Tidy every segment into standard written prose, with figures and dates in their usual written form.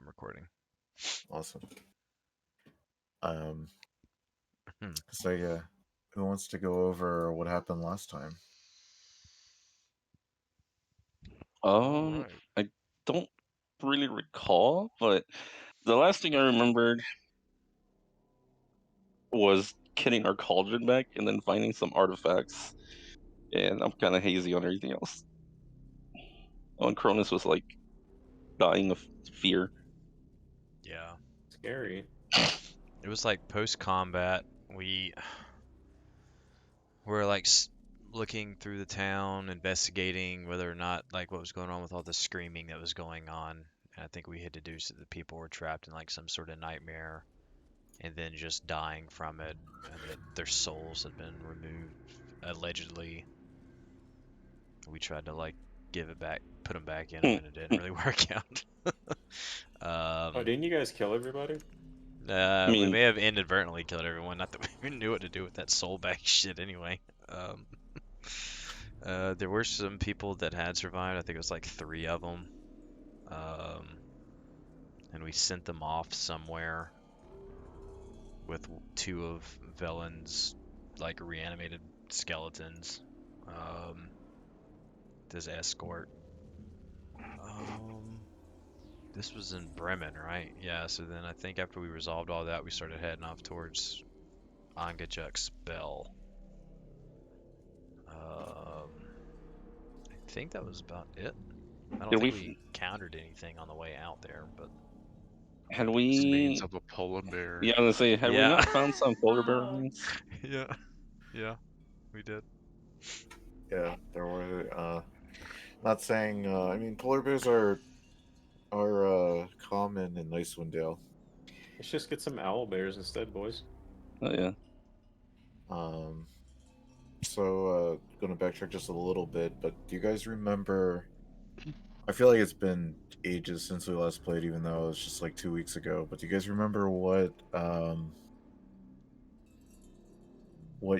recording. Awesome. So yeah, who wants to go over what happened last time? Right. I don't really recall, but the last thing I remembered was getting our cauldron back and then finding some artifacts, and I'm kind of hazy on everything else. Oh, and Cronus was like dying of fear. Yeah. Scary. It was like post-combat. We were like looking through the town, investigating whether or not like what was going on with all the screaming that was going on. And I think we had deduced that the people were trapped in like some sort of nightmare, and then just dying from it, and that their souls had been removed allegedly. We tried to like give it back, put them back in them, and it didn't really work out. Oh, didn't you guys kill everybody? I We mean, may have inadvertently killed everyone. Not that we even knew what to do with that soul bag shit anyway. There were some people that had survived. I think it was like 3 of them. And we sent them off somewhere with 2 of Velen's like reanimated skeletons as escort. This was in Bremen, right? Yeah, so then I think after we resolved all that, we started heading off towards Angajuk's Bell. I think that was about it. I don't think we encountered anything on the way out there, but had Remains we? of a polar bear. Yeah, I was gonna say, had we Yeah. not found some polar bear remains? Yeah, we did. Yeah, there were. Not saying. I mean, polar bears are common in Icewind Dale. Let's just get some owl bears instead, boys. Oh yeah. So going to backtrack just a little bit, but do you guys remember? I feel like it's been ages since we last played, even though it was just like 2 weeks ago. But do you guys remember what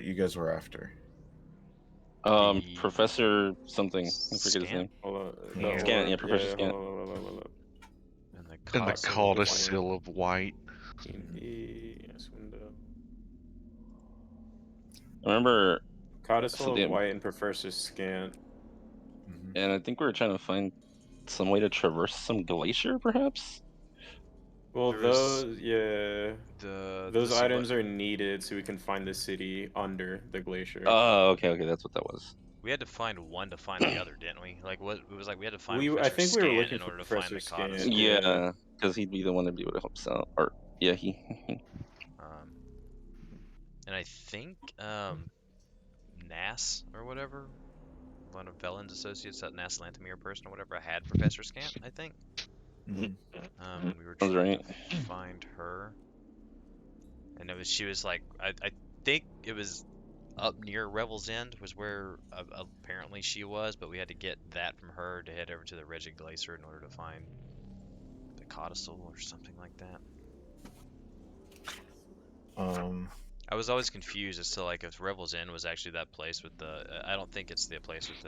you guys were after? Professor something. I forget his name. Hold on. Yeah. Scant, yeah, Professor Scant. Hold on. And the codicil of white. Yes, window. I remember Codicil of White and Professor Scant. And I think we were trying to find some way to traverse some glacier, perhaps? Well, those items are are needed so we can find the city under the glacier. Oh, okay, that's what that was. We had to find one to find the other, didn't we? Like, what it was like we had to find I Professor think we were Scant looking in for order to find the Professor codicil. Scant. Yeah, because he'd be the one to be able to help us out. Or yeah, he. And I think Nas or whatever, one of Velen's associates, that Nas Lantamir person or whatever, had Professor Scant, I think. We were trying to find her, and she was like, I think it was up near Revel's End was where apparently she was, but we had to get that from her to head over to the Regid Glacier in order to find the codicil or something like that. I was always confused as to like if Revel's End was actually that place with the. I don't think it's the place with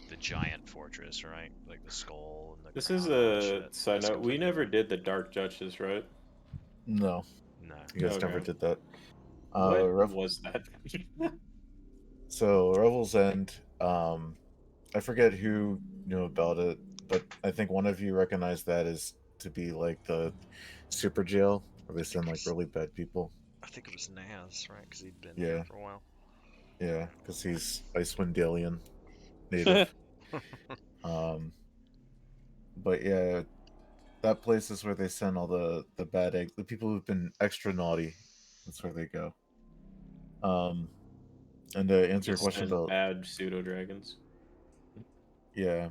the giant fortress, right? Like the skull and the. This is a side note. We never did the Dark Duchess, right? No. No. You guys never did that. What was that? So Revel's End. I forget who knew about it, but I think one of you recognized that as to be like the super jail where they send like really bad people. I think it was Naz, right? Because he'd been here for a while. Yeah, because he's Icewind Dalian native. But yeah, that place is where they send all the bad eggs, the people who've been extra naughty. That's where they go. And to answer your question about bad pseudo dragons. Yeah.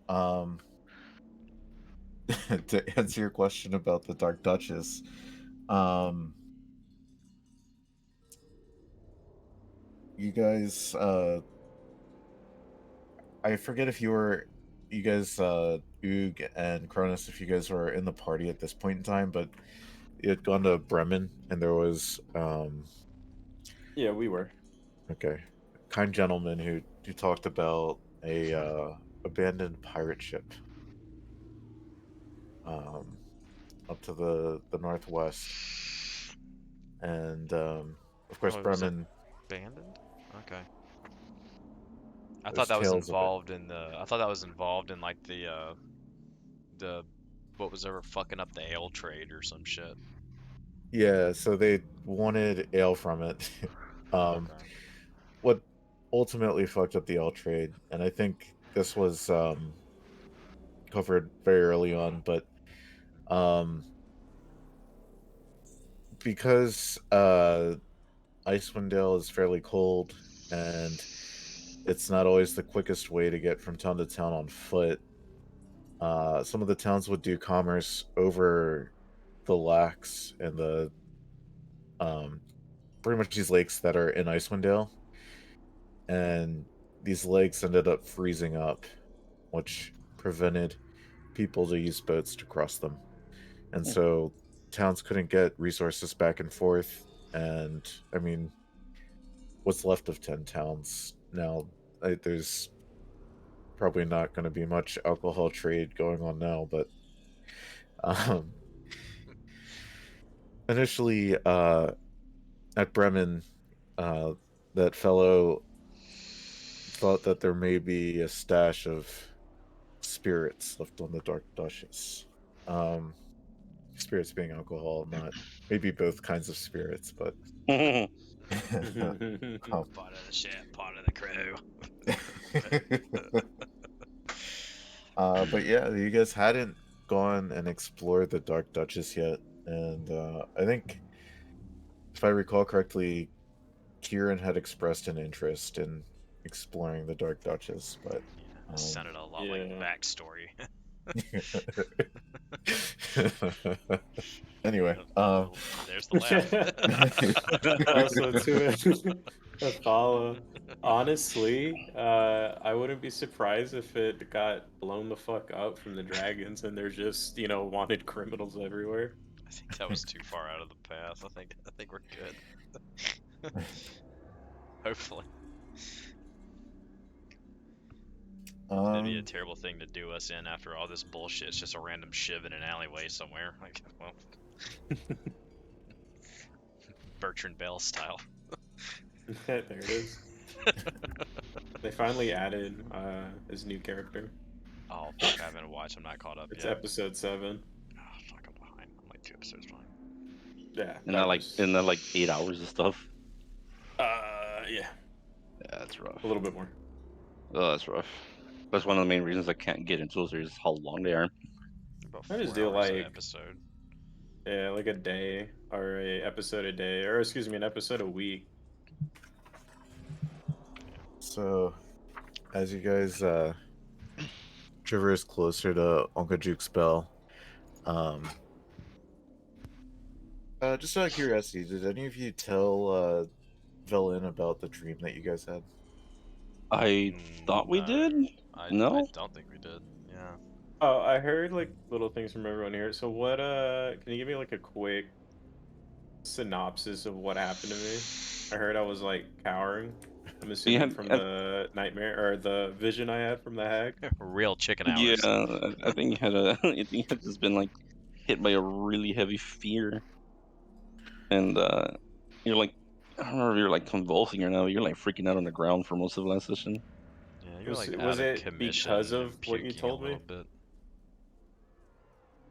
To answer your question about the Dark Duchess, you guys, I forget if you guys, Oog and Cronus, if you guys were in the party at this point in time, but you had gone to Bremen, and there was, Yeah, we were. Okay. Kind gentleman who talked about a, abandoned pirate ship. up to the northwest, and of course it was Bremen. abandoned. Okay. I thought There's that was tales of it. involved in the. I thought that was involved in like the what was ever fucking up the ale trade or some shit. Yeah, so they wanted ale from it. Okay. What ultimately fucked up the ale trade, and I think this was covered very early on, but um, because Icewind Dale is fairly cold and it's not always the quickest way to get from town to town on foot. Some of the towns would do commerce over the lacks and the pretty much these lakes that are in Icewind Dale, and these lakes ended up freezing up, which prevented people to use boats to cross them, and so towns couldn't get resources back and forth. And I mean, what's left of 10 towns now? There's probably not going to be much alcohol trade going on now, but um, initially at Bremen, uh, that fellow thought that there may be a stash of spirits left on the Dark Duchess. Spirits being alcohol, not maybe both kinds of spirits, but Part of the ship, part of the crew. but yeah, you guys hadn't gone and explored the Dark Duchess yet, and I think if I recall correctly, Kieran had expressed an interest in exploring the Dark Duchess, but It sounded a lot like Yeah. backstory. anyway, There's the laugh. Also, to follow. Honestly, I wouldn't be surprised if it got blown the fuck up from the dragons and there's just, wanted criminals everywhere. I think that was too far out of the path. I think we're good. Hopefully. That'd be a terrible thing to do us in after all this bullshit. It's just a random shiv in an alleyway somewhere. Like, well, Bertrand Bell style. There it is. They finally added his new character. Oh fuck! I haven't watched. I'm not caught up It's yet. episode 7. Oh fuck! I'm behind. I'm like 2 episodes behind. Yeah. In that like 8 hours of stuff. Yeah. Yeah, that's rough. A little bit more. Oh, that's rough. That's one of the main reasons I can't get into those. Is how long they are. About I 4 just do hours an like episode. Yeah, like a day or a episode a day, or excuse me, an episode a week. So, as you guys traverse closer to Uncle Juke's Bell, just out of curiosity, did any of you tell Velen about the dream that you guys had? I thought we No. did. I No. don't think we did. Yeah. Oh, I heard like little things from everyone here. So what can you give me like a quick synopsis of what happened to me? I heard I was like cowering. I'm assuming had- from I- the nightmare or the vision I had from the hag. Real chicken Yeah, hours. I think you had a. I think you had just been like hit by a really heavy fear, and you're like, I don't know if you're like convulsing or no. You're like freaking out on the ground for most of the last session. Yeah, you're like Was out of it commission because of and what you puking a told me? little bit.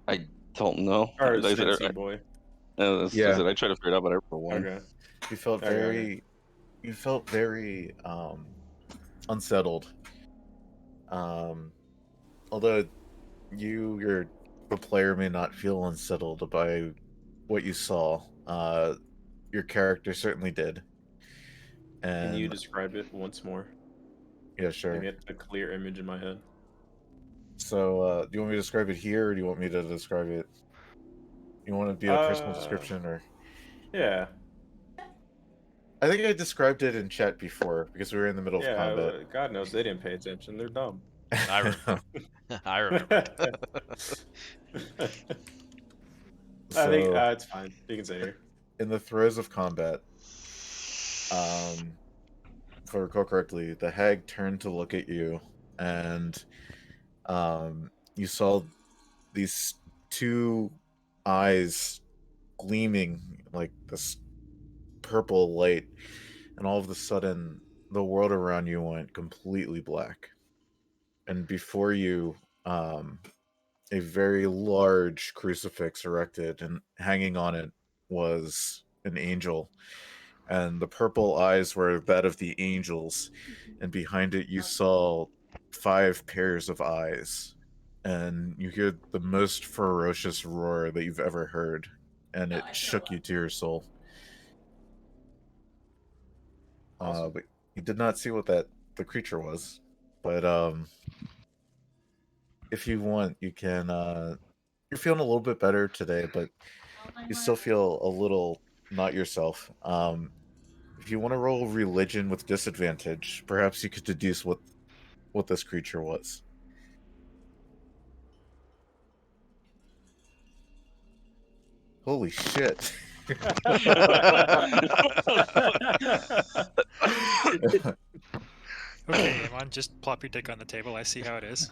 I don't know. Or Like I said, Spency boy? that's just it. I tried to figure it out, but I never won. Okay. You felt Okay, very, you felt very unsettled. Although the player may not feel unsettled by what you saw. Your character certainly did. And Can you describe it once more? yeah, I sure. get a clear image in my head. So, do you want me to describe it here, or do you want me to describe it? You want to be a personal description, or? Yeah. I think I described it in chat before because we were in the middle of combat. God knows they didn't pay attention. They're dumb. I remember. I remember. I think So, it's fine. You can say here. in the throes of combat, if I recall correctly, the hag turned to look at you, and you saw these two eyes gleaming like this purple light, and all of a sudden the world around you went completely black. And before you, a very large crucifix erected, and hanging on it was an angel. And the purple eyes were that of the angels, and behind it you saw 5 pairs of eyes. And you hear the most ferocious roar that you've ever heard, and it shook you to your soul. Awesome. But you did not see what the creature was. But if you want, you can. You're feeling a little bit better today, but you still feel a little not yourself. If you want to roll religion with disadvantage, perhaps you could deduce what this creature was. Holy shit. Okay, Amon, just plop your dick on the table. I see how it is.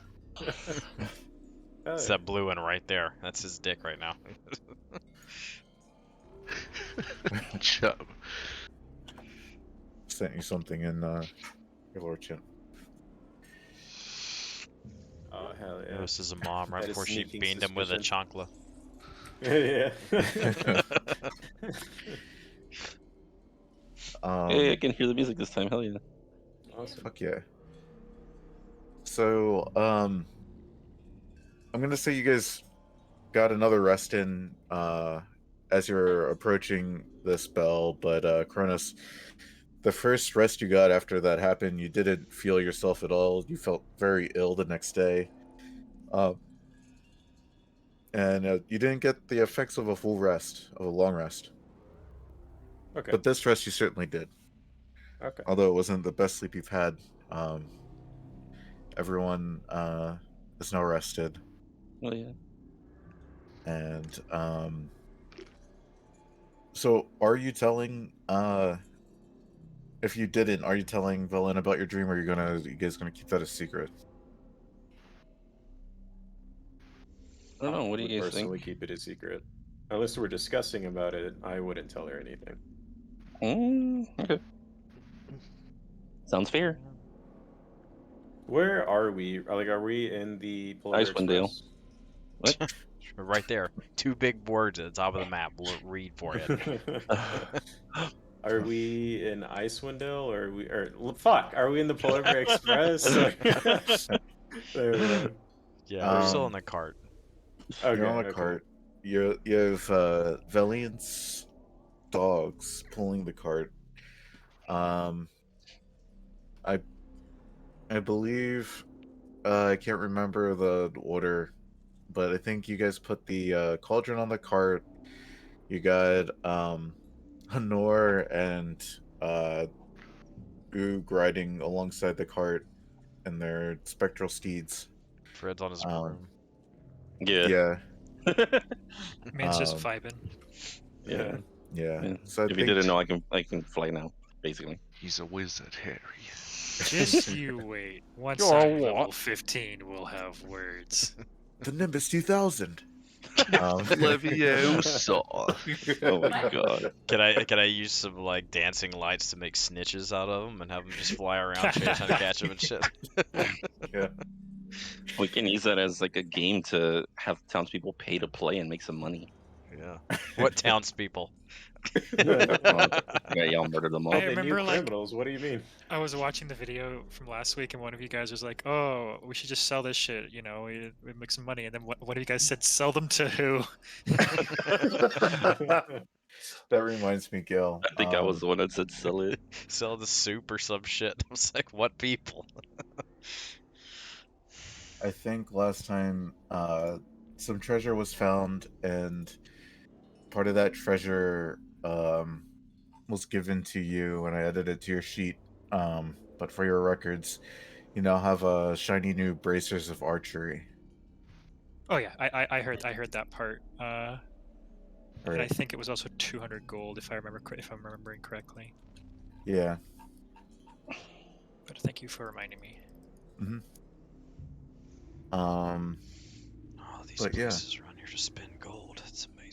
It's that blue one right there. That's his dick right now. Chub. Sent you something in your lordship. Oh, hell yeah. This is a mom right That is before she sneaking beamed him with a suspicion. chancla. Yeah. Hey, I can hear the music this time. Hell yeah. Awesome. Fuck yeah. So, I'm gonna say you guys got another rest in as you're approaching this spell, but Cronus, the first rest you got after that happened, you didn't feel yourself at all. You felt very ill the next day. And you didn't get the effects of a full rest, of a long rest. Okay. But this rest you certainly did. Okay. Although it wasn't the best sleep you've had. Everyone is now rested. Oh yeah. And so are you telling if you didn't, are you telling Velen about your dream, or are you guys gonna keep that a secret? I don't know. What do would you guys personally think? keep it a secret. Unless we're discussing about it, I wouldn't tell her anything. Okay. Sounds fair. Where are we? Are we in the Polar Icewind Dale. Express? What? Right there. 2 big words at the top of the map. We'll read for you. Are we in Icewind Dale, or fuck? Are we in the Polar Bear Express? There we go. Yeah, we're still in the cart. Okay, You're on a okay. cart. You have Valiant's dogs pulling the cart. I believe I can't remember the order, but I think you guys put the cauldron on the cart. You got Honor and Goog riding alongside the cart in their spectral steeds. Fred's on his broom. Yeah. Yeah. Man's just Um, vibing. Yeah. Yeah. So I If you think didn't know, I can fly now, basically. He's a wizard, Harry. Just you wait. Once You're a I'm what? level 15, we'll have words. the Nimbus 2000. Leviosa. Oh my god. Can I use some like dancing lights to make snitches out of them and have them just fly around trying to catch them and shit? Yeah. We can use that as like a game to have townspeople pay to play and make some money. Yeah. What townspeople? Yeah, y'all murder them all. I They remember, new like- criminals. What do you mean? I was watching the video from last week, and one of you guys was like, "Oh, we should just sell this shit. You know, we make some money." And then one of you guys said, "Sell them to who?" That reminds me, Gil. I think I was the one that said sell it. Sell the soup or some shit. I was like, what people? I think last time some treasure was found, and part of that treasure was given to you, and I added it to your sheet. But for your records, you now have shiny new bracers of archery. Oh yeah, I heard that part. And I Right. think it was also 200 gold if I'm remembering correctly. Yeah. But thank you for reminding me. Um. Oh, these But yeah. places around here to spend gold. It's amazing.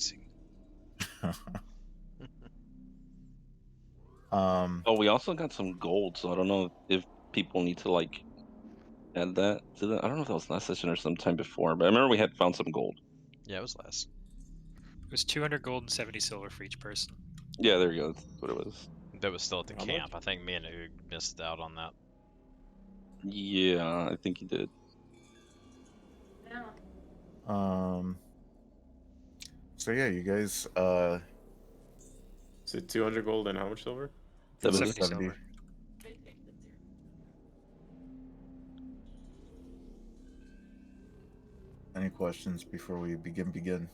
Oh, we also got some gold, so I don't know if people need to like add that to the. I don't know if that was last session or sometime before, but I remember we had found some gold. Yeah, it was less. It was 200 gold and 70 silver for each person. Yeah, there you go. That's what it was. That was still at the How camp. much? I think me and Oog missed out on that. Yeah, I think he did. So yeah, you guys Is it 200 gold and how much silver? 70. 70 silver. Any questions before we begin?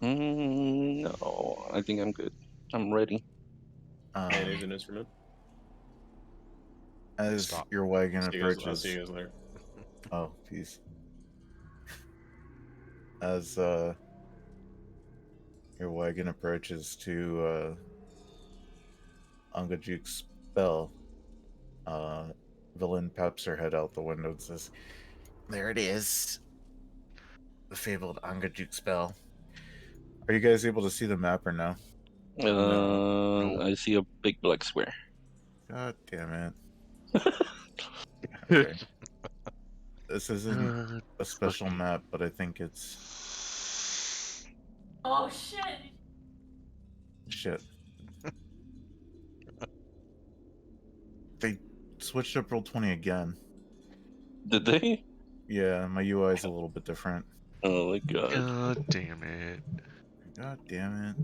No, I think I'm good. I'm ready. Manage an instrument. As Stop. your wagon I'll approaches, see you guys later. oh, peace. As your wagon approaches to Angajuk's bell, Villain pops her head out the window and says, "There it is, the fabled Angajuk's bell." Are you guys able to see the map or no? No. I see a big black square. God damn it. Okay. This isn't a special fucking- map, but I think it's... Oh shit! Shit. They switched up Roll20 again. Did they? Yeah, my UI is a little bit different. Oh my god. God damn it. God damn it.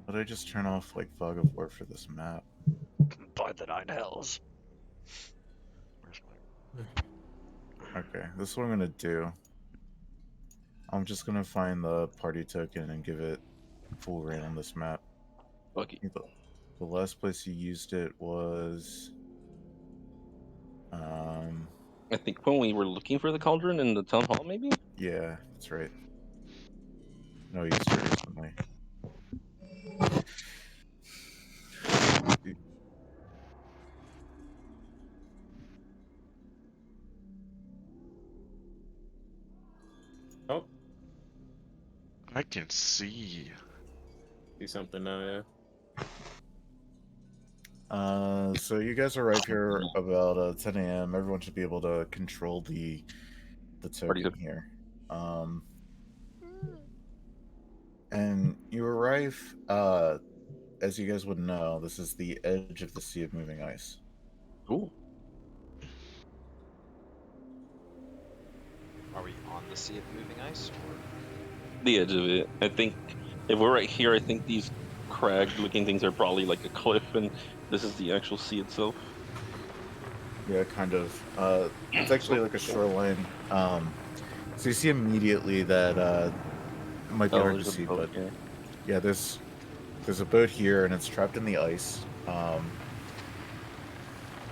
But I just turn off like Fog of War for this map. By the nine hells. Where's my... Okay, this is what I'm gonna do. I'm just gonna find the party token and give it full reign on this map. Fuck it. The last place you used it was... I think when we were looking for the cauldron in the town hall, maybe? yeah, that's right. No, you used it recently. Oh, I can see. see something now, yeah. So you guys arrive here about 10 a.m. Everyone should be able to control the Party token token. here. And you arrive, as you guys would know, this is the edge of the Sea of Moving Ice. Ooh. Are we on the Sea of Moving Ice? Or... The edge of it. I think if we're right here, I think these crag-looking things are probably like a cliff, and this is the actual sea itself. Yeah, kind of. It's actually like a shoreline. So you see immediately that it might be hard to there's a see, boat but here. yeah, there's a boat here, and it's trapped in the ice.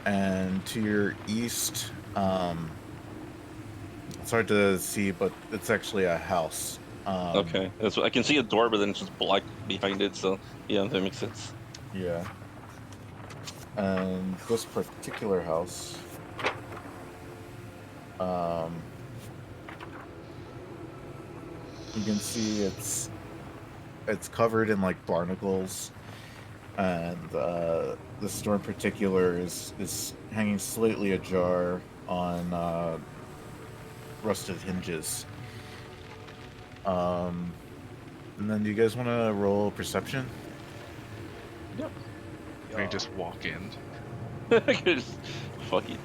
And to your east, it's hard to see, but it's actually a house. Okay, that's what, I can see a door, but then it's just black behind it. So yeah, that makes sense. Yeah. And this particular house, you can see it's covered in like barnacles, and this door in particular is hanging slightly ajar on rusted hinges. And then do you guys want to roll perception? Yep. We just walk in. Just, fuck it.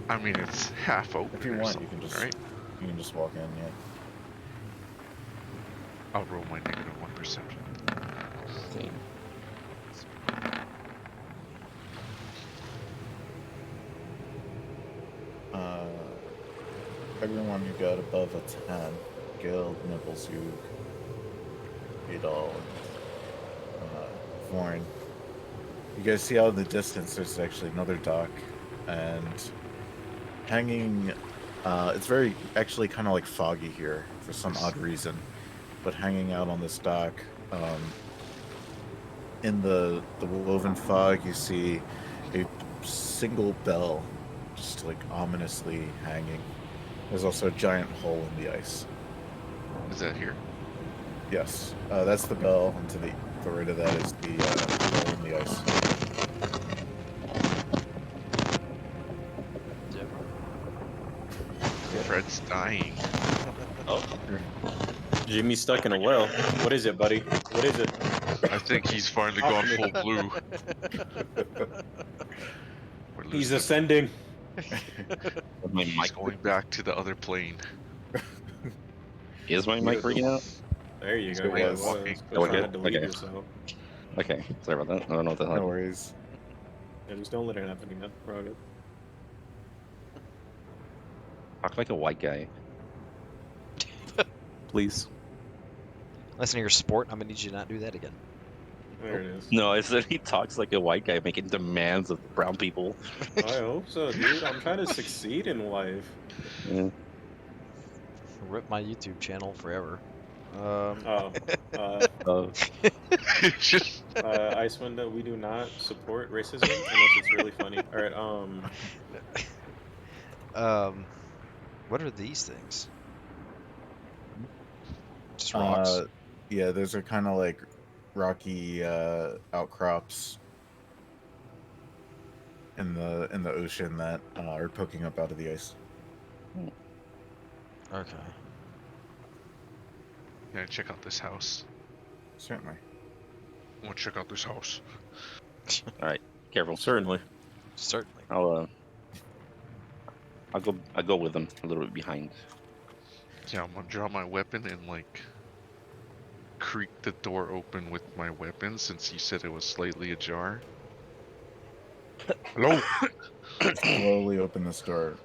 I mean, it's half open. If you or want, you something, can just right? walk in. Yeah. I'll roll my -1 perception. Same. Everyone who got above a 10, Guild, Nibbles, you, Vidal, and Vorn. You guys see out in the distance there's actually another dock, and hanging, it's very, actually kind of like foggy here for some odd reason, but hanging out on this dock, in the woven fog, you see a single bell just like ominously hanging. There's also a giant hole in the ice. Is that here? Yes, that's the bell, and to the right of that is the hole in the ice. Fred's dying. Oh. Jimmy's stuck in a well. What is it, buddy? What is it? I think he's finally gone full blue. He's ascending. He's going back to the other plane. Is my mic rigging out? There you He's go. Yeah, it walking. was. But Okay, you had to leave okay. yourself. Okay, sorry about that. I don't know what the hell. No worries. Yeah, just don't let it happen again. We're all good. Talk like a white guy. Please. Listen to your sport. I'm gonna need you to not do that again. There it is. No, I said he talks like a white guy making demands of brown people. I hope so, dude. I'm trying to succeed in life. Yeah. Rip my YouTube channel forever. Icewind, we do not support racism unless it's really funny. All right. What are these things? Just rocks. Yeah, those are kind of like rocky outcrops in the ocean that are poking up out of the ice. Okay. Yeah, check out this house. Certainly. I want to check out this house. All right, careful. Certainly. Certainly. I'll go with them a little bit behind. Yeah, I'm gonna draw my weapon and like creak the door open with my weapon since you said it was slightly ajar. Hello? Slowly open this door.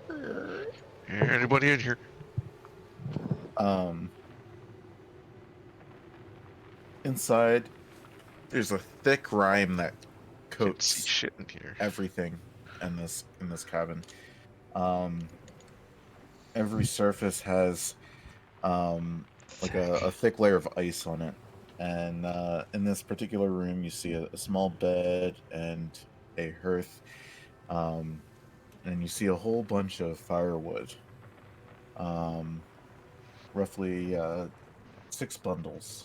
Anybody in here? Inside, there's a thick rime that Can't see coats shit in here. everything in this cabin. Every surface has like a thick layer of ice on it, and in this particular room, you see a small bed and a hearth, and you see a whole bunch of firewood. Roughly 6 bundles.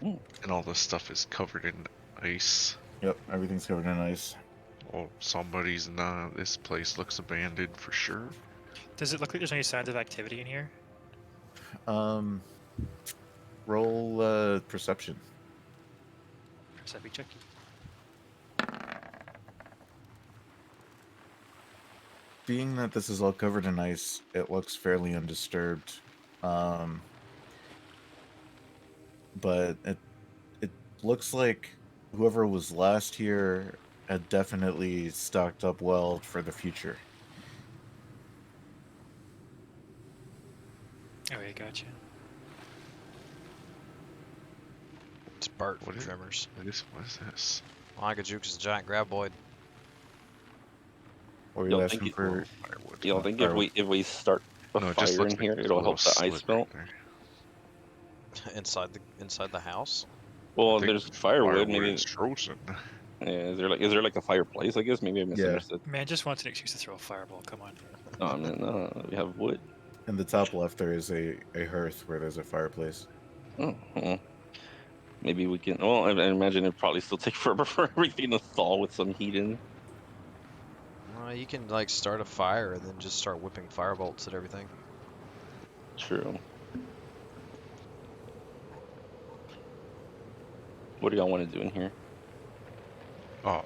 And all this stuff is covered in ice. Yep, everything's covered in ice. Oh, somebody's not. This place looks abandoned for sure. Does it look like there's any signs of activity in here? Roll perception. Perception check. Being that this is all covered in ice, it looks fairly undisturbed. But it looks like whoever was last here had definitely stocked up well for the future. Okay, gotcha. It's Bart from What is- Tremors. What is this? Manga Jukes is a giant graboid. Or are Yo, you thank asking you. for? Firewood. You don't think Firewood. if we start a No, it just fire looks in like here, there's it'll a help the little ice slit melt? there. inside the house. Well, I think there's firewood. Maybe. is frozen. Yeah, is there like a fireplace? I guess maybe I misunderstood. Man just wants an excuse to throw a fireball. Come on. No, I mean, we have wood. In the top left, there is a hearth where there's a fireplace. Oh, well, maybe we can. Well, I imagine it'd probably still take forever for everything to thaw with some heat in. You can like start a fire and then just start whipping firebolts at everything. True. What do y'all want to do in here? Oh,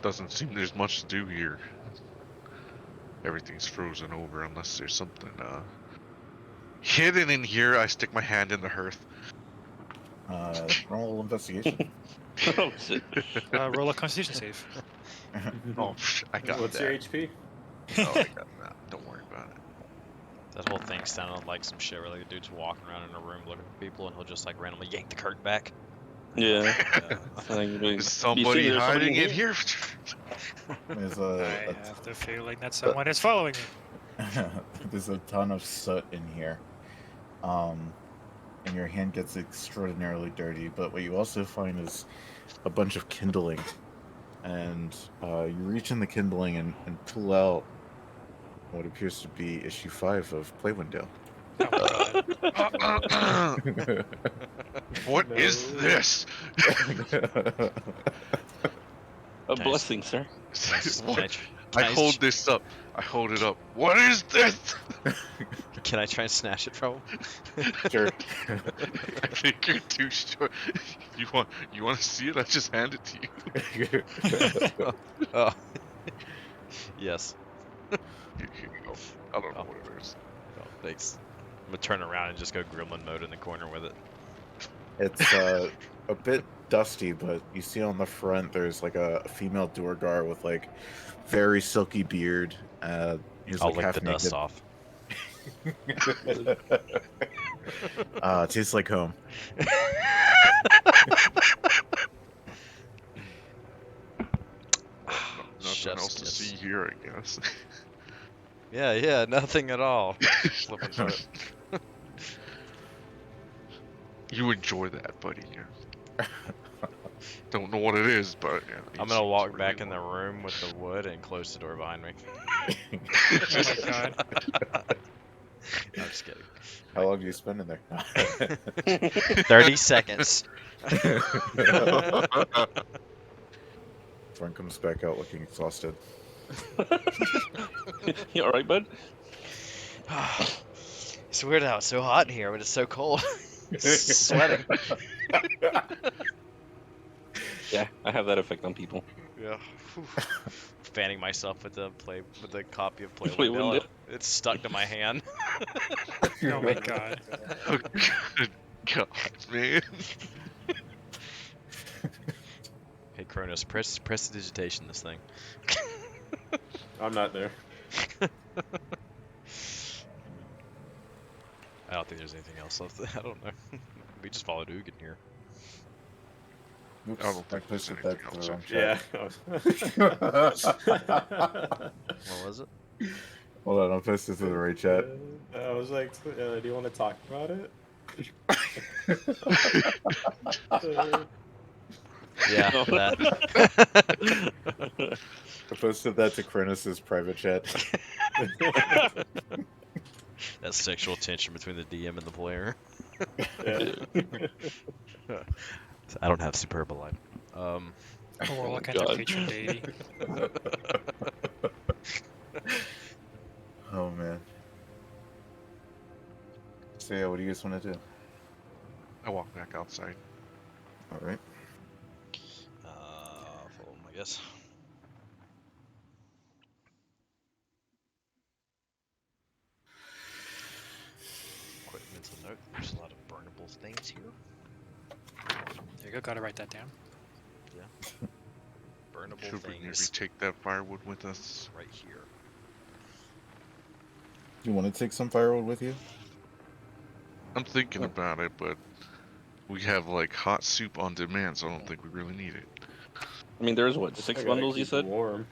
doesn't seem there's much to do here. Everything's frozen over unless there's something hidden in here. I stick my hand in the hearth. Roll investigation. Oh shit! Roll a Constitution save. Oh, I got What's that. your HP? Oh, I got that. Don't worry about it. That whole thing sounded like some shit where like a dude's walking around in a room looking for people and he'll just like randomly yank the curtain back. Yeah. Is somebody there's hiding somebody in here? There's I have the feeling that someone is following me. there's a ton of soot in here. And your hand gets extraordinarily dirty, but what you also find is a bunch of kindling. And you reach in the kindling and pull out what appears to be issue 5 of Playwindale. Oh my god. What is No. this? A Can I blessing, sir. What? I hold this up. I hold it up. What is this? Can I try and snatch it from him? Sure. I think you're too short. You want to see it? I just hand it to you. Oh. Yes. Here you go. I don't know Oh. what it is. Oh, thanks. I'm gonna turn around and just go gremlin mode in the corner with it. It's a bit dusty, but you see on the front there's like a female Duergar with like very silky beard. He's I'll like lick half the naked. dust off. Tastes like home. Nothing else to see here, I guess. Yeah, nothing at all. Flipping through it. You enjoy that, buddy. Yeah. Don't know what it is, but yeah, I'm gonna walk back in the room with the wood and close the door behind me. Oh my god. I'm just kidding. How long do you spend in there? 30 seconds. Thorn comes back out looking exhausted. You alright, bud? It's weird how it's so hot in here, but it's so cold. Sweating. Yeah, I have that effect on people. Yeah. Fanning myself with the copy of Play Play Window. Window. It's stuck to my hand. Oh my god. Oh, good God, man. Hey Kronos, press digitation this thing. I'm not there. I don't think there's anything else left. I don't know. We just followed Ugin here. Oops, I don't think posted there's that anything to the else. wrong chat. What was it? Hold on, I'll post it to the right chat. I was like, do you want to talk about it? Yeah, No. that. I posted that to Kronos' private chat. That sexual tension between the DM and the player. Yeah. I don't have superb life. Or Oh what my kind of God. patron deity? Oh man. So yeah, what do you guys want to do? I walk back outside. All right. Follow him, I guess. Quick mental note: there's a lot of burnable things here. There you go, gotta write that down. Burnable Should we maybe things take that firewood with us? right here. You want to take some firewood with you? I'm thinking about it, but we have like hot soup on demand, so I don't think we really need it. I mean, there's what, 6 I gotta bundles you keep said? warm.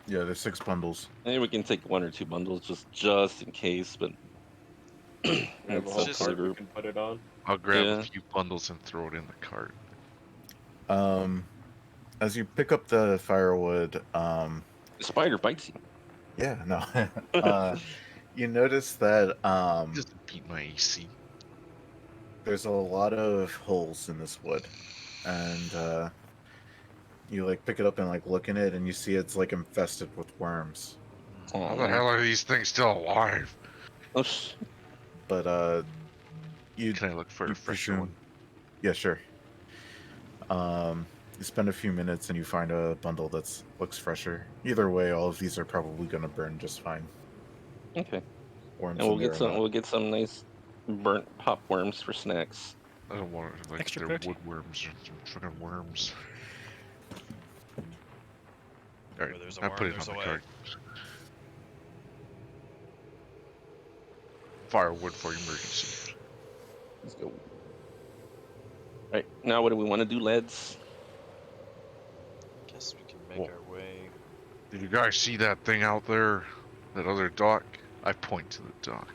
Yeah, there's 6 bundles. Maybe we can take 1 or 2 bundles just in case, but We have a it's whole a just- car cart we group. can put it on. I'll grab Yeah. a few bundles and throw it in the cart. As you pick up the firewood, The spider bites you. yeah, no. You notice that It doesn't beat my AC. there's a lot of holes in this wood, and you like pick it up and like look in it, and you see it's like infested with worms. How the hell are these things still alive? Oh, sh- But you Can I look for you a fresher presume- one? Yeah, sure. You spend a few minutes and you find a bundle that's looks fresher. Either way, all of these are probably gonna burn just fine. okay. Worms And we'll in there get or some. not. We'll get some nice burnt pop worms for snacks. I don't want it like Extra they're protein. woodworms or some fucking worms. Where Alright, there's a I worm, put it there's on a the way. cart. Firewood for emergency. Let's go. Right now, what do we want to do, lads? Guess we can make Well- our way. Did you guys see that thing out there? That other dock? I point to the dock.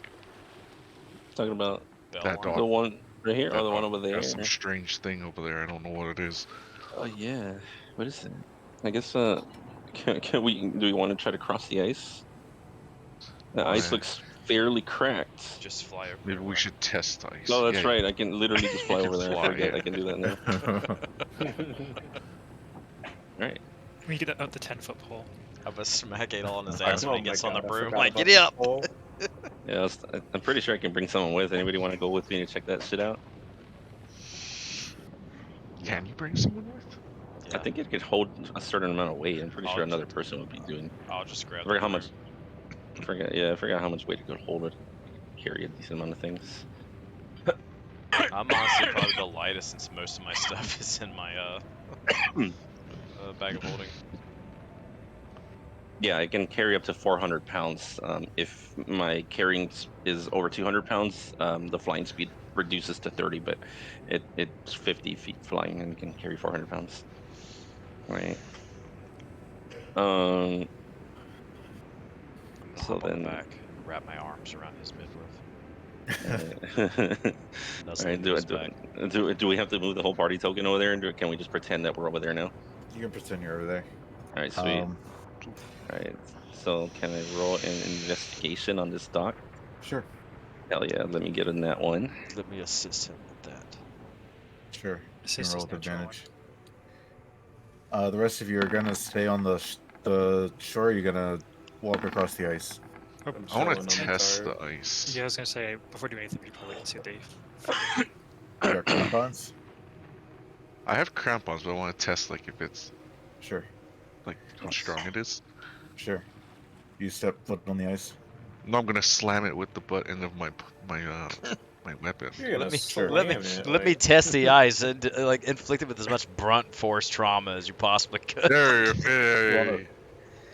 Talking about Bell That line. dog. the one right here or That the one dock. over there? There's some strange thing over there. I don't know what it is. Oh yeah. What is it? I guess can we do we want to try to cross the ice? The ice Why? looks fairly cracked. Just fly over. Maybe we should test ice. No, that's Yeah, right. I can literally just fly can over there. fly, I forget. yeah. I can do that now. Right. We get up the 10-foot pole. I'm gonna smack Adol on his ass Oh when he my gets on the God, I broom. forgot Like, about giddy the up! pole. Yeah, I'm pretty sure I can bring someone with. Anybody want to go with me to check that shit out? Can you bring someone with? Yeah, I think it could hold a certain amount of weight. I'm pretty I'll sure just- another person would be doing. I'll just grab I forget the how much. broom. I forgot how much weight it could hold. It carry a decent amount of things. I'm honestly probably the lightest since most of my stuff is in my bag of holding. Yeah, I can carry up to 400 pounds. If my carrying is over 200 pounds, the flying speed reduces to 30, but it's 50 feet flying and can carry 400 pounds. Right. I'm gonna So hop on then- the back, wrap my arms around his midriff. All right. Do we have to move the whole party token over there, and can we just pretend that we're over there now? You can pretend you're over there. All right, sweet. Um, All right. So can I roll an investigation on this dock? sure. Hell yeah! Let me get in that one. Let me assist him with that. Sure. You can Assist roll is with no advantage. The rest of you are gonna stay on the shore. You're gonna walk across the ice. Oh, I'm I want chilling to on test turret. the ice. yeah, I was gonna say before doing anything, we probably can see what they. You got crampons? I have crampons, but I want to test like if it's Sure. like how strong it is. Sure. You step foot on the ice. No, I'm gonna slam it with the butt end of my my weapon. You're gonna Let me slam let me it. test the ice and like inflict it with as much brunt force trauma as you possibly could. There,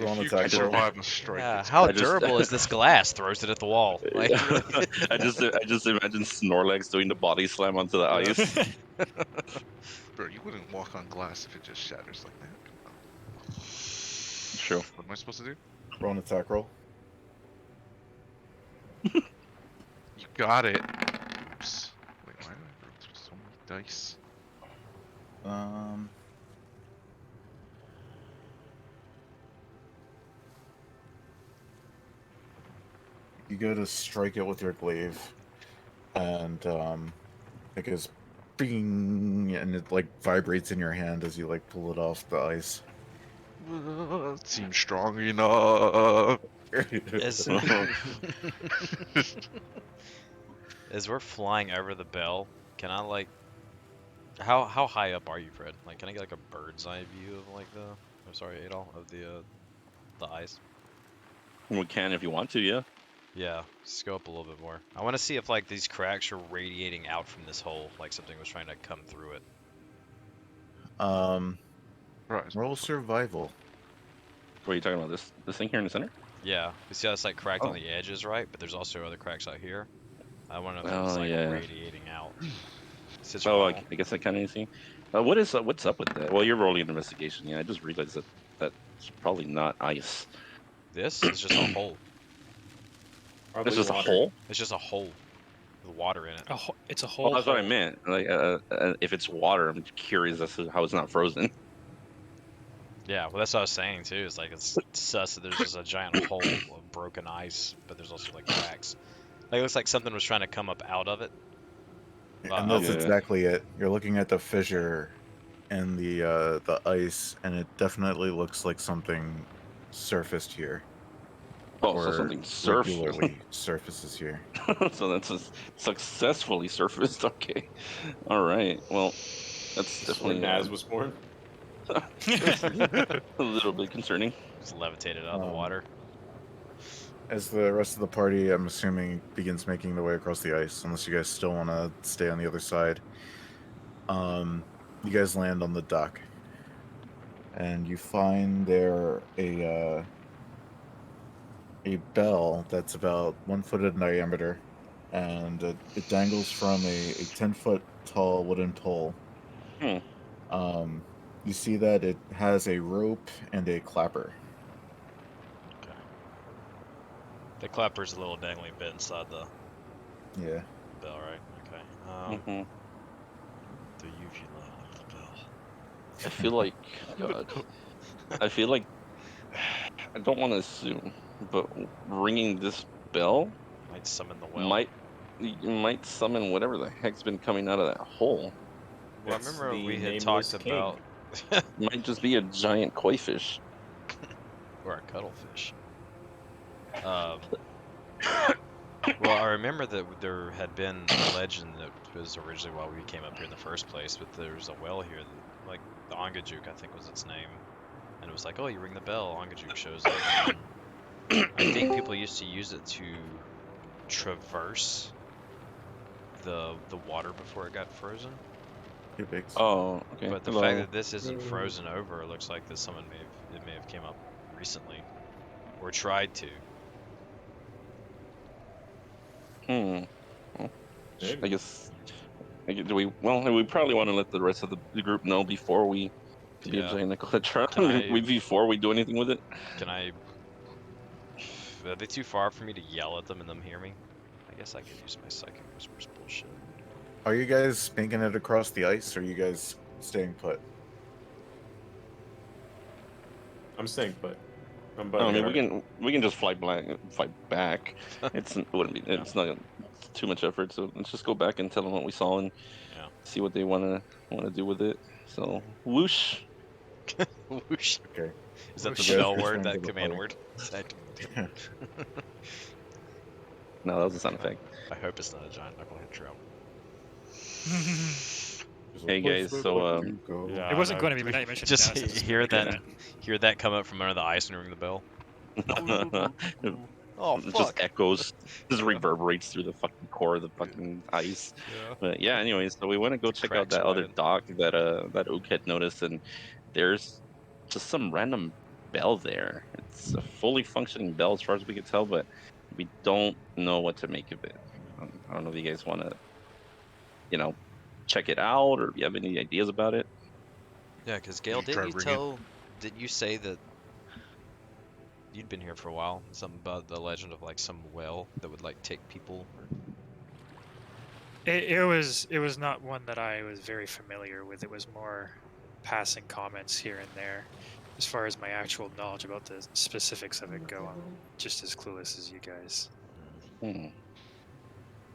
Roll if an you attack can roll. survive a strike, Yeah, it's how I just- durable is this glass? Throws it at the wall. Like, I just imagine Snorlax doing the body slam onto the ice. bro, you wouldn't walk on glass if it just shatters like that. Come on. True. What am I supposed to do? Roll an attack roll. You got it. Oops. Wait, why did I roll through so many dice? You go to strike it with your glaive, and it goes bing, and it like vibrates in your hand as you like pull it off the ice. Seems strong enough. as, as we're flying over the bell, can I like, how high up are you, Fred? Like, can I get like a bird's eye view of like the, I'm sorry, Adol, of the ice? We can if you want to, yeah. Yeah, just go up a little bit more. I want to see if like these cracks are radiating out from this hole, like something was trying to come through it. Right. Roll survival. What are you talking about? This thing here in the center? Yeah, you see how it's like cracked Oh. on the edges, right? But there's also other cracks out here. I want to know if Oh, it's like yeah. radiating out. Sits Oh, wrong. I guess I kind of see. What's up with that? Well, you're rolling an investigation. Yeah, I just realized that that's probably not ice. This is just a hole. Probably It's just a water. hole. It's just a hole with water in it. It's a Oh, whole. that's what I hole. meant. Like, if it's water, I'm curious as to how it's not frozen. Yeah, well, that's what I was saying too. It's like it's sus that there's just a giant hole of broken ice, but there's also like cracks. Like it looks like something was trying to come up out of it. And that's Yeah. exactly it. You're looking at the fissure in the ice, and it definitely looks like something surfaced here. Oh, so or something surfaced. regularly surfaces here. So that's a successfully surfaced. Okay. All right. Well, that's This is where definitely Naz was born. a little bit concerning. Just levitated out of the water. As the rest of the party, I'm assuming, begins making their way across the ice, unless you guys still want to stay on the other side. You guys land on the dock, and you find there a bell that's about 1 foot in diameter, and it dangles from a 10-foot tall wooden pole. You see that it has a rope and a clapper. Okay. The clapper's a little dangling bit inside the Yeah. bell, right? Okay. Mhm. Do you usually land on the bell? I feel like, I feel like, I don't want to assume, but ringing this bell Might summon the well. You might summon whatever the heck's been coming out of that hole. Well, I It's remember the we had nameless talked king. about Might just be a giant koi fish. or a cuttlefish. Well, I remember that there had been a legend that was originally why we came up here in the first place, but there's a well here, that, like the Ongajuk, I think was its name, and it was like, oh, you ring the bell, Ongajuk shows up. And then I think people used to use it to traverse the water before it got frozen. Oh, okay. But the Hello. fact that this isn't frozen over, it looks like this someone may have came up recently, or tried to. I Maybe. guess. Do we? Well, we probably want to let the rest of the group know before we be a Yeah. giant Enutheta. Can I- Before we do anything with it. Can I? Are they too far for me to yell at them and them hear me? I guess I could use my psychic whispers bullshit. Are you guys making it across the ice, or are you guys staying put? I'm staying put. I'm I mean, bugging we can just fly back. It wouldn't be. It's not too much effort. So let's just go back and tell them what we saw and Yeah. see what they want to do with it. So whoosh. Whoosh. Okay. Is that Whoosh. the You guys spell return word? to That the command party. word? No, that was a sound effect. I hope it's not a giant knucklehead trout. Hey guys, so Yeah, It wasn't I know. going to be, but now you mentioned Just it now, so it's hear gonna that, hear that come up from under the ice and ring the bell. Oh it just fuck! echoes, just reverberates through the fucking core of the fucking ice. Yeah. But yeah, anyways, so we want to go check out Cracks that other wide. dock that Ook had noticed, and there's just some random bell there. It's a fully functioning bell as far as we can tell, but we don't know what to make of it. I don't know if you guys want to, check it out, or if you have any ideas about it. Yeah, because Gail, You try ringing. didn't you say that you'd been here for a while? Something about the legend of like some well that would like take people. It was not one that I was very familiar with. It was more passing comments here and there. As far as my actual knowledge about the specifics of it go, I'm just as clueless as you guys. I'm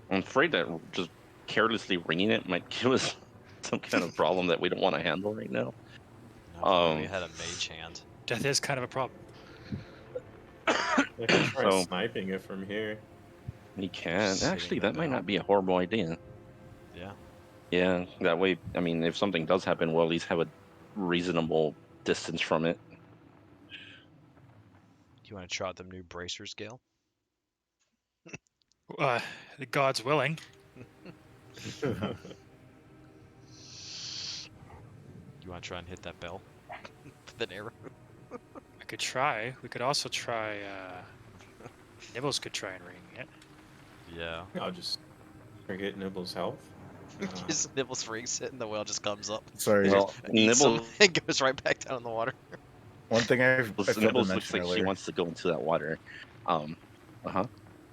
afraid that just carelessly ringing it might give us some kind of problem that we don't want to handle right now. No, we had a mage hand. Death is kind of a problem. I can try So- sniping it from here. We can. Sitting Actually, in that the might bell. not be a horrible idea. Yeah. Yeah, that way, I mean, if something does happen, we'll at least have a reasonable distance from it. Do you want to try out them new bracers, Gail? The God's willing. You want to try and hit that bell with an arrow? I could try. We could also try. Nibbles could try and ring it. Yeah. I'll just forget Nibble's health. Just Nibbles rings it and the well just comes up. Sorry. Well, Eats him Nibbles, and goes right back down in the water. One thing I failed to Nibbles looks mention like she earlier, wants to go into that water. I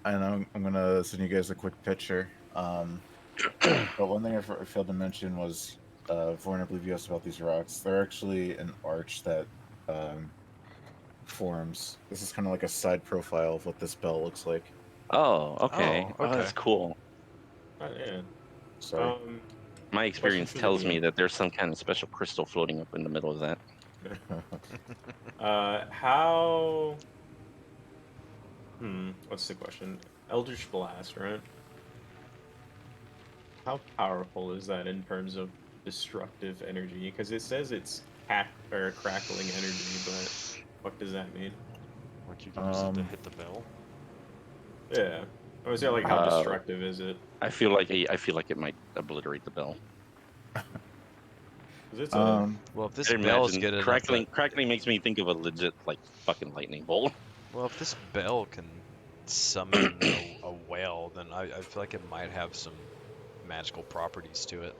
know I'm gonna send you guys a quick picture. But one thing I failed to mention was, Vorn, I believe you asked about these rocks. They're actually an arch that forms. This is kind of like a side profile of what this bell looks like. Oh, okay. Oh, Oh, that's cool. Oh, yeah. Sorry. My experience for the tells me game. that there's some kind of special crystal floating up in the middle of that. How? What's the question? Eldritch Blast, right? How powerful is that in terms of destructive energy? Because it says it's crackling energy, but what does that mean? Like you can use it to hit the bell. Yeah. I was like, how destructive is it? I feel like it might obliterate the bell. 'Cause it's a, Well, if this I bell is imagine good enough, crackling makes me think of a legit fucking lightning bolt. well, if this bell can summon a whale, then I feel like it might have some magical properties to it.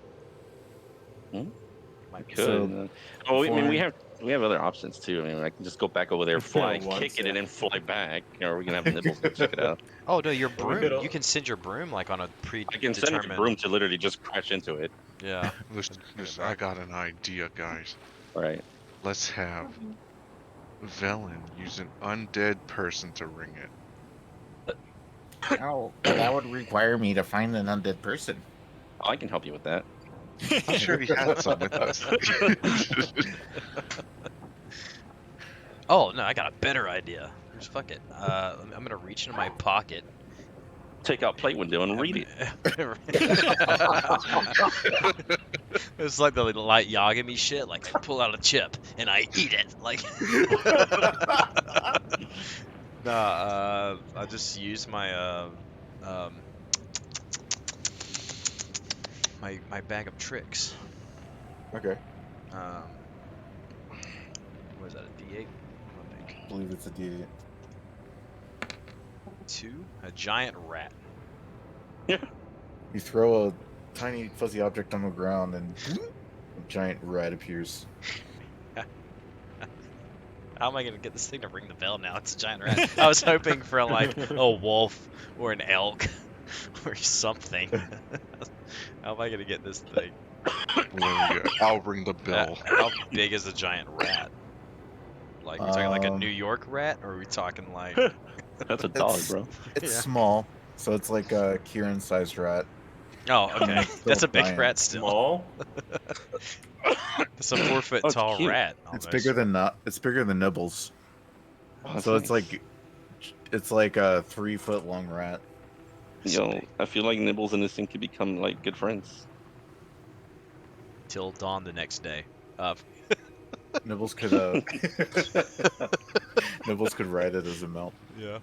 Might be Could. So, I mean, we Vorn- have other options too. I mean, I can just go back over there, fly, Once, kick it, yeah. and then fly back. Or we can have Nibbles go check it out. Oh no, your Well, we broom. could You can send your broom like on a I predetermined. can send it to broom to literally just crash into it. Yeah. Listen, I got an idea, guys. All right. Let's have Velen use an undead person to ring it. Oh, that would require me to find an undead person. I can help you with that. I'm sure he had some with us. Oh no, I got a better idea. Just fuck it. I'm gonna reach into my pocket. Take out plate window and read it. It's like the light Yagami shit. Like I pull out a chip and I eat it. Like, nah. I just use my um, my bag of tricks. Okay. What is that? A D8? I believe it's a D8. 2. A giant rat. Yeah. You throw a tiny fuzzy object on the ground, and a giant rat appears. How am I gonna get this thing to ring the bell now? It's a giant rat. I was hoping for like a wolf or an elk or something. How am I gonna get this thing? I'll ring the bell. How big is a giant rat? Like, are we talking like a New Um, York rat, or are we talking like? That's a dog, It's- bro. It's Yeah. small, so it's like a Kieran-sized rat. Oh, okay. Still That's a big giant. rat still. Small? It's a 4 foot Oh, it's tall cute. rat. It's Almost. bigger than It's bigger than Nibbles. Oh, So it's nice. like a 3 foot long rat. Yo, I feel like Nibbles and this thing could become like good friends. Till dawn the next day. Nibbles could Nibbles could ride it as a mount. Yeah.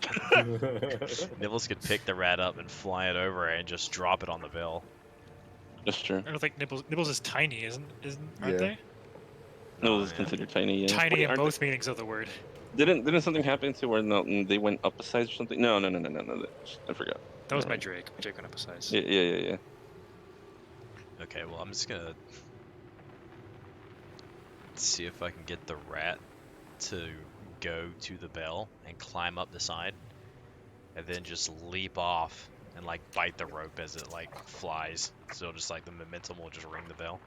Nibbles could pick the rat up and fly it over and just drop it on the bell. That's true. I don't think Nibbles is tiny, aren't Yeah. they? Nibbles is yeah. considered tiny. Yeah. Tiny Wait, in aren't both meanings of the word. Didn't something happen to where they went up a size or something? No. I forgot. That was Yeah. my Drake. My Drake went up a size. Yeah. Okay, well, I'm just gonna see if I can get the rat to go to the bell and climb up the side, and then just leap off and like bite the rope as it like flies. So just like the momentum will just ring the bell.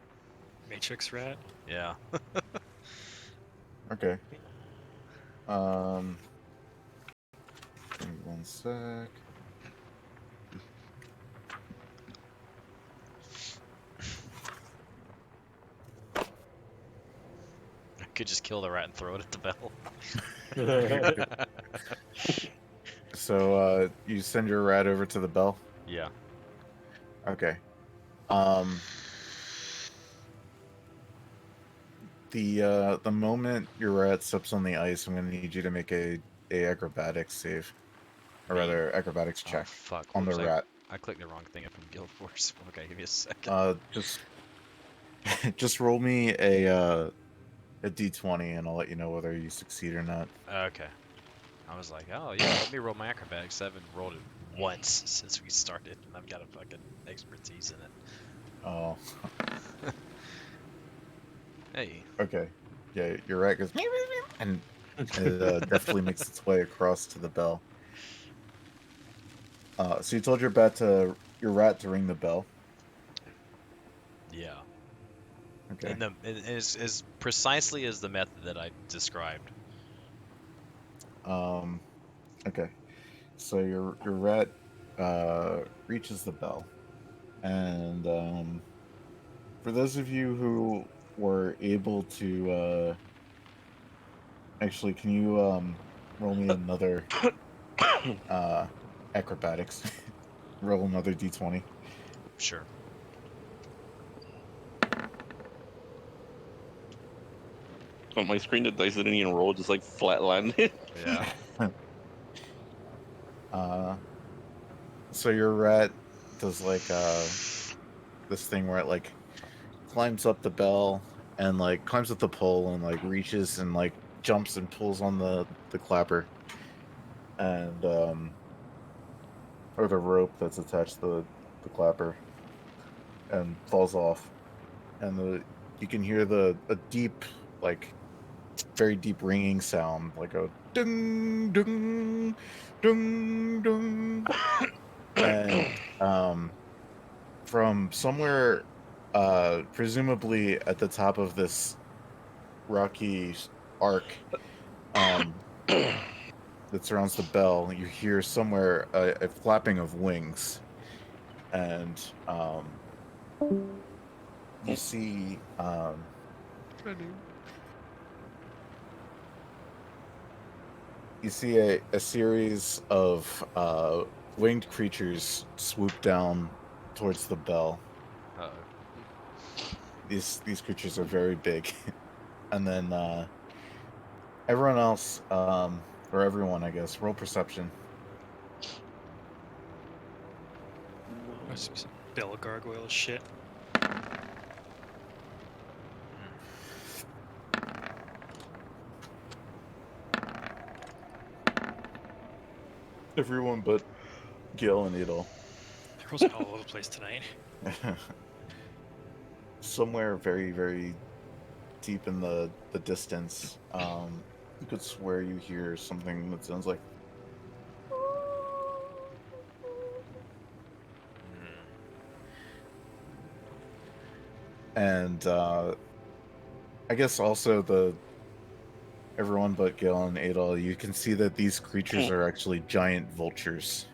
Matrix rat. Yeah. Okay. Give me 1 sec. I could just kill the rat and throw it at the bell. So you send your rat over to the bell. Yeah. Okay. The moment your rat steps on the ice, I'm gonna need you to make a acrobatics save, or Me? rather acrobatics Oh, check fuck. on the Whoops, rat. I clicked the wrong thing up from Guild Force. Okay, give me a second. Just just roll me a d20, and I'll let you know whether you succeed or not. Okay. I was like, oh yeah, let me roll my acrobatics. I haven't rolled it once since we started, and I've got a fucking expertise in it. Oh, Hey. okay. Yeah, your rat goes meow, meow, meow, and it definitely makes its way across to the bell. So you told your rat to ring the bell. Yeah. Okay. And as precisely as the method that I described. Okay. So your rat reaches the bell, and for those of you who were able to actually, can you roll me another acrobatics? Roll another d20. Sure. On my screen, the dice didn't even roll; just like flat landed. Yeah. So your rat does like this thing where it like climbs up the bell and like climbs up the pole and like reaches and like jumps and pulls on the clapper and or the rope that's attached to the clapper and falls off, and you can hear a deep, like very deep ringing sound, like a ding ding ding ding, and from somewhere presumably at the top of this rocky arc, that surrounds the bell, you hear somewhere a flapping of wings, and you see a series of winged creatures swoop down towards the bell. These creatures are very big, and then everyone else, or everyone, I guess, roll perception. Must be some bell gargoyle shit. Everyone but Gil and Edel. The rolls all over the place tonight. Somewhere very, very deep in the distance, you could swear you hear something that sounds like. And I guess also everyone but Gil and Adel, you can see that these creatures are actually giant vultures.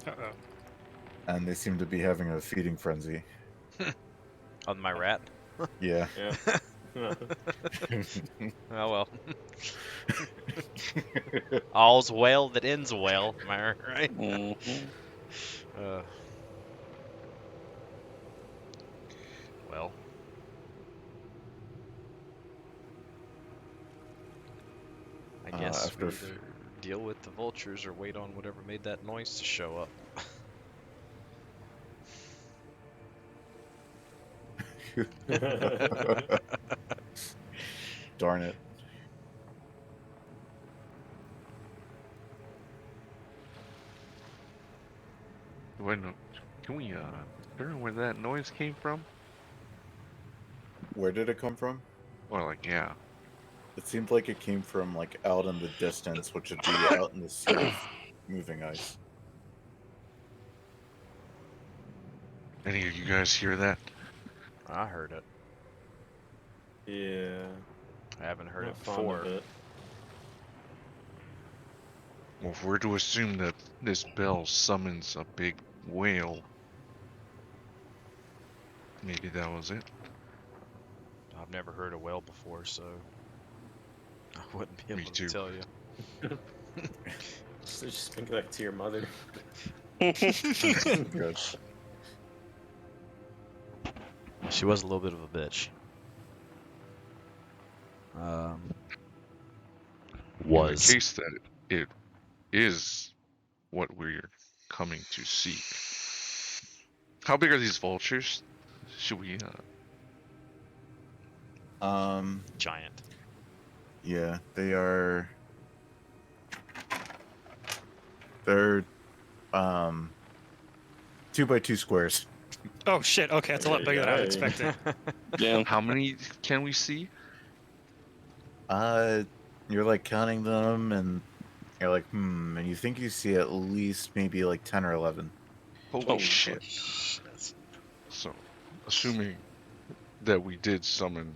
Uh-oh. And they seem to be having a feeding frenzy. On my rat? Yeah. Oh well. All's well that ends well, am I right? Mm-hmm. Well. I guess we either deal with the vultures or wait on whatever made that noise to show up. Darn it. Can we learn where that noise came from? Where did it come from? Well, like, yeah. It seemed like it came from, like, out in the distance, which would be out in the sea of moving ice. Any of you guys hear that? I heard it. Yeah. I haven't heard Not it fond of before. it. Well, if we're to assume that this bell summons a big whale, maybe that was it. I've never heard a whale before, so I wouldn't be able to tell you. Just think back to your mother. Good. She was a little bit of a bitch. In the case that it is what we're coming to seek. How big are these vultures? Should we giant. Yeah, they're 2x2 squares. Oh shit, okay, that's a lot bigger than I was expecting. Yeah. How many can we see? You're like counting them and you're like, and you think you see at least maybe like 10 or 11. Holy shit. So, assuming that we did summon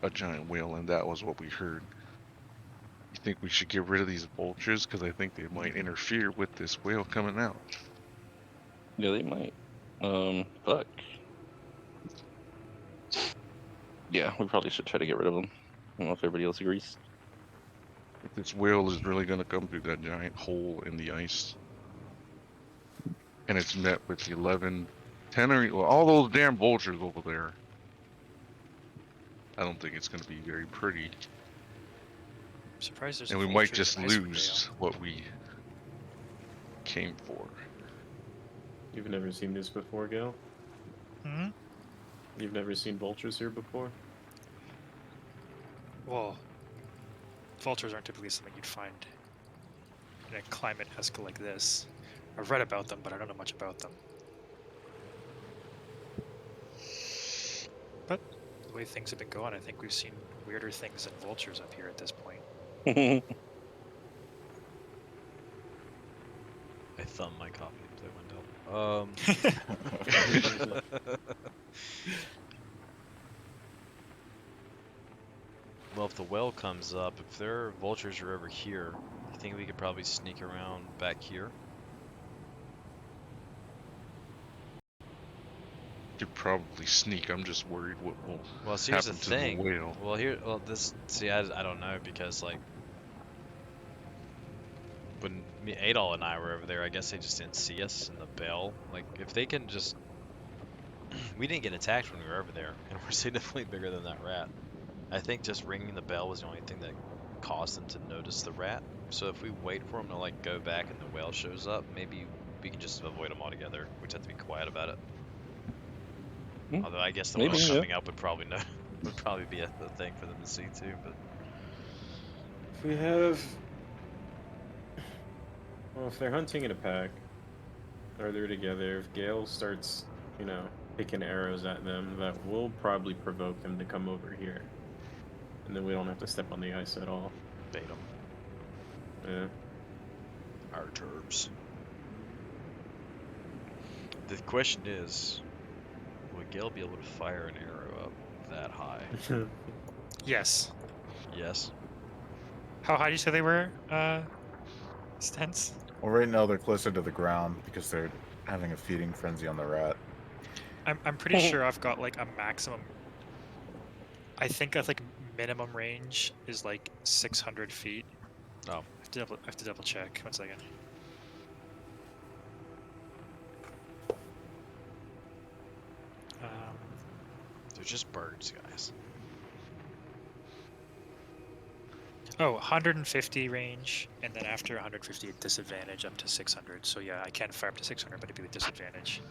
a giant whale and that was what we heard, you think we should get rid of these vultures? Because I think they might interfere with this whale coming out. Yeah, they might. Fuck. Yeah, we probably should try to get rid of them. I don't know if everybody else agrees. If this whale is really going to come through that giant hole in the ice, and it's met with 11, 10, or all those damn vultures over there, I don't think it's going to be very pretty. I'm surprised there's and we might just lose what we came for. You've never seen this before, Gil? Hmm? You've never seen vultures here before? Well, vultures aren't typically something you'd find in a climate-esque like this. I've read about them, but I don't know much about them. But the way things have been going, I think we've seen weirder things than vultures up here at this point. I thumbed my copy into the window. Well, if the whale comes up, if their vultures are over here, you think we could probably sneak around back here? Could probably sneak. I'm just worried what will Well, see, here's the happen to the thing. whale. Well, see, I don't know, because, like, when Adol and I were over there, I guess they just didn't see us in the bell. Like, if they can just... we didn't get attacked when we were over there, and we're significantly bigger than that rat. I think just ringing the bell was the only thing that caused them to notice the rat. So if we wait for them to, like, go back and the whale shows up, maybe we can just avoid them altogether. We just have to be quiet about it. Although I guess the whale coming up would probably be a thing for them to see too. But if we have, well, if they're hunting in a pack, or they're together, if Gale starts, you know, picking arrows at them, that will probably provoke them to come over here, and then we don't have to step on the ice at all. bait them. Yeah. Our terms. The question is, would Gale be able to fire an arrow up that high? Yes. Yes. How high do you say they were, Stents? Well, right now they're closer to the ground because they're having a feeding frenzy on the rat. I'm pretty sure I've got like a maximum. I think I think minimum range is like 600 feet. Oh. I have to double check. 1 second. They're just birds, guys. Oh, 150 range, and then after 150 at disadvantage up to 600. So yeah, I can fire up to 600, but it'd be with disadvantage.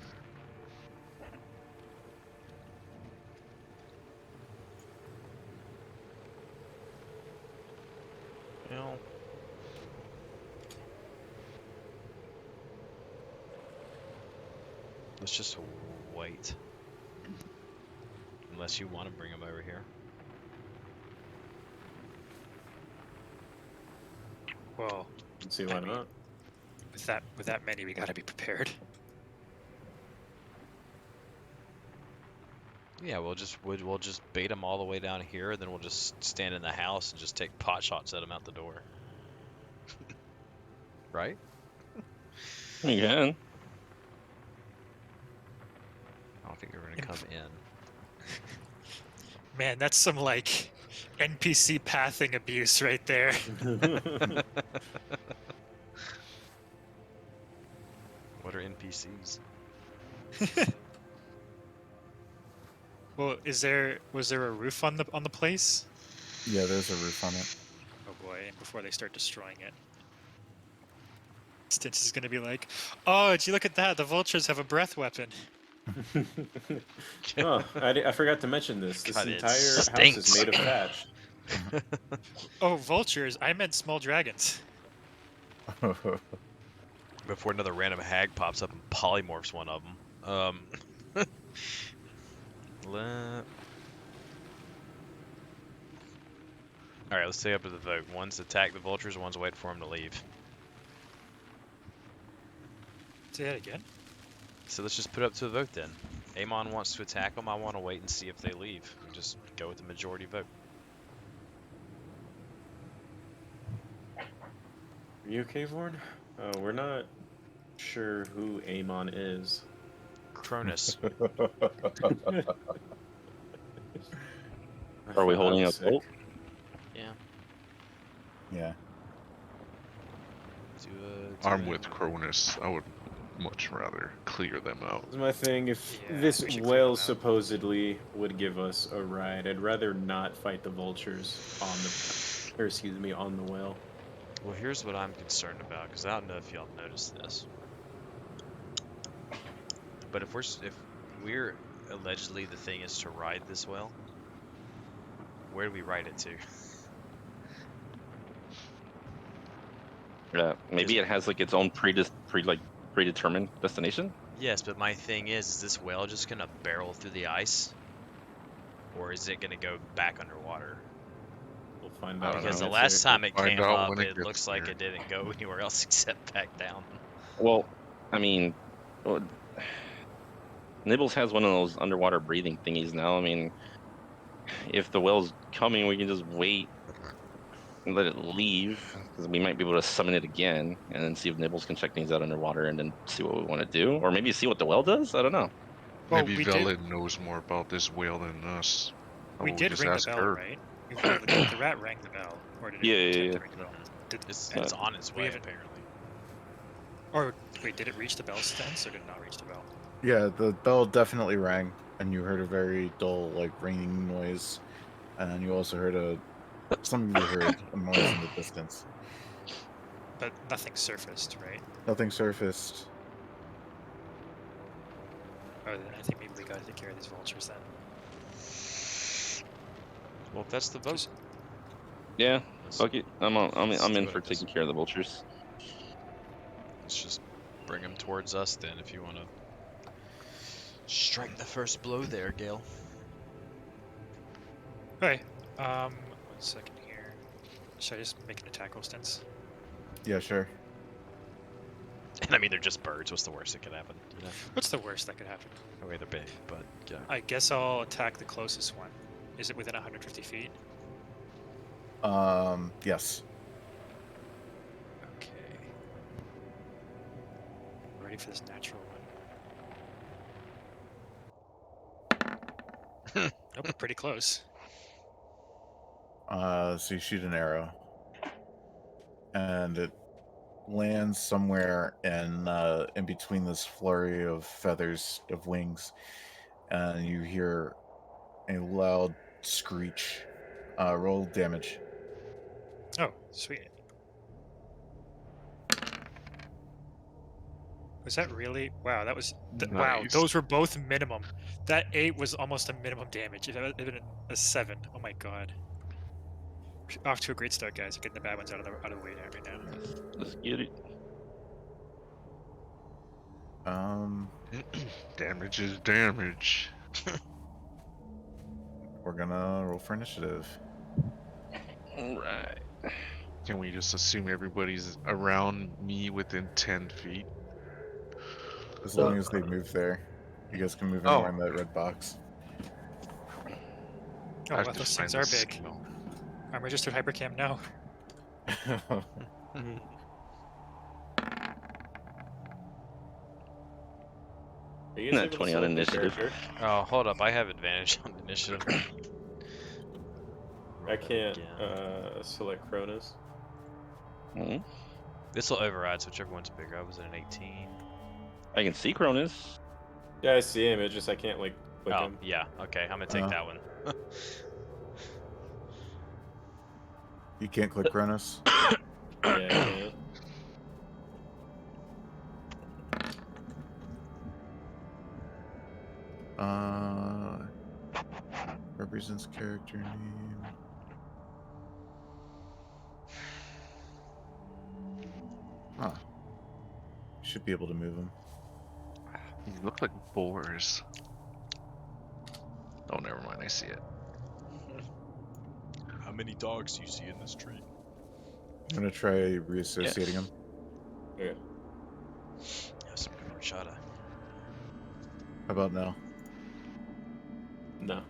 Well, let's just wait. Unless you want to bring them over here. Well, Let's see why not. With that many, we gotta be prepared. Yeah, we'll just bait them all the way down here, and then we'll just stand in the house and just take pot shots at them out the door. Right? You can. I don't think they're gonna come in. Man, that's some like NPC pathing abuse right there. What are NPCs? Well, was there a roof on the place? Yeah, there's a roof on it. Oh boy! And before they start destroying it, Stitch is gonna be like, "Oh, did you look at that? The vultures have a breath weapon." Oh, I forgot to mention this. This God, it entire house stinks. is made of thatch. Oh, vultures! I meant small dragons. Before another random hag pops up and polymorphs one of them. Alright, let's take up to the vote. One's attack the vultures, one's wait for them to leave. Say that again. So let's just put it up to a vote then. Amon wants to attack them, I want to wait and see if they leave. And just go with the majority vote. Are you okay, Vorn? We're not sure who Amon is. Cronus. Are we holding up vote? Yeah. Yeah. I'm with Cronus. I would much rather clear them out. That's my thing. If Yeah, this we should clear whale them out. supposedly would give us a ride, I'd rather not fight the vultures on the whale. Well, here's what I'm concerned about, because I don't know if y'all noticed this. But if we're allegedly the thing is to ride this whale, where do we ride it to? Yeah, maybe it has like its own predetermined destination. Yes, but my thing is this whale just gonna barrel through the ice? Or is it gonna go back underwater? We'll find I out. don't Because know. the last time it Find came out up, when it it gets looks like there. it didn't go anywhere else except back down. Well, I mean, Nibbles has one of those underwater breathing thingies now. I mean, if the whale's coming, we can just wait let it leave, because we might be able to summon it again, and then see if Nibbles can check things out underwater, and then see what we want to do, or maybe see what the whale does. I don't know. Well, Maybe we Velen knows more about this whale than us. How We about did just ring the ask bell, her? right? The rat rang the bell, or did it Yeah, attempt yeah. to ring the bell? Did, It's on its we way, haven't- apparently. Or wait, did it reach the bell stance, or did it not reach the bell? Yeah, the bell definitely rang, and you heard a very dull, like, ringing noise. And you also heard some of you heard a noise in the distance. But nothing surfaced, right? Nothing surfaced. Oh, then I think maybe we gotta take care of these vultures then. Well, if that's the vote. Just- Yeah, Let's, fuck it. I'm let's in do for it. taking care of the vultures. Let's just bring them towards us then, if you want to strike the first blow there, Gale. Okay. 1 second here. Should I just make an attack roll stance? Yeah, sure. And I mean, they're just birds. What's the worst that could happen? You know? What's the worst that could happen? Oh, wait, they're big, but yeah. I guess I'll attack the closest one. Is it within 150 feet? Yes. Okay. Ready for this natural one. Nope, pretty close. So you shoot an arrow, and it lands somewhere in between this flurry of feathers of wings, and you hear a loud screech. Roll damage. Oh, sweet. Was that really? Wow, that was. Wow, Nice. those were both minimum. That 8 was almost a minimum damage. If it had been a 7, oh my god. Off to a great start, guys. We're getting the bad ones out of the way right now. Let's get it. Damage is damage. We're gonna roll for initiative. Alright. Can we just assume everybody's around me within 10 feet? As long as they move there. You guys can move anywhere in that red box. Oh, I have wow, to those find things are the big. signal. I'm registered hypercam now. Are you Not able to 20 on select a initiative. character? Oh, hold up. I have advantage on initiative. I Roll that can't again. select Cronus. Hmm. This will override, so whichever one's bigger. I was at an 18. I can see Cronus. Yeah, I see him. It's just I can't like click Oh, him. yeah. Okay, I'm gonna take that one. You can't click Cronus. Yeah, I can't. Represents character name. Huh. Should be able to move them. You look like boars. Oh, never mind. I see it. How many dogs do you see in this tree? I'm gonna try reassociating them. Okay. Yes, horchata. How about now? No.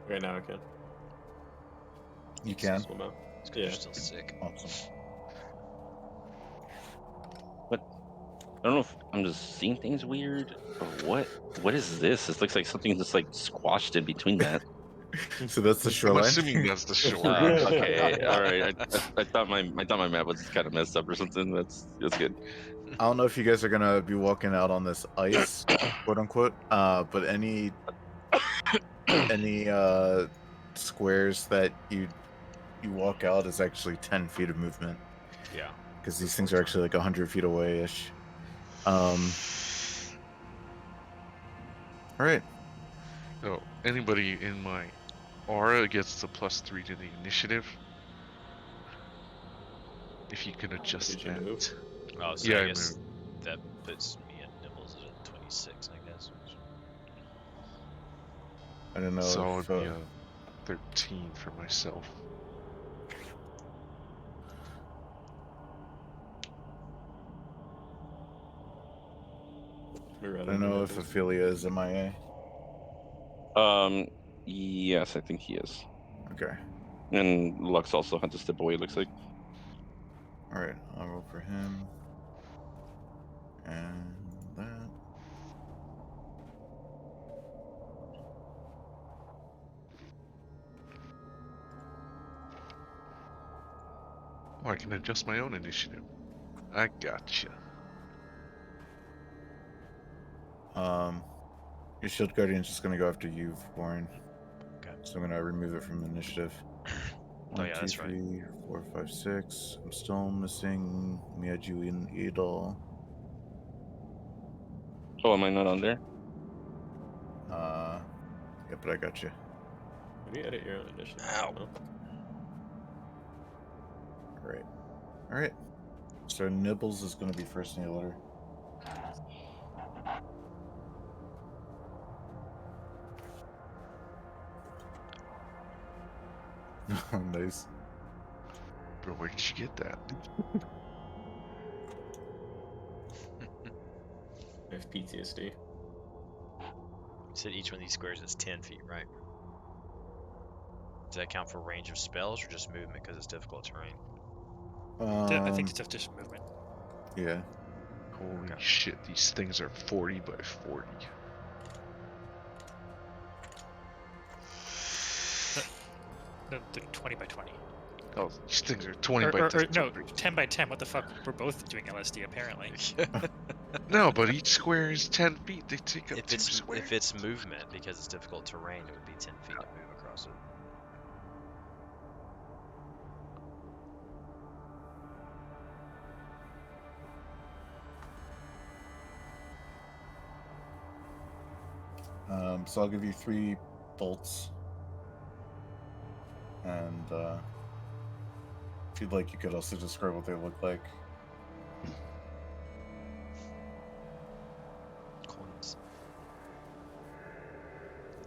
Right now I can. You can. Swim out. It's 'cause Yeah. you're still sick. Awesome. I don't know if I'm just seeing things weird or what. What is this? This looks like something that's like squashed in between that. So that's the I'm shoreline. assuming that's the shore. Okay, all right. I thought my map was kind of messed up or something. That's good. I don't know if you guys are gonna be walking out on this ice, quote unquote. But any squares that you walk out is actually 10 feet of movement. Yeah. Because these things are actually like 100 feet away ish. All right. So anybody in my aura gets the +3 to the initiative. If you can adjust Did you that. move? Oh, so Yeah, I I guess moved. that puts me and Nibbles at a 26, I guess. I don't know So if it'd be a 13 for myself. I don't know if Ophelia is MIA. Yes, I think he is. Okay. And Lux also had to step away, it looks like. Alright, I'll roll for him. And that. Oh, I can adjust my own initiative. I gotcha. Your shield guardian's just gonna go after you, Warren. Okay. So I'm gonna remove it from initiative. Oh, yeah, that's right. 1, 2, 3, 4, 5, 6. I'm still missing Miyaju and Idol. Oh, am I not on there? Yeah, but I got you. How do you edit your own initiative? Ow. Alright. Alright. So Nibbles is gonna be first in the order. Nice. Bro, where did you get that? I have PTSD. You said each one of these squares is 10 feet, right? Does that count for range of spells or just movement because it's difficult terrain? I think it's just movement. Yeah. Holy shit, these things are 40 by 40. No, they're 20 by 20. Oh, these things are 20 by 10. No, 10 by 10. What the fuck? We're both doing LSD, apparently. No, but each square is 10 feet. They take up two squares. If it's movement, because it's difficult terrain, it would be 10 feet to move across it. So I'll give you 3 bolts. And if you'd like, you could also describe what they look like. Coins.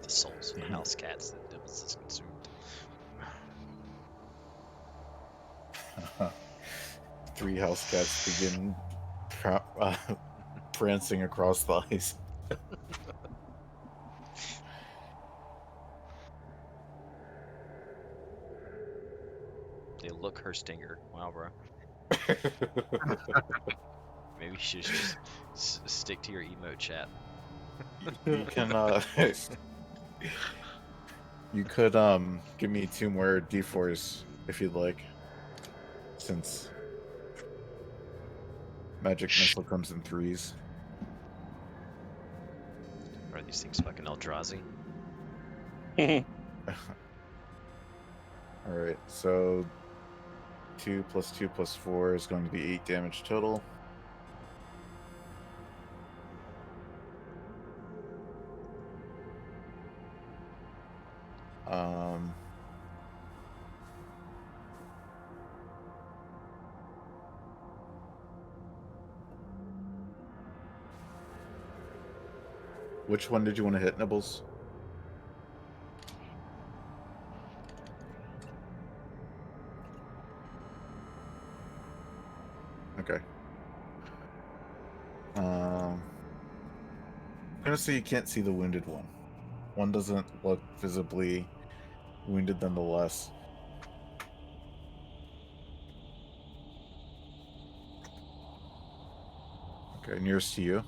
The souls of the house cats that Nibbles has consumed. 3 house cats begin prancing across the ice. They look her stinger. Wow, bro. Maybe you should just stick to your emote chat. You can you could give me 2 more d4s if you'd like, since magic missile comes in 3s. Are these things fucking Eldrazi? Alright, so 2 plus 2 plus 4 is going to be 8 damage total. Which one did you want to hit, Nibbles? Okay. I'm gonna say you can't see the wounded one. One doesn't look visibly wounded nonetheless. Okay, nearest to you.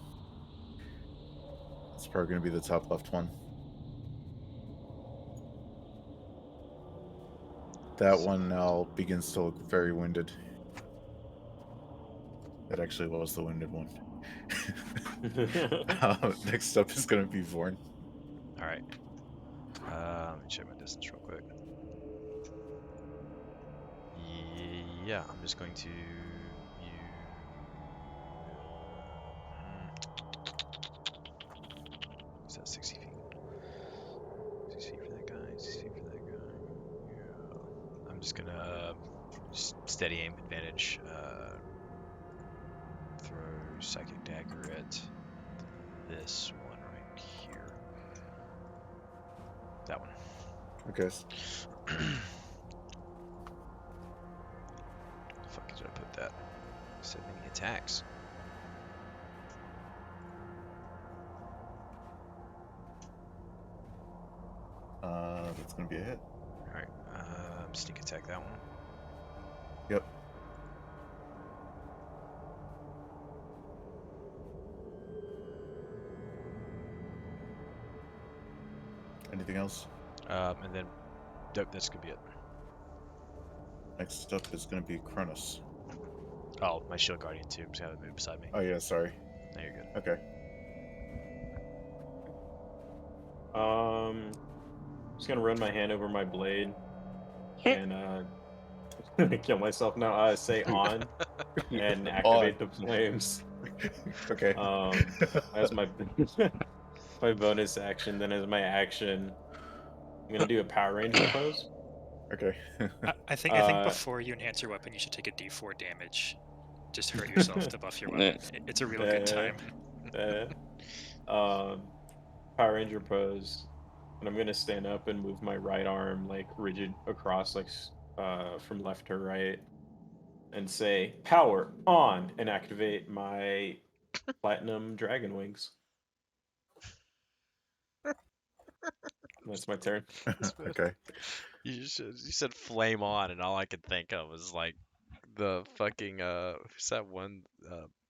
It's probably gonna be the top left one. That one now begins to look very wounded. That actually was the wounded one. Next up is going to be Vorn. Alright. Let me check my distance real quick. Yeah, I'm just going to is that 60 feet? 60 feet for that guy, 60 feet for that guy. Yeah. I'm just gonna steady aim advantage, throw psychic dagger at this one right here. That one. Okay. The fuck did I put that? 70 attacks. That's gonna be a hit. All right. Sneak attack that one. Yep. Anything else? And then, nope, that's gonna be it. Next up is gonna be Cronus. Oh, my shield guardian too. Just have it move beside me. Oh yeah, sorry. No, you're good. Okay. Just gonna run my hand over my blade and kill myself now. Say on and activate the flames. Okay. As my my bonus action. Then as my action, I'm gonna do a Power Ranger pose. Okay. I think before you enhance your weapon, you should take a D4 damage. Just hurt yourself to buff your weapon. It's a real good time. Power Ranger pose, and I'm gonna stand up and move my right arm like rigid across, like from left to right, and say "Power on" and activate my Platinum Dragon Wings. That's my turn. Okay. You said flame on, and all I could think of was like the fucking who's that one?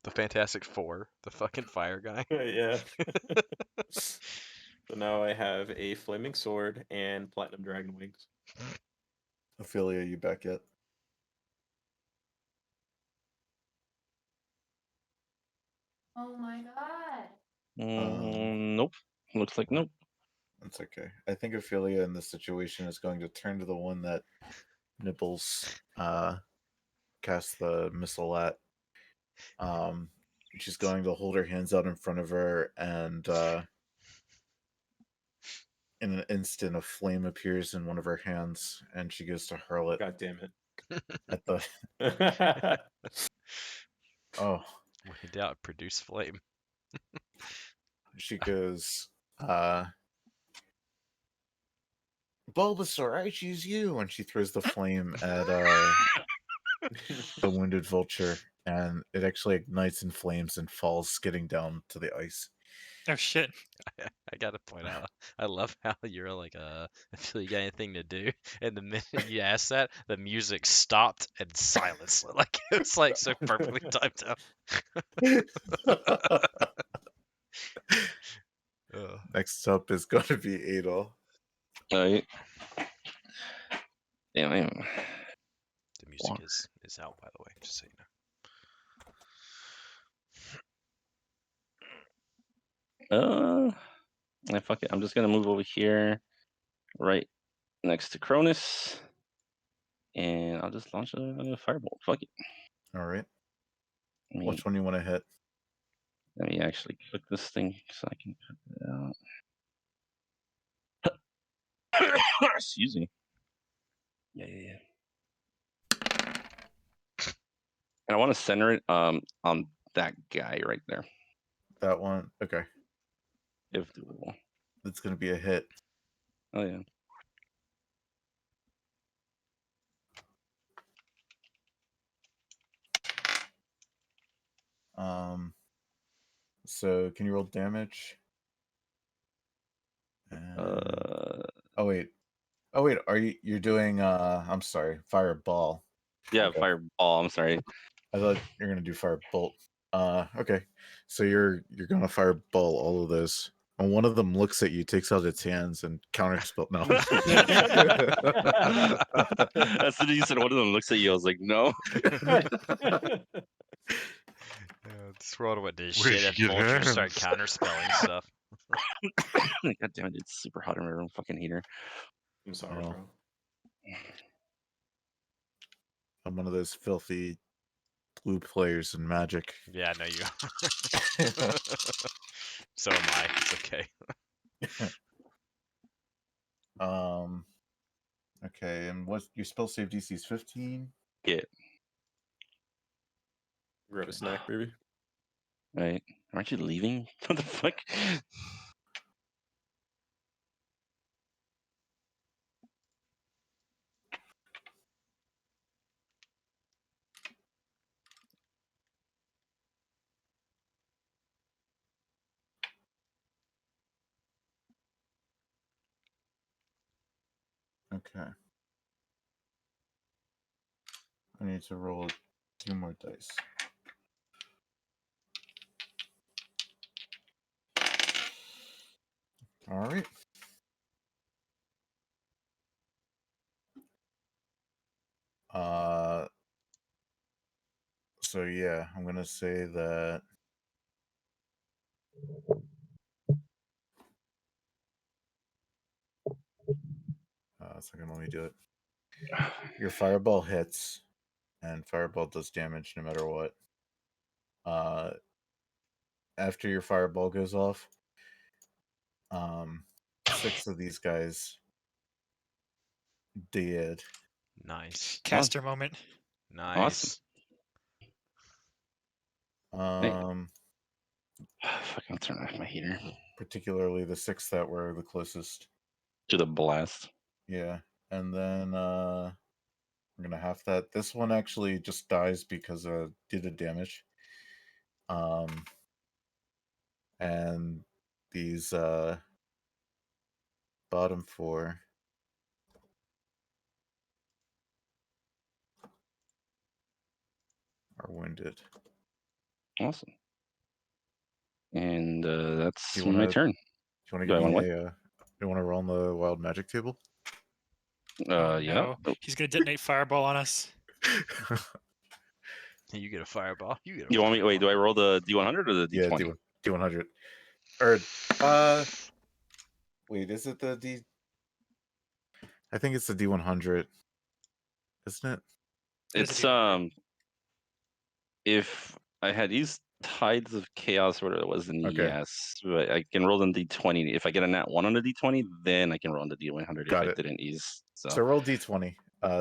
The Fantastic Four, the fucking fire guy. Yeah. So now I have a flaming sword and Platinum Dragon Wings. Ophelia, you back yet? Oh my god. Nope. Looks like nope. That's okay. I think Ophelia in this situation is going to turn to the one that Nibbles cast the missile at. She's going to hold her hands out in front of her, and in an instant, a flame appears in one of her hands, and she goes to hurl it. God damn it! At the. Oh. When in doubt, produce flame. She goes, Bulbasaur, I choose you, and she throws the flame at the wounded vulture, and it actually ignites in flames and falls skidding down to the ice. Oh shit! I gotta point out, I love how you're like, I feel you got anything to do, and the minute you asked that, the music stopped and silence. Like it was like so perfectly timed out. Next up is going to be Adol. Alright. Damn. The music is out, by the way, just so you know. Fuck it. I'm just gonna move over here, right next to Cronus, and I'll just launch a firebolt. Fuck it. All right. Which one you want to hit? Let me actually click this thing so I can cut it out. Excuse me. Yeah. And I want to center it on that guy right there. That one? Okay. If doable. That's going to be a hit. Oh, yeah. So can you roll damage? Oh wait, are you're doing I'm sorry, fireball. Yeah, okay. Fireball, I'm sorry. I thought you're gonna do firebolt. Okay. So you're gonna fireball all of those. And one of them looks at you, takes out its hands, and counterspell. No. As soon as you said one of them looks at you, I was like, no. This world went to shit if vultures start counterspelling stuff. God damn it, it's super hot in my room. Fucking heater. I'm sorry, bro. I'm one of those filthy blue players in Magic. Yeah, no, you are. So am I. It's okay. Okay, and what's your spell save DC is 15? Yeah. Grab a snack, baby. Right. Aren't you leaving? What the fuck? Okay. I need to roll 2 more dice. All right. So yeah, I'm gonna say that. Second, let me do it. Your fireball hits, and fireball does damage no matter what. After your fireball goes off, 6 of these guys dead. Nice. Caster moment. Nice. Fucking turn off my heater. Particularly the 6 that were the closest to the blast. Yeah, and then we're gonna have that. This one actually just dies because due to damage. And these bottom 4 are wounded. Awesome. And that's Do you my wanna, turn. Do you want Do I to give want me do you want to roll on the wild magic table? Oh, Yeah. no. He's gonna detonate fireball on us. You get a fireball. You get a You want me? fireball. Wait, do I roll the D100 or the D20? Yeah, D100. Wait, is it the D? I think it's the D100, isn't it? It's if I had used Tides of Chaos, whatever it was, then yes, but I can roll on D20. If I get a nat 1 on the D20, then I can roll on the D100 if I didn't use. So roll D20,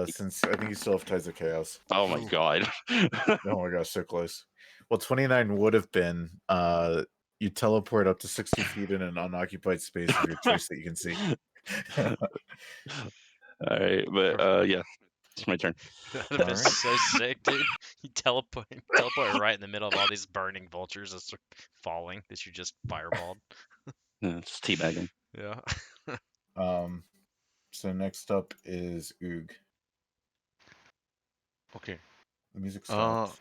since I think you still have Tides of Chaos. Oh my god. Oh my gosh, so close. Well, 29 would have been you teleport up to 60 feet in an unoccupied space of your choice that you can see. All right, but yeah, it's my turn. That'd have been so sick, dude. You teleport right in the middle of all these burning vultures that's falling that you just fireballed. It's teabagging. Yeah. So next up is Oog. Okay. The music stops.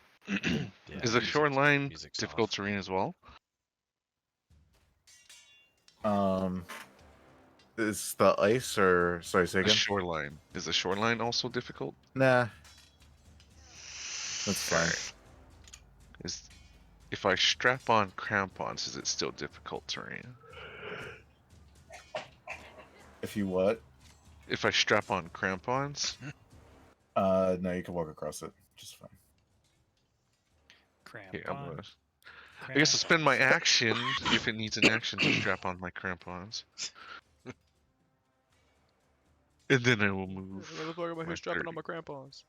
Is the shoreline difficult terrain as well? Is the ice or sorry, say The again? shoreline. Is the shoreline also difficult? Nah. That's fine. Right. If I strap on crampons, is it still difficult terrain? If you what? If I strap on crampons? No, you can walk across it. Just fine. Okay, I guess I'll spend my action if it needs an action to strap on my crampons. And then I will move. What the fuck am I here strapping on my crampons?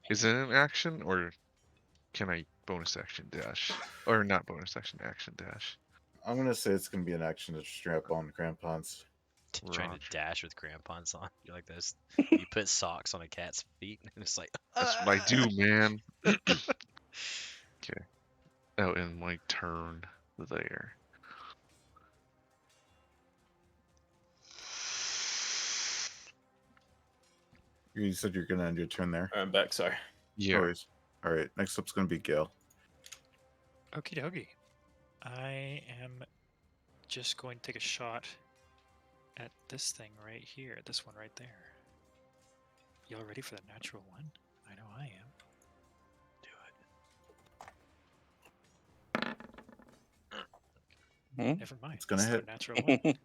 Is it an action, or can I bonus action dash? Or not bonus action, action dash? I'm gonna say it's gonna be an action to strap on crampons. Trying to dash with crampons on. You're like this. You put socks on a cat's feet, and it's like. That's what I do, man. Okay. Oh, and my turn there. You said you're gonna end your turn there. I'm back. Sorry. Yeah. All right. Next up's gonna be Gale. Okie dokie. I am just going to take a shot at this thing right here. This one right there. Y'all ready for the natural one? I know I am. Do it. Never mind. It's gonna hit. Natural one.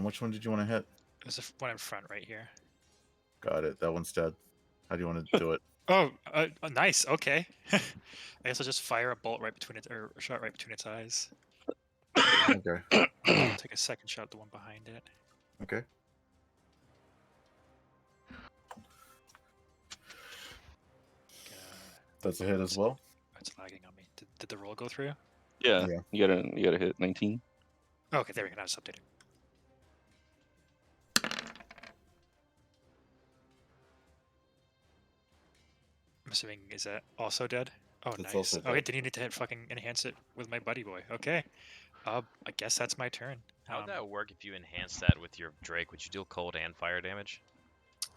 Which one did you want to hit? There's a one in front right here. Got it. That one's dead. How do you want to do it? Oh, nice. Okay. I guess I'll just fire a bolt right between it, or a shot right between its eyes. Okay. I'll take a second shot at the one behind it. Okay. That's a hit as well. It's lagging on me. Did the roll go through? Yeah. You gotta hit 19. Okay, there we go. Now it's updated. I'm assuming, is that also dead? Oh, That's nice. also Oh, wait, dead. then you need to hit fucking enhance it with my buddy boy. Okay. I guess that's my turn. How would that work if you enhance that with your Drake? Would you deal cold and fire damage?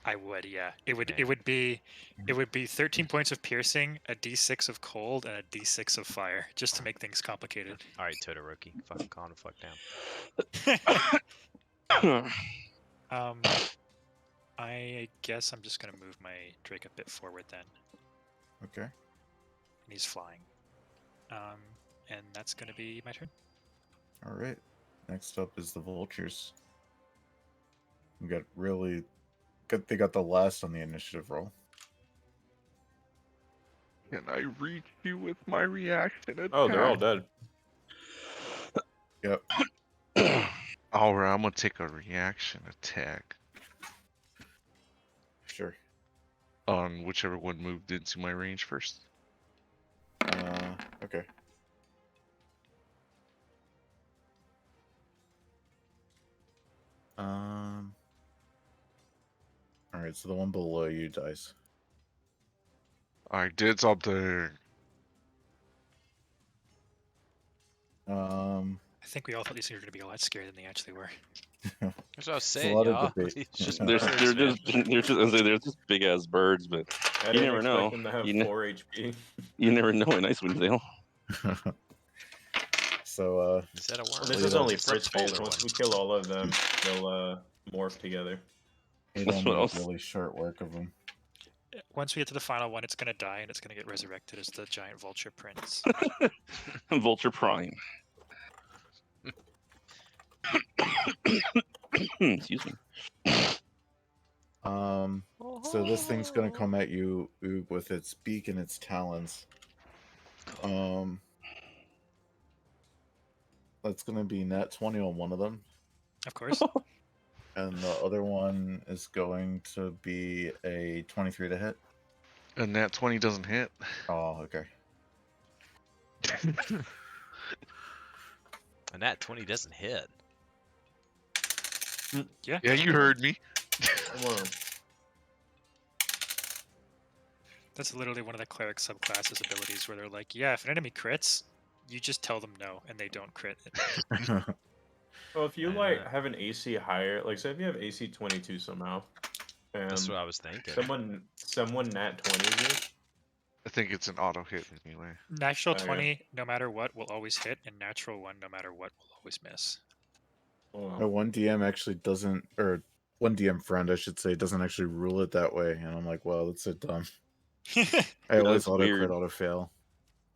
I would, yeah. It would. Okay. It would be. It would be 13 points of piercing, a D6 of cold, and a D6 of fire, just to make things complicated. All right, Todoroki, fucking calm the fuck down. I guess I'm just gonna move my Drake a bit forward then, Okay. and he's flying. And that's gonna be my turn. All right. Next up is the vultures. We got really good. They got the last on the initiative roll. Can I reach you with my reaction attack? Oh, they're all dead. Yep. Alright, I'm gonna take a reaction attack Sure. on whichever one moved into my range first. Okay. All right. So the one below you dies. I did something. I think we all thought these things were gonna be a lot scarier than they actually were. That's what I was There's a saying, lot of y'all. debate. It's just They're birds, just man. they're just big ass birds, but I you didn't never expect know. them to have You 4 HP. You never know in Icewind Dale. So Is that a worm? Well, this Wait, is no, only It's a first phase. polar Once one. we kill all of them, they'll morph together. you That's don't what I make was- really short work of them. Once we get to the final one, it's gonna die and it's gonna get resurrected as the giant vulture prince. Vulture Prime. Excuse me. So this thing's gonna come at you, Oog, with its beak and its talons. That's gonna be nat 20 on one of them, Of course. and the other one is going to be a 23 to hit. And that 20 doesn't hit. Oh, okay. And that 20 doesn't hit. Yeah. Yeah, you heard me. Come on. That's literally one of the cleric subclasses abilities where they're like, yeah, if an enemy crits, you just tell them no and they don't crit. Well, if you have an AC higher, like say if you have AC 22 somehow, That's and what I was thinking. someone nat 20 you. I think it's an auto hit anyway. Natural Oh, yeah. 20, no matter what, will always hit, and natural 1, no matter what, will always miss. No, one DM actually doesn't, or one DM friend, I should say, doesn't actually rule it that way, and I'm like, well, that's so dumb. I always That's auto weird. crit, auto fail.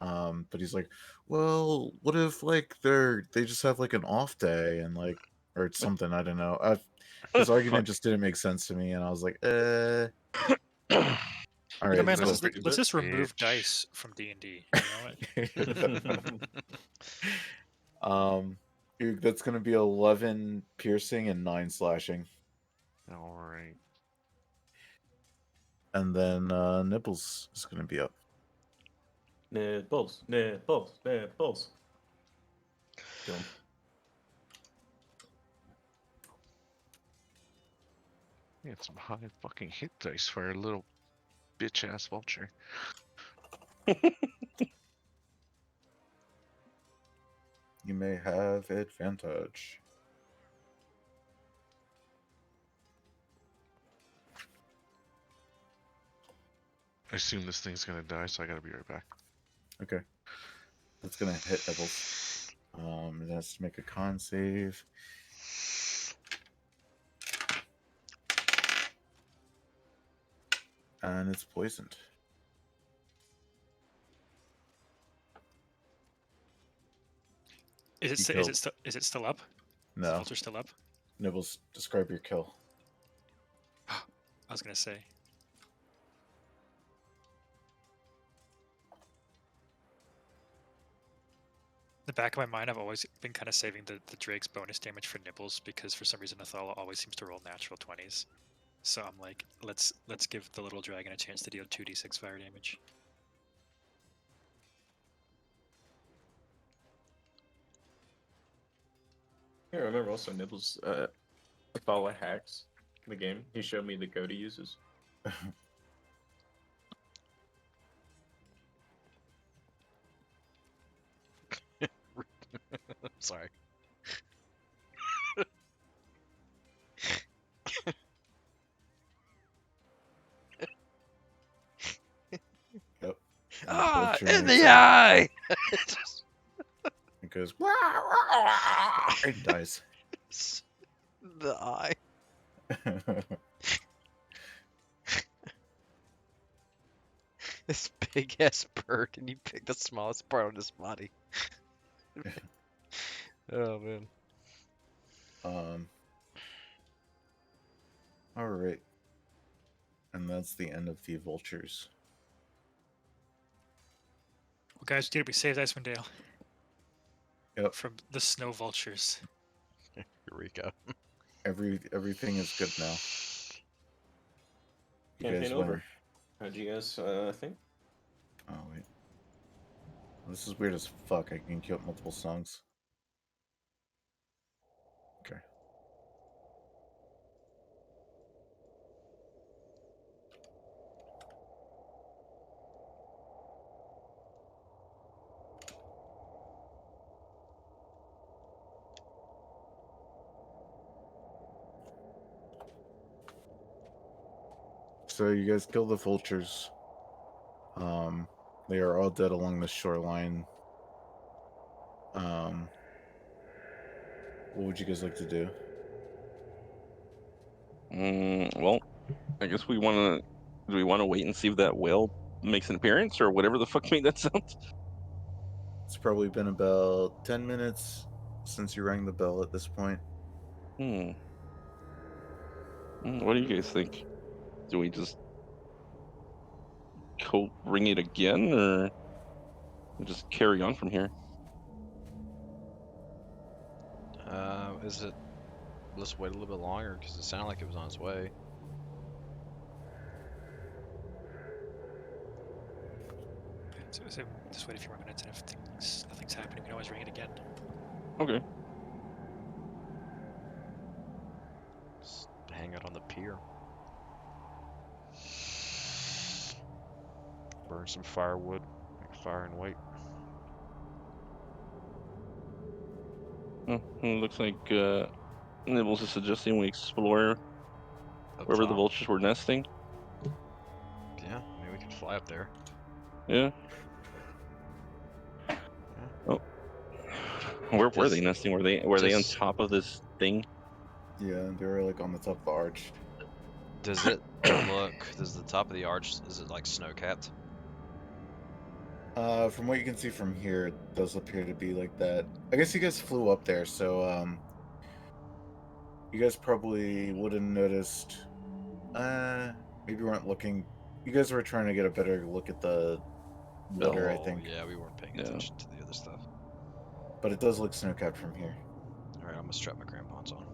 But he's like, well, what if like they just have like an off day and like or something? I don't know. His argument just didn't make sense to me, and I was like, all right, man, so- let's just remove Bitch. dice from D&D. You know what? That's gonna be 11 piercing and 9 slashing, Alright. and then Nibbles is gonna be up. Nipples. Kill him. He had some high fucking hit dice for a little bitch ass vulture. You may have advantage. I assume this thing's gonna die, so I gotta be right back. Okay, that's gonna hit Nibbles. It has to make a con save. And it's poisoned. Is You it still up? Is the No, vulture still up? Nibbles, describe your kill. I was gonna say. In the back of my mind, I've always been kind of saving the Drake's bonus damage for Nibbles because for some reason Athala always seems to roll natural 20s. So I'm like, let's give the little dragon a chance to deal 2d6 fire damage. Yeah, I remember also Nibbles follow hacks in the game. He showed me the code he uses. Sorry. Yep. Ah, Vulture in makes the a- eye! It goes. It dies. The eye. This big ass bird, and you pick the smallest part on his body. Oh man. All right. And that's the end of the vultures. Well, guys, did we save Icewind Dale? Yep. From the snow vultures. Eureka. Everything is good now. You Campaign guys over. win. How'd you guys think? Oh wait. This is weird as fuck. I can queue up multiple songs. Okay. So you guys kill the vultures. They are all dead along the shoreline. What would you guys like to do? Well, I guess we want to. Do we want to wait and see if that whale makes an appearance or whatever the fuck made that sound? It's probably been about 10 minutes since you rang the bell at this point. What do you guys think? Do we just go ring it again, or just carry on from here? Is it? Let's wait a little bit longer because it sounded like it was on its way. So just wait a few more minutes, and if nothing's happening, we can always ring it again. Okay. Just hang out on the pier. Burn some firewood, make a fire and wait. Looks like Nibbles is suggesting we explore Up wherever the top? vultures were nesting. Yeah, I mean we could fly up there. Yeah. Oh. Where were they nesting? Were they on top of this thing? Yeah, they were like on the top of the arch. Does it look? Does the top of the arch? Is it like snow capped? From what you can see from here, it does appear to be like that. I guess you guys flew up there, so you guys probably would have noticed. Maybe you weren't looking. You guys were trying to get a better look at the water, I think. Yeah, we weren't paying attention to the other stuff. But it does look snow-capped from here. All right, I'm gonna strap my crampons on.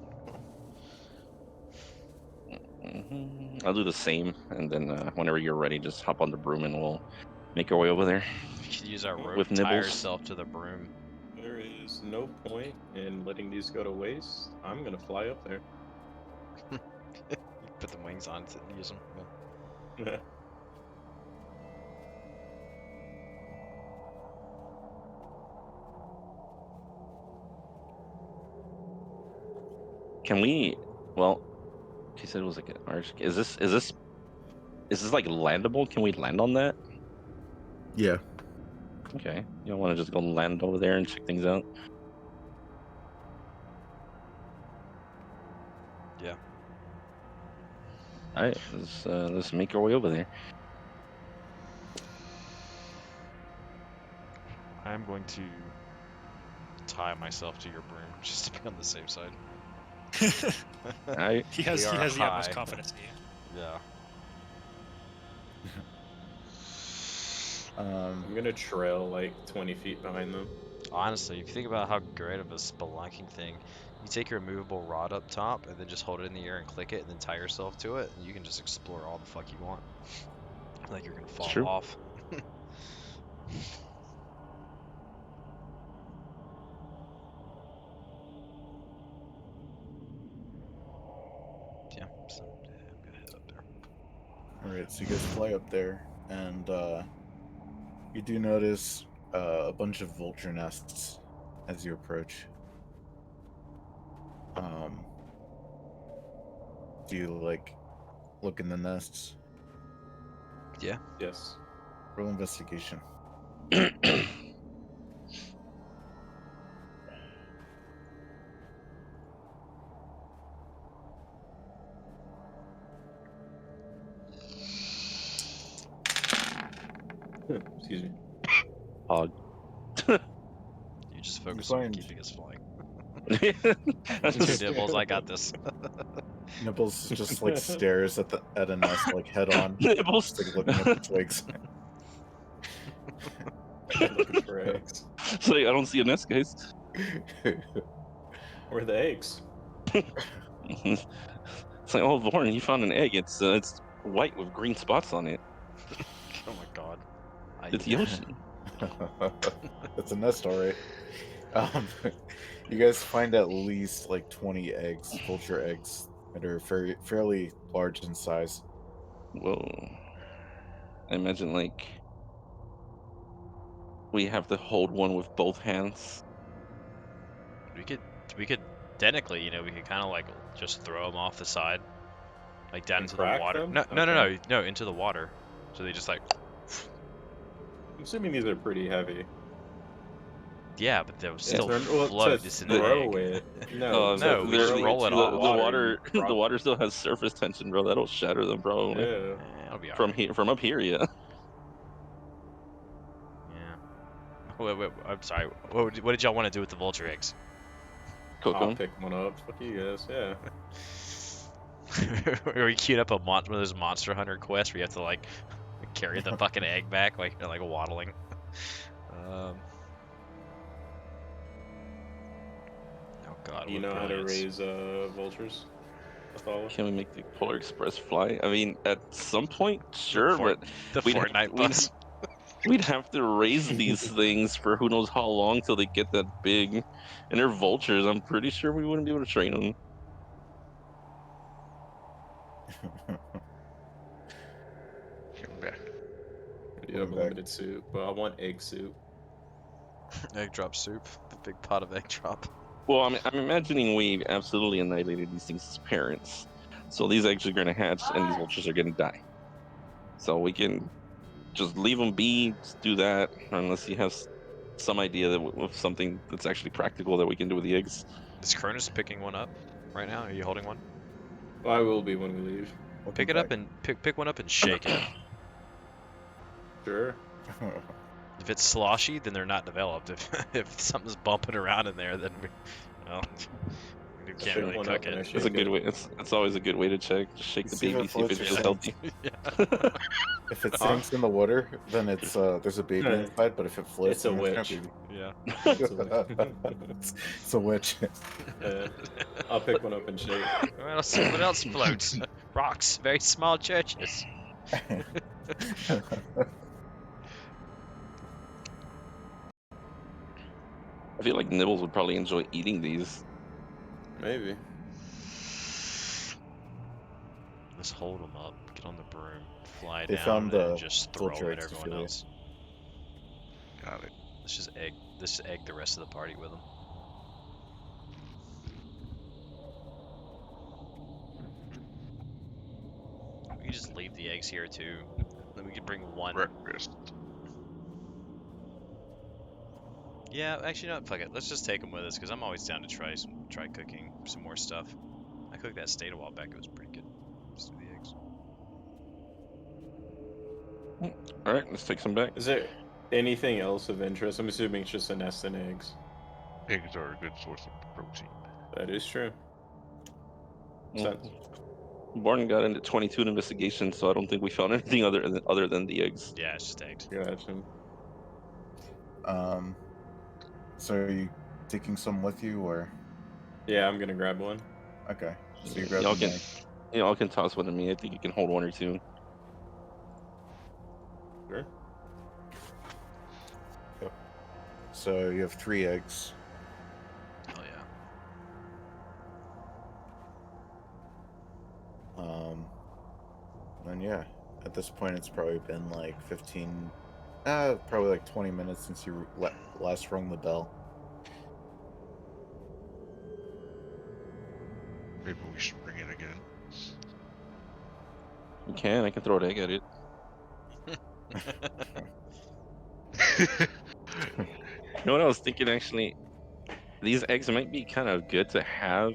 I'll do the same, and then whenever you're ready, just hop on the broom and we'll make our way over there. You can use our rope With to tie Nibbles. yourself to the broom. There is no point in letting these go to waste. I'm gonna fly up there. Put the wings on to use them. Yeah. Can we? Well, she said it was like an arch. Is this like landable? Can we land on that? Yeah. Okay. You don't want to just go land over there and check things out? Yeah. All right. Let's make our way over there. I'm going to tie myself to your broom just to be on the safe side. All right. He has We the are utmost high. confidence in you. Yeah. I'm gonna trail like 20 feet behind them. Honestly, if you think about how great of a spelunking thing, you take your movable rod up top and then just hold it in the air and click it and then tie yourself to it, and you can just explore all the fuck you want. Like you're gonna fall True. off. Yeah, so yeah, I'm gonna head up there. Alright, so you guys fly up there, and you do notice a bunch of vulture nests as you approach. Do you like look in the nests? Yeah. Yes. Roll investigation. Excuse me. Hog. You just focus on find- keeping us flying. That's You just- Nibbles, I got this. Nibbles just like stares at a nest like head on, Nibbles. just like looking at the twigs. Looking for eggs. So I don't see a nest, guys. Where are the eggs? It's like, oh, Lauren, you found an egg. It's white with green spots on it. Oh my god. It's Yoshi. That's a nest, all right. You guys find at least like 20 eggs, vulture eggs, that are fairly large in size. Whoa. I imagine like we have to hold one with both hands. We could technically, we could kind of like just throw them off the side, like down And into the crack water. them? No, into the water. So they just like. I'm assuming these are pretty heavy. Yeah, but they'll still to float. It's an throw egg. it. No, No, we just roll it the, off. the water, the water still has surface tension, bro. That'll shatter them probably. Yeah. It'll be From alright. here, from up here, yeah. Yeah. Wait, I'm sorry. What did y'all want to do with the vulture eggs? Cook I'll them. pick one up. Fuck you guys. Yeah. Or we queued up one of those Monster Hunter quests where you have to like carry the fucking egg back like you're like waddling. Oh god. You what know how to brilliance. raise vultures? Follow? Can we make the Polar Express fly? I mean, at some point, sure, but The we'd have- Fortnite we'd- bus. we'd have to raise these things for who knows how long till they get that big. And they're vultures. I'm pretty sure we wouldn't be able to train them. Come back. You have a limited soup, but I want egg soup. Egg drop soup. The big pot of egg drop. Well, I'm imagining we absolutely annihilated these things as parents. So these eggs are going to hatch and these vultures are going to die. So we can just leave them be, just do that, unless you have some idea that with something that's actually practical that we can do with the eggs. Is Cronus picking one up right now? Are you holding one? Well, I will be when we leave. Pick it up and pick one up and shake it. Sure. If it's sloshy, then they're not developed. If something's bumping around in there, then we can't Shake really one cook up and I it. shake It's a good way. It's always a good way to check. Just shake the See if baby, it see if floats it's or just healthy. Yeah. If it sinks in the water, then it's there's a baby inside. But if it floats, It's a then there's no witch. baby. Yeah. It's a witch. I'll pick one up and shake. Well, see what else floats. Rocks, very small churches. I feel like Nibbles would probably enjoy eating these. Maybe. Let's hold them up. Get on the broom. Fly They down found and the just throw vulture them at eggs, everyone Ophelia. else. Got it. Let's just egg the rest of the party with them. We can just leave the eggs here too. Then we can bring one. Breakfast. Yeah, actually, no, fuck it. Let's just take them with us because I'm always down to try cooking some more stuff. I cooked that steak a while back. It was pretty good. Just do the eggs. All right, let's take some back. Is there anything else of interest? I'm assuming it's just a nest and eggs. Eggs are a good source of protein. That is true. Sense. Barton got into 22 in investigation, so I don't think we found anything other than the eggs. Yeah, it's just eggs. Gotcha. So are you taking some with you, or Yeah, I'm gonna grab one. okay? So you grab Y'all the can, egg. y'all can toss one to me. I think you can hold one or two. Sure. So you have 3 eggs. Hell yeah. And yeah, at this point it's probably been like 15, probably like 20 minutes since you last rung the bell. Maybe we should bring it again. You can. I can throw an egg at it. You know what I was thinking actually? These eggs might be kind of good to have,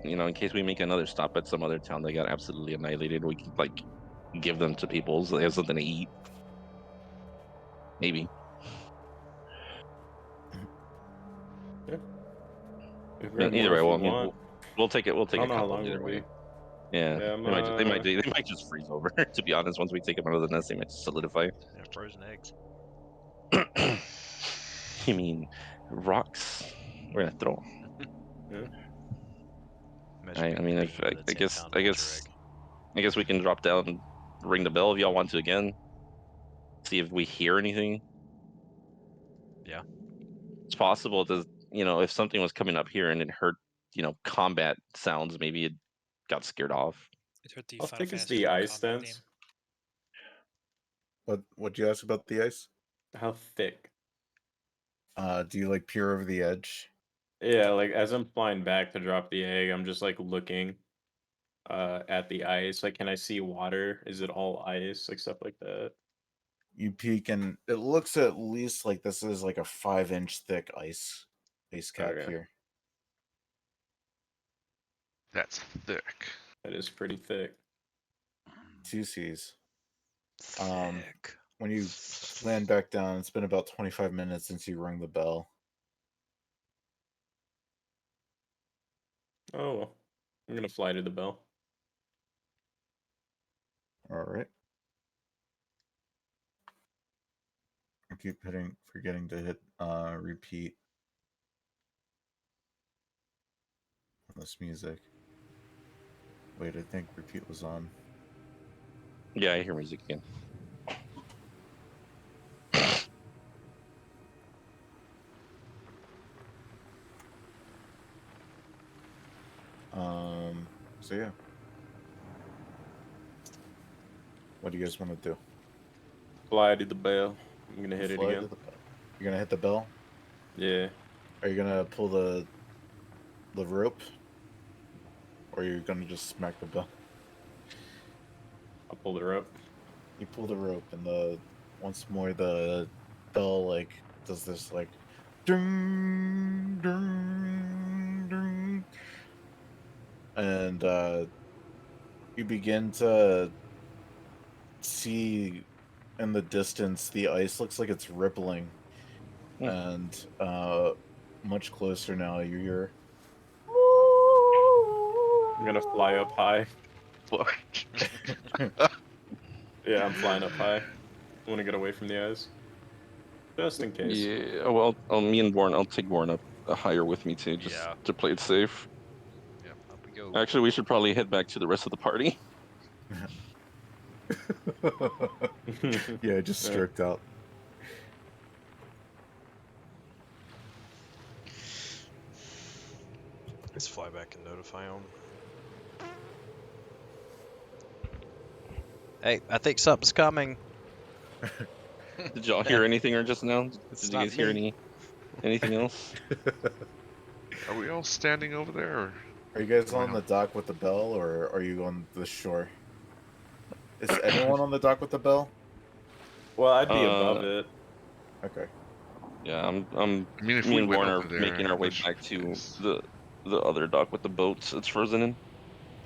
in case we make another stop at some other town that got absolutely annihilated. We can like give them to people so they have something to eat. Maybe. Yeah. Either way, well, I mean, we'll take it. We'll take a couple either way. Be. Yeah, Yeah, they might just freeze over. To be honest, once we take them out of the nest, they might just solidify. Yeah, frozen eggs. You mean rocks? We're gonna throw. Yeah. I mean, if I guess we can drop down and ring the bell if y'all want to again. See if we hear anything. Yeah. It's possible to, if something was coming up here and it heard, combat sounds, maybe it got scared off. How thick is the ice stance? What'd you ask about the ice? How thick? Do you like peer over the edge? Yeah, like as I'm flying back to drop the egg, I'm just like looking at the ice. Like, can I see water? Is it all ice? Like stuff like that. You peek and it looks at least like this is like a 5-inch thick ice cap here. That's thick. That is pretty thick. 2 C's. When you land back down, it's been about 25 minutes since you rung the bell. Oh, I'm gonna fly to the bell. All right. I keep forgetting to hit repeat on this music. Wait, I think repeat was on. Yeah, I hear music again. So yeah. What do you guys want to do? Fly to the bell. I'm gonna hit it again. You're gonna hit the bell? Yeah. Are you gonna pull the rope? Or are you gonna just smack the bell? I'll pull the rope. You pull the rope and once more the bell like does this like ding ding ding, and you begin to see in the distance the ice looks like it's rippling, and much closer now you hear. I'm gonna fly up high. Yeah, I'm flying up high. I want to get away from the ice, just in case. Yeah, well, me and Born, I'll take Born up higher with me too, just to play it safe. Yeah, up we go. Actually, we should probably head back to the rest of the party. Yeah, just stroked out. Let's fly back and notify them. Hey, I think something's coming. Did y'all hear anything or just now? Did you guys hear anything else? Are we all standing over there? Or... Are you guys on the dock with the bell, or are you on the shore? Is anyone on the dock with the bell? Well, I'd be above it. Okay. Yeah, me if and Born are making our way back to the other dock with the boats it's frozen in.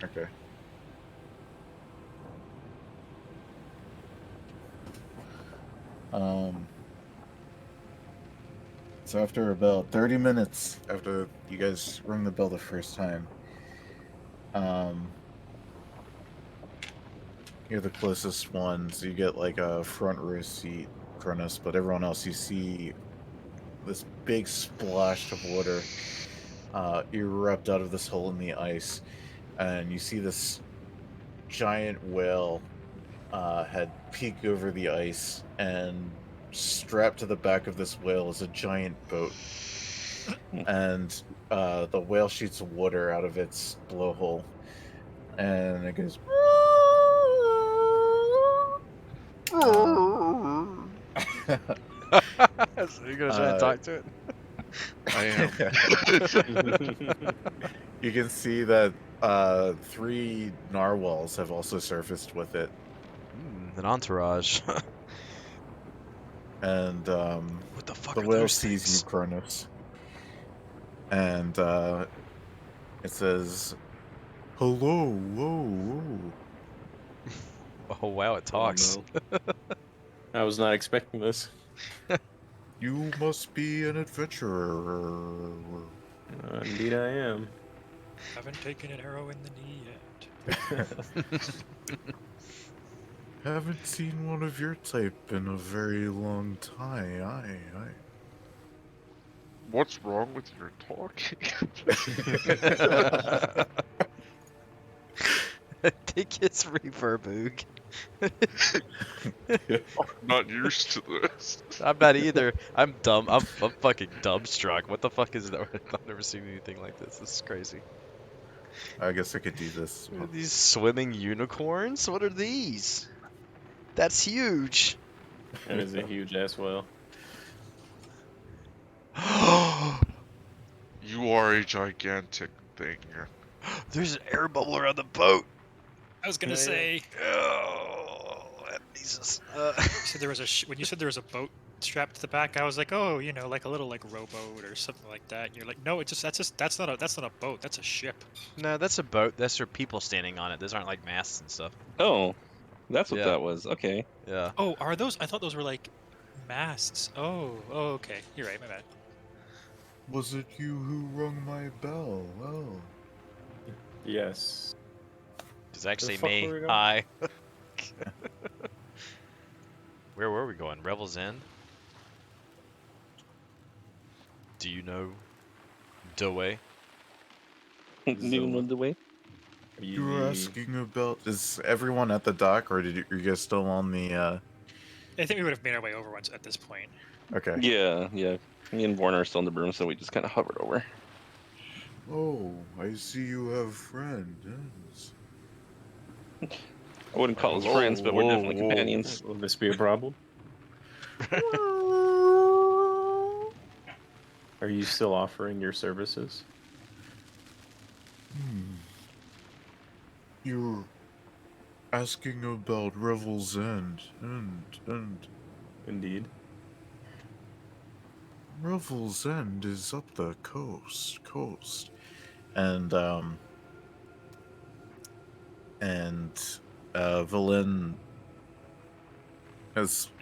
Okay. So after about 30 minutes after you guys rung the bell the first time, you're the closest one, so you get like a front row seat, Cronus, but everyone else, you see this big splash of water erupt out of this hole in the ice, and you see this giant whale head peek over the ice, and strapped to the back of this whale is a giant boat, and the whale shoots water out of its blowhole, and it goes. So you're gonna try to talk to it? I am. You can see that 3 narwhals have also surfaced with it. An entourage. And What the fuck the are whale those sees things? you, Cronus. And it says, "Hello, whoa, whoa." Oh wow, it talks. Oh, no. I was not expecting this. You must be an adventurer. Indeed, I am. Haven't taken an arrow in the knee yet. Haven't seen one of your type in a very long time. I. What's wrong with your talking? I think it's reverb. I'm not used to this. I'm not either. I'm dumb. I'm fucking dumbstruck. What the fuck is that? I've never seen anything like this. This is crazy. I guess I could do this. What are these swimming unicorns? What are these? That's huge. That is a huge ass whale. You are a gigantic thing. There's an air bubbler on the boat. I was gonna say. Oh, Jesus. You said there was when you said there was a boat strapped to the back, I was like, oh, you know, like a little like rowboat or something like that. And you're like, no, that's not a boat. That's a ship. No, that's a boat. That's for people standing on it. Those aren't like masts and stuff. Oh, that's what Yeah. that was. Okay. Yeah. Oh, are those? I thought those were like masts. Oh, okay. You're right. My bad. Was it you who rung my bell? Oh. Yes. Does that actually fuck me? were we going? Hi. Where were we going? Revel's End? Do you know Doin? New one the way. You were asking about, is everyone at the dock, or you guys still on the, I think we would have made our way over once at this point. Okay. Yeah. Me and Warner are still in the broom, so we just kind of hovered over. Oh, I see you have friends. I wouldn't call us friends, but we're definitely companions. Will this be a problem? Are you still offering your services? You're asking about Revel's End, and... Indeed. Revel's End is up the coast. And Valen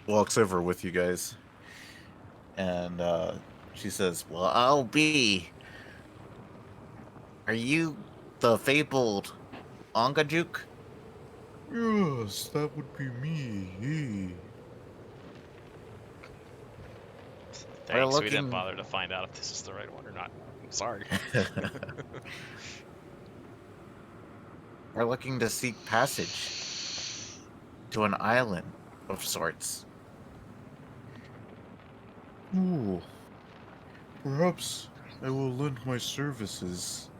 walks over with you guys. And, she says, well, I'll be. Are you the fabled Ongajuk? Yes, that would be me. Thanks, we didn't bother to find out if this is the right one or not. I'm sorry. We're looking to seek passage to an island of sorts. Ooh. Perhaps I will lend my services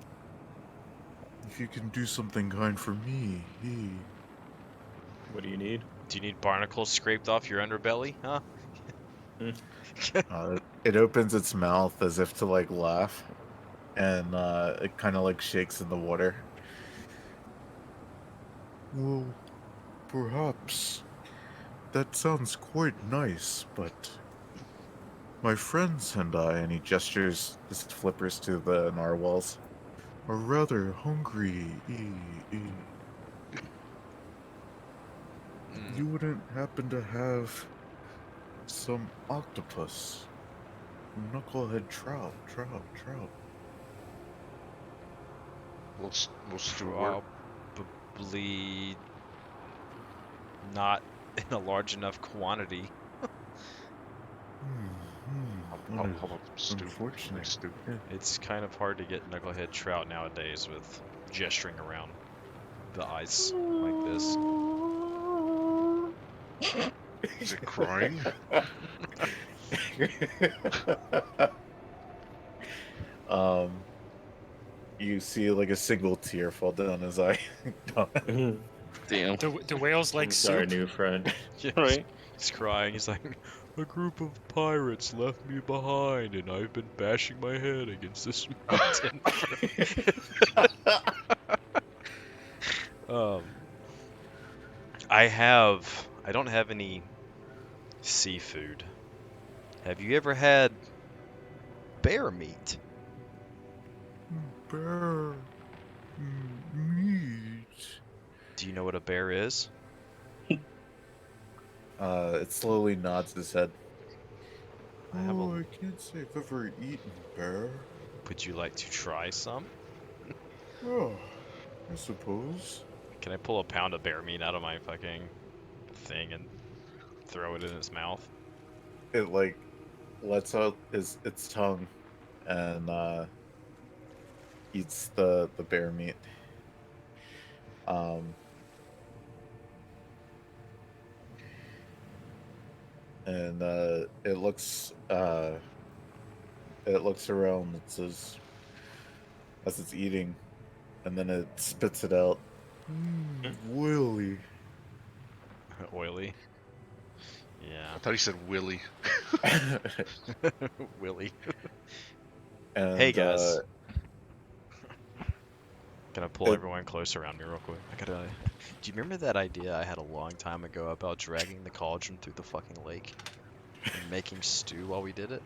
if you can do something kind for me. What do you need? Do you need barnacles scraped off your underbelly, huh? It opens its mouth as if to like laugh, and it kind of like shakes in the water. Well, perhaps that sounds quite nice, but my friends and I, and he gestures his flippers to the narwhals, are rather hungry. You wouldn't happen to have some octopus, knucklehead trout. Let's do work. Probably not in a large enough quantity. How about some stew? Unfortunate. Like stew? Yeah. It's kind of hard to get knucklehead trout nowadays with gesturing around the ice like this. Is it crying? You see like a single tear fall down his eye. Damn. The whales like I'm sorry, soup. new friend. Yes. Right. He's crying. He's like, a group of pirates left me behind, and I've been bashing my head against this mountain. I don't have any seafood. Have you ever had bear meat? Bear meat. Do you know what a bear is? It slowly nods his head. I have I can't say I've ever eaten bear. Would you like to try some? Oh, I suppose. Can I pull a pound of bear meat out of my fucking thing and throw it in its mouth? It like lets out its tongue and eats the bear meat. And it looks around. It says, as it's eating, and then it spits it out. Willy. Oily. Yeah. I thought he said Willy. Willy. And, hey guys. Gonna pull everyone close around me real quick. Do you remember that idea I had a long time ago about dragging the cauldron through the fucking lake and making stew while we did it?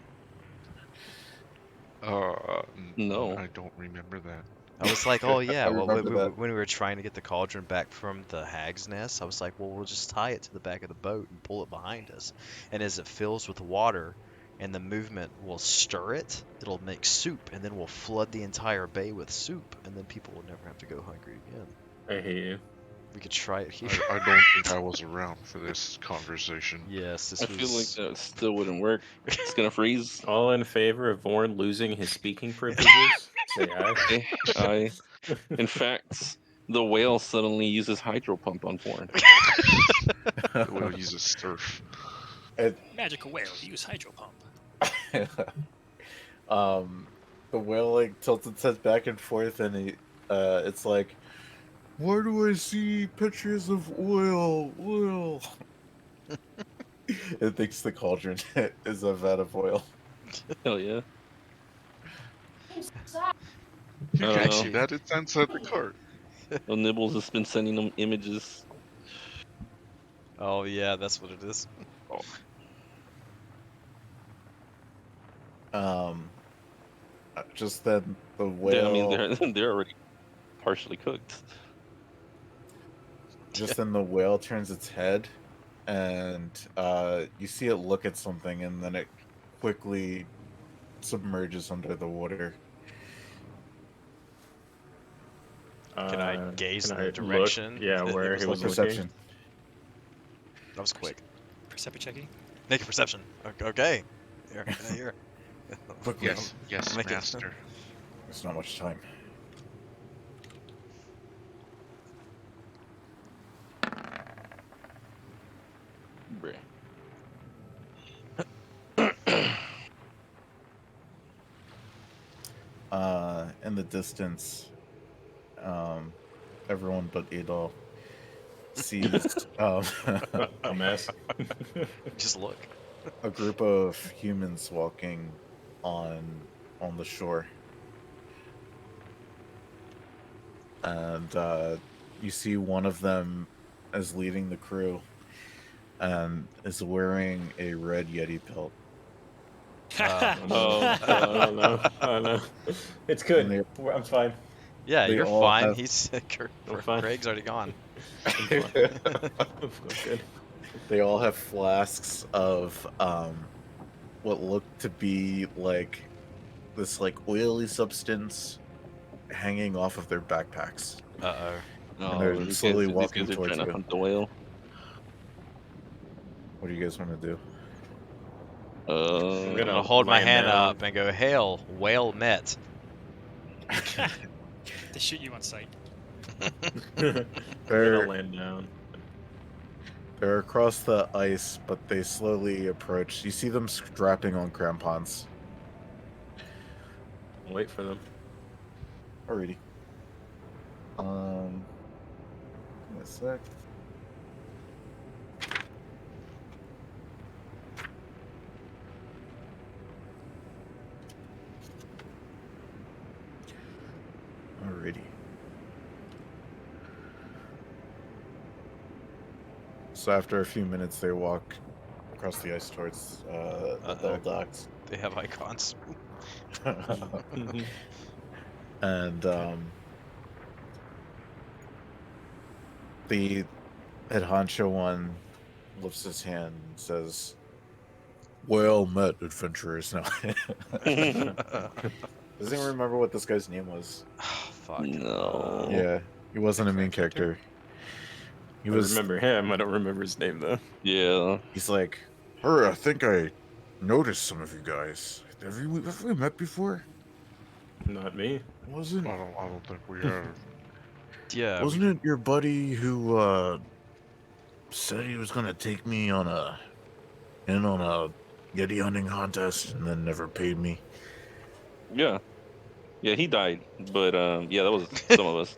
No. I don't remember that. I was like, oh yeah, I well, remember that. when we were trying to get the cauldron back from the hag's nest, I was like, well, we'll just tie it to the back of the boat and pull it behind us. And as it fills with water and the movement will stir it, it'll make soup, and then we'll flood the entire bay with soup, and then people will never have to go hungry again. I hate you. We could try it here. I don't think I was around for this conversation. Yes, this I was... feel like that still wouldn't work. It's gonna freeze. All in favor of Vorn losing his speaking privileges? Say aye. I, in fact, the whale suddenly uses hydro pump on Vorn. The whale uses surf. Magical whale, use hydro pump. The whale like tilts its head back and forth, and it's like, why do I see pictures of oil? It thinks the cauldron is a vat of oil. Hell yeah. You can see that, it's inside the cart. Well, Nibbles has been sending them images. Oh yeah, that's what it is. Just then the whale. Yeah, I mean, they're already partially cooked. Just then the whale turns its head, and you see it look at something, and then it quickly submerges under the water. Can I gaze in the direction? Look? Yeah, where he was perception. looking. That was quick. Perception checking. Make a perception. Okay. Here. Yes, master. There's not much time. In the distance, everyone but Adol sees a mess. Just look. A group of humans walking on the shore, and you see one of them as leading the crew and is wearing a red Yeti pelt. Oh no. It's good. I'm fine. Yeah, you're fine. Have... He's fine. Craig's already gone. I'm good. They all have flasks of what look to be like this oily substance hanging off of their backpacks. And they're slowly walking towards you. Hunt the whale. What do you guys want to do? I'm gonna hold my hand up and go, "Hail, whale met." They shoot you on sight. They're land down. They're across the ice, but they slowly approach. You see them strapping on crampons. I'll wait for them. Alrighty. Give me a sec. Alrighty. So after a few minutes, they walk across the ice towards the Bell docks. They have icons. And the head honcho one lifts his hand and says, "Well met, adventurers." No. Does anyone remember what this guy's name was? Oh, fuck. No. Yeah, he wasn't a main character. He I was. remember him. I don't remember his name though. Yeah. He's like, I think I noticed some of you guys. Have we met before? Not me. Wasn't I don't think we have. Yeah. Wasn't it your buddy who said he was gonna take me on a Yeti hunting contest and then never paid me? Yeah. Yeah, he died. But yeah, that was some of us.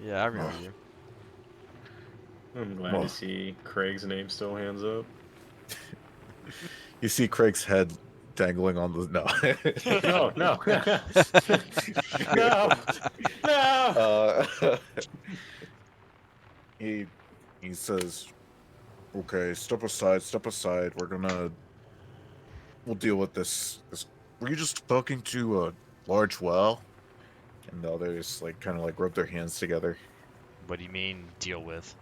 Yeah, I remember you. I'm glad to see Craig's name still hands up. You see Craig's head dangling on the No, no, no. He says, "Okay, step aside. We'll deal with this. Were you just talking to a large well?" And the others kind of rub their hands together. What do you mean, deal with?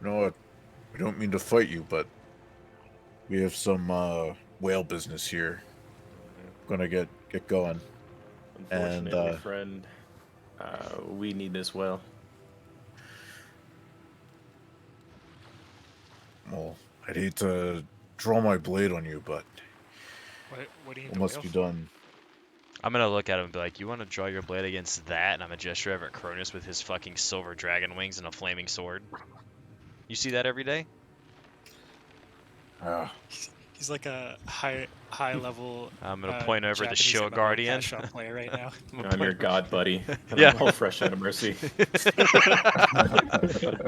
No, I don't mean to fight you, but we have some whale business here. Gonna get going. Unfortunately, And, friend, we need this well. Well, I'd hate to draw my blade on you, but What do you need it the must whale be for? done. I'm gonna look at him and be like, you wanna draw your blade against that? And I'm gonna gesture over at Cronus with his fucking silver dragon wings and a flaming sword. You see that every day? He's like a high level. I'm gonna point over the Japanese Shield MMO Guardian. cash shop player right now. I'm your god buddy. And Yeah. I'm all fresh out of mercy.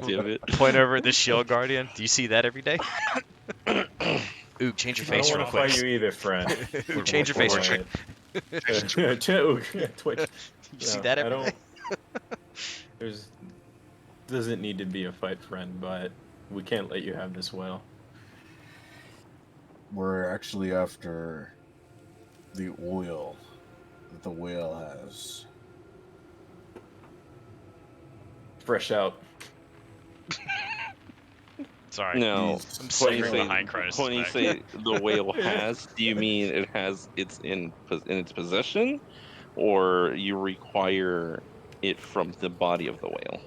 Damn it. Point over at the Shield Guardian. Do you see that every day? Ooh, change your I don't face real want to fight quick. you either, friend. Ooh, change your face real quick. Twitch. You see that every day? There's doesn't need to be a fight, friend, but we can't let you have this whale. We're actually after the oil that the whale has. Fresh out. Sorry. No. I'm When you suffering say, behind Cronus' when you back. say the whale has, do you mean it's in its possession, or you require it from the body of the whale?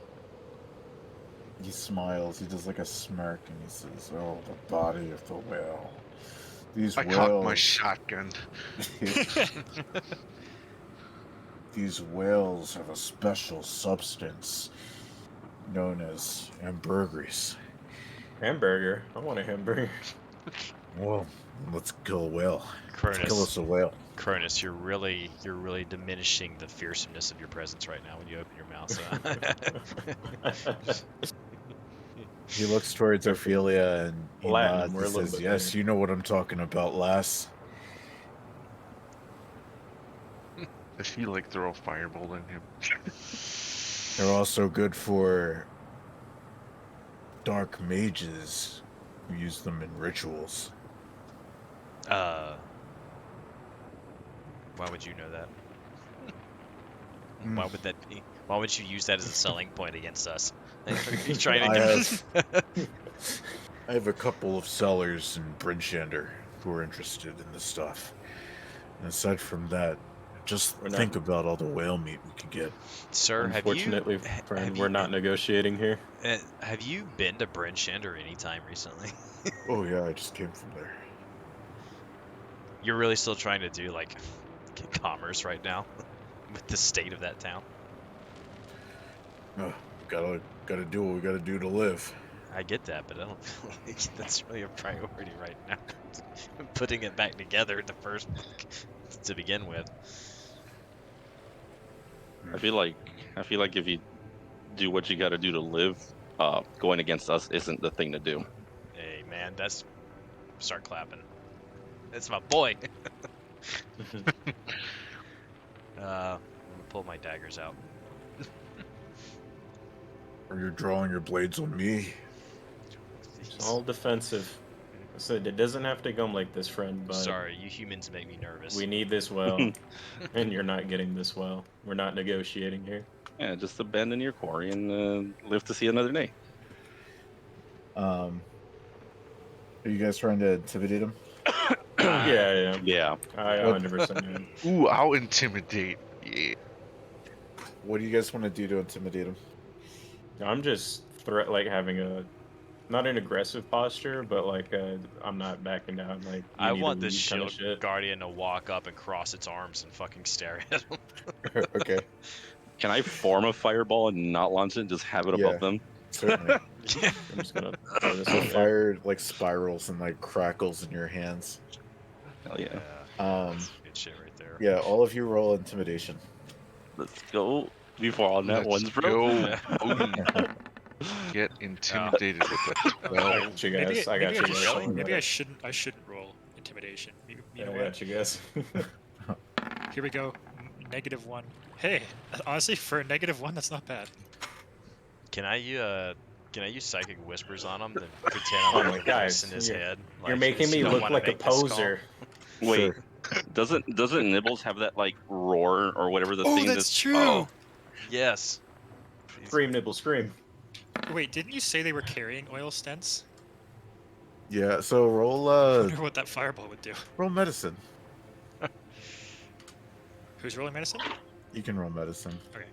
He smiles. He does a smirk, and he says, "Oh, the body of the whale. These I whales. cocked my shotgun. These whales have a special substance known as ambergris. Hamburger. I want a hamburger. Well, let's kill a whale. Let's kill Cronus, us a whale." Cronus, you're really diminishing the fearsomeness of your presence right now when you open your mouth. He looks towards Ophelia and he Latin, nods we're a and little says, bit "Yes, better." you know what I'm talking about, lass." Does he throw a firebolt in him? They're also good for dark mages who use them in rituals. Why would you know that? Why would that be? Why would you use that as a selling point against us? Are you trying to I have a couple of sellers in Brinchander who are interested in this stuff. And aside from that, just think about all the whale meat we could get. Sir, Unfortunately, friend, we're not negotiating here. Have you been to Brinchander anytime recently? Oh yeah, I just came from there. You're really still trying to do commerce right now with the state of that town? Gotta do what we gotta do to live. I get that, but I don't feel like that's really a priority right now. Putting it back together in the first to begin with. I feel like if you do what you got to do to live, going against us isn't the thing to do. Hey man, start clapping. That's my boy. I'm gonna pull my daggers out. Or you're drawing your blades on me. It's all defensive. So it doesn't have to come like this, friend, but Sorry, you humans make me nervous. we need this well, and you're not getting this well. We're not negotiating here. Yeah, just abandon your quarry and live to see another day. Are you guys trying to intimidate him? Yeah. Yeah. I 100% am. Ooh, I'll intimidate. Yeah. What do you guys want to do to intimidate him? I'm just like having a not an aggressive posture, but like I'm not backing down. Like I you need want to this leave kind of shield shit. guardian to walk up and cross its arms and fucking stare at him. Okay, Can I form a fireball and not launch it? Just have it Yeah. above them? certainly. I'm just gonna throw this So over there. fire like spirals and like crackles in your hands. Hell yeah. That's good shit right there. Yeah, all of you roll intimidation. Let's go. Before all net Let's ones, bro. go. Get intimidated with that I 12. got you guys. I got you guys. Really? Maybe I shouldn't roll intimidation. You Yeah, know I what? got you guys. Here we go. -1. Hey, honestly, for a -1, that's not bad. Can I use psychic whispers on him? Then pretend I'm Oh like my a voice guys, in his head. You're like, making me you don't look wanna like a make this call? poser. Wait, Sure. doesn't Nibbles have that like roar or whatever the Oh, thing that's true. Oh, Yes. Scream, nibble, scream. Wait, didn't you say they were carrying oil stents? Yeah, so roll I wonder what that fireball would do. roll medicine. Who's rolling medicine? You can roll medicine. Okay.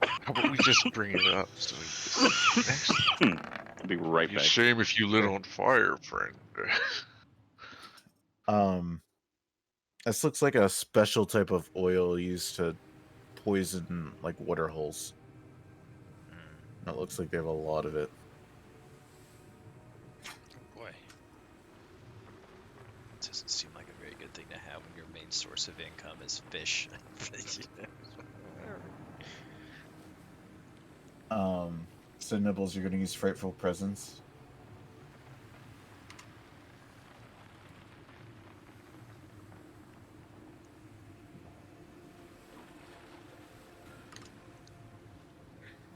How about we just bring it up so we next I'll be right It'd be a back. shame if you lit on fire, friend. This looks like a special type of oil used to poison like water holes. It looks like they have a lot of it. Boy. It doesn't seem like a very good thing to have when your main source of income is fish. So Nibbles, you're gonna use Frightful Presence.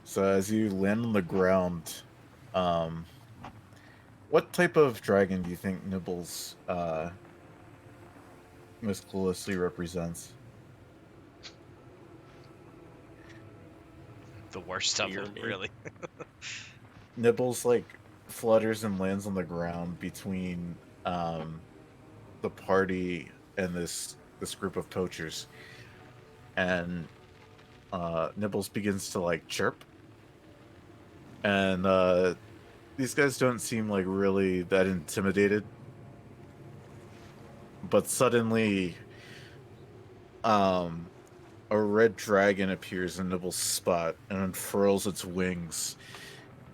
So as you land on the ground, what type of dragon do you think Nibbles most closely represents? The worst of them, really. Nibbles like flutters and lands on the ground between the party and this group of poachers, and Nibbles begins to like chirp, and these guys don't seem like really that intimidated, but suddenly a red dragon appears in Nibbles' spot and unfurls its wings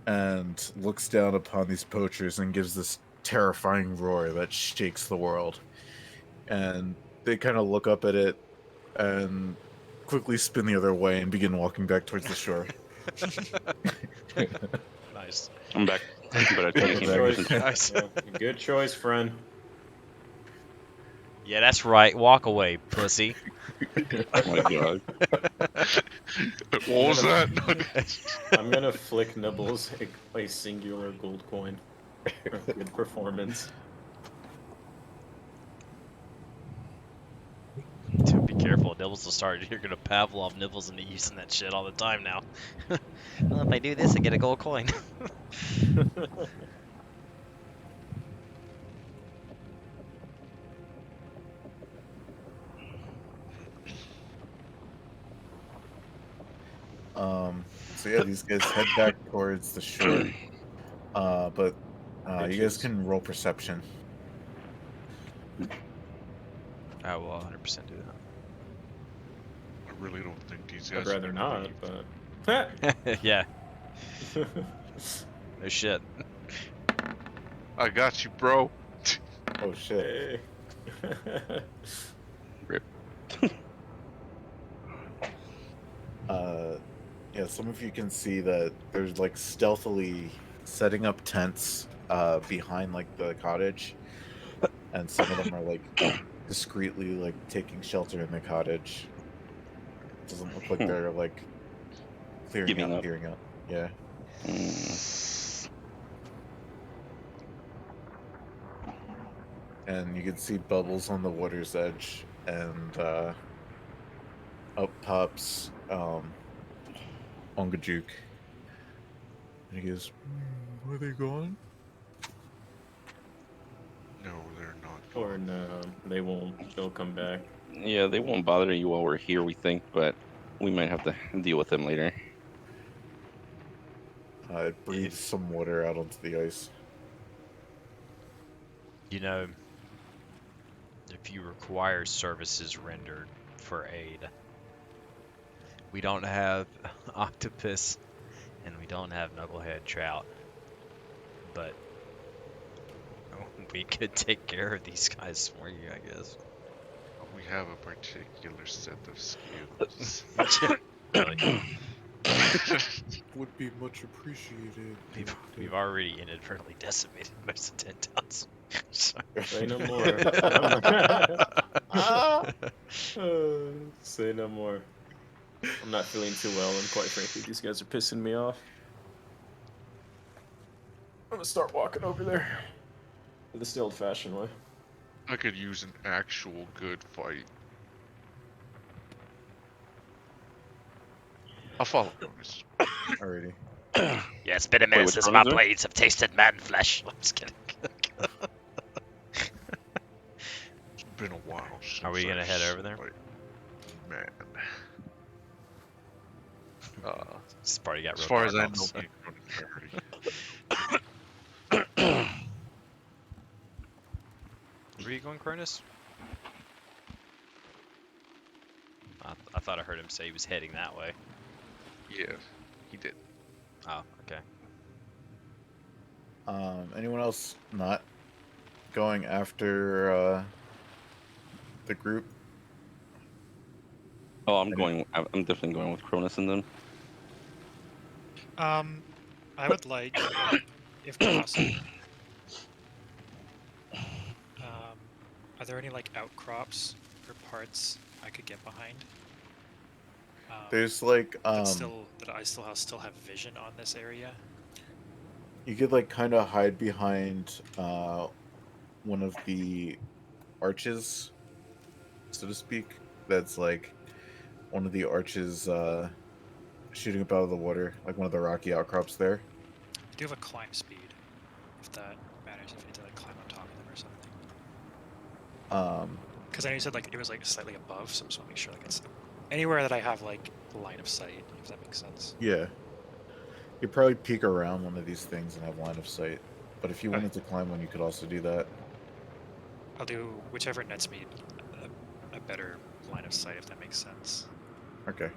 and looks down upon these poachers and gives this terrifying roar that shakes the world. And they kind of look up at it and quickly spin the other way and begin walking back towards the shore. Nice. I'm back. But I Good choice. Nice. Yeah, good choice, friend. Yeah, that's right. Walk away, pussy. Oh my god. What was that? I'm gonna flick Nibbles a singular gold coin for good performance. Dude, be careful. Nibbles will start. You're gonna Pavlov Nibbles into using that shit all the time now. Well, if I do this, I get a gold coin. So yeah, these guys head back towards the shore. But you guys can roll perception. I will 100% do I really don't think these I'd guys. are rather gonna not, leave. but. that. Yeah, no shit. I got you, bro. Oh shit. Rip. Yeah, some of you can see that there's like stealthily setting up tents behind like the cottage, and some of them are like discreetly like taking shelter in the cottage. Doesn't look like they're like Giving up. Clearing out. Yeah. And you can see bubbles on the water's edge, and up pops Ongajuk. And he goes, "Are they gone?" No, they're not. Or no, they won't. They'll come back. Yeah, they won't bother you while we're here, we think, but we might have to deal with them later. It breathes some water out onto the ice. You know, if you require services rendered for aid, we don't have octopus and we don't have knucklehead trout, but we could take care of these guys for you, I guess. We have a particular set of skills. Really. Would be much appreciated. We've already inadvertently decimated most of 10 tons. Say no more. Say no more. I'm not feeling too well, and quite frankly, these guys are pissing me off. I'm gonna start walking over there. This the old-fashioned way. I could use an actual good fight. I'll follow Cronus. Alrighty. Yeah, it's been a minute which since one my is it? blades have tasted man flesh. I'm just kidding. It's been a while since Are we gonna I've head over there? fight. Man. This party got As real far as I dark know, also. me and Cronus are already- Where are you going, Cronus? I thought I heard him say he was heading that way. Yeah, he did. Oh, okay. Anyone else not going after the group? Oh, I'm definitely going with Cronus and them. I would like, if possible. Are there any like outcrops or parts I could get behind? There's like that I still have vision on this area. you could like kind of hide behind one of the arches, so to speak. That's like one of the arches shooting up out of the water, like one of the rocky outcrops there. I do have a climb speed, if that matters, if you had to like climb on top of them or something. Because I know you said like it was like slightly above, so I just want to make sure like it's anywhere that I have like line of sight, if that makes sense. Yeah. You'd probably peek around one of these things and have line of sight. But if you Okay. wanted to climb one, you could also do that. I'll do whichever nets me a better line of sight, if that makes sense. Okay.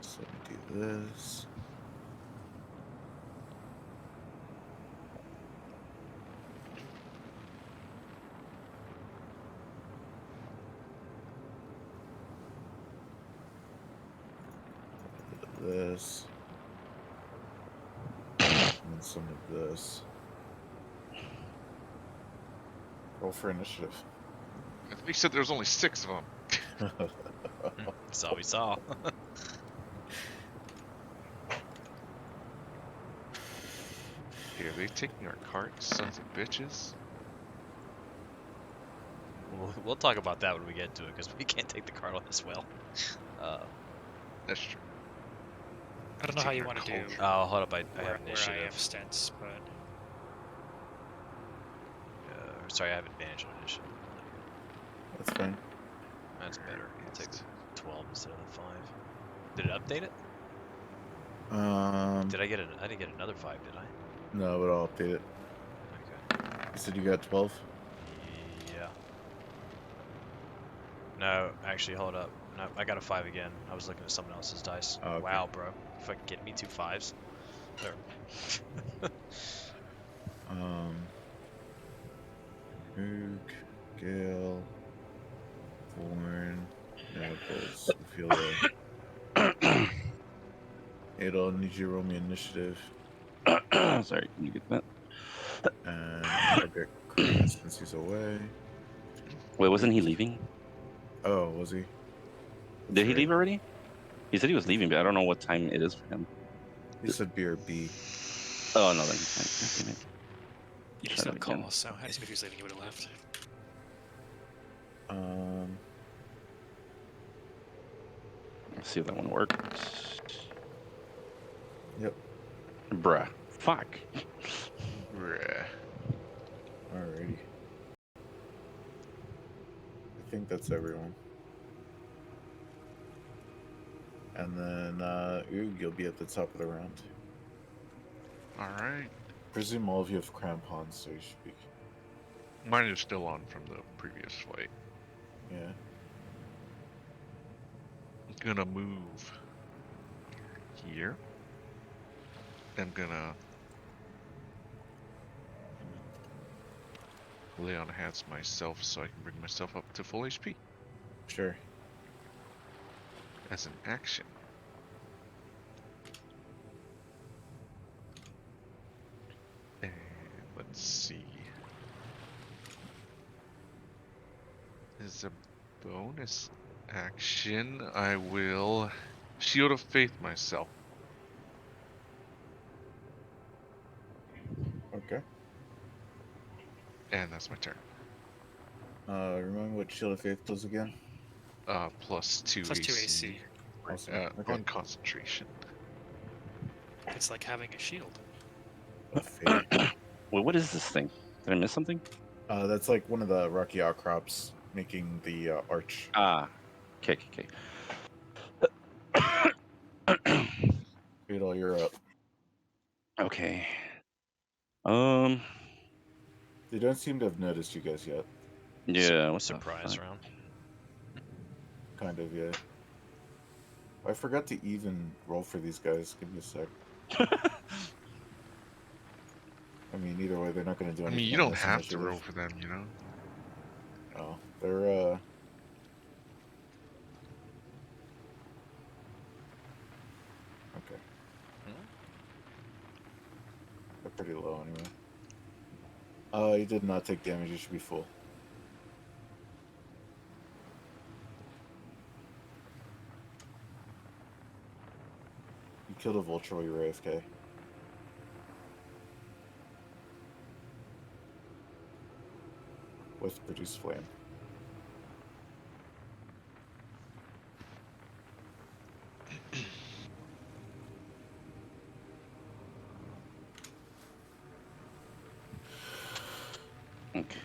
So let me do this. This. And then some of this. Roll for initiative. I think he said there was only 6 of them. That's all we saw. Here, they taking our cart, sons of bitches. We'll talk about that when we get to it, because we can't take the cart on as well. That's true. I don't know how you want to do Oh, hold up, I where, have where I initiative. have stents, but Sorry, I have advantage on initiative. That's fine. That's better. I'll take the 12 instead of the 5. Did it update it? Did I get it? I didn't get another 5, did I? No, but I'll update it. Okay. You said you got 12? Yeah. No, actually, hold up. No, I got a 5 again. I was looking at someone else's dice. Oh, okay. Wow, bro. If I can get me 2 5s. There. Luke, Gale, Born, Naples, Ophelia. Adol, need you to roll me initiative. Sorry, can you get that? And I'll get Chris since he's away. Wait, wasn't he leaving? Oh, was he? Did he leave already? He said he was leaving, but I don't know what time it is for him. He said BRB. Oh no, then he's fine. God damn it. He Try said that call, again. so I assume if he was leaving, he would have left. Let's see if that one works. Yep. Bruh. Fuck. Bruh. Alrighty. I think that's everyone. And then, Oog, you'll be at the top of the round. Alright. Presume all of you have crampons, so you should be. Mine is still on from the previous fight. Yeah. I'm gonna move here. I'm gonna lay on hands myself so I can bring myself up to full HP. Sure. As an action. And let's see. As a bonus action, I will Shield of Faith myself. Okay. And that's my turn. Remember what Shield of Faith does again? Plus 2 Plus 2 AC. AC. Awesome. Okay. On concentration. It's like having a shield. Wait, what is this thing? Did I miss something? That's like one of the rocky outcrops making the arch. Ah. Okay. Beetle, you're up. Okay. They don't seem to have noticed you guys yet. Yeah. What's Surprise round. Kind of, yeah. I forgot to even roll for these guys. Give me a sec. I mean, either way, they're not going to do I anything. mean, you don't have to roll for them, you know? Oh, they're, okay. They're pretty low anyway. You did not take damage. You should be full. You killed a vulture while you were AFK. With produce flame. Okay.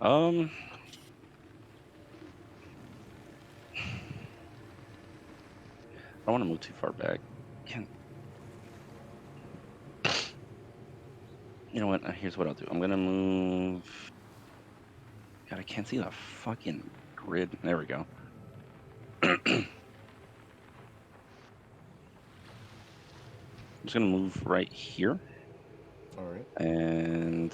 I don't want to move too far back. You know what? Here's what I'll do. I'm gonna move. God, I can't see the fucking grid. There we go. I'm just gonna move right here. All right. And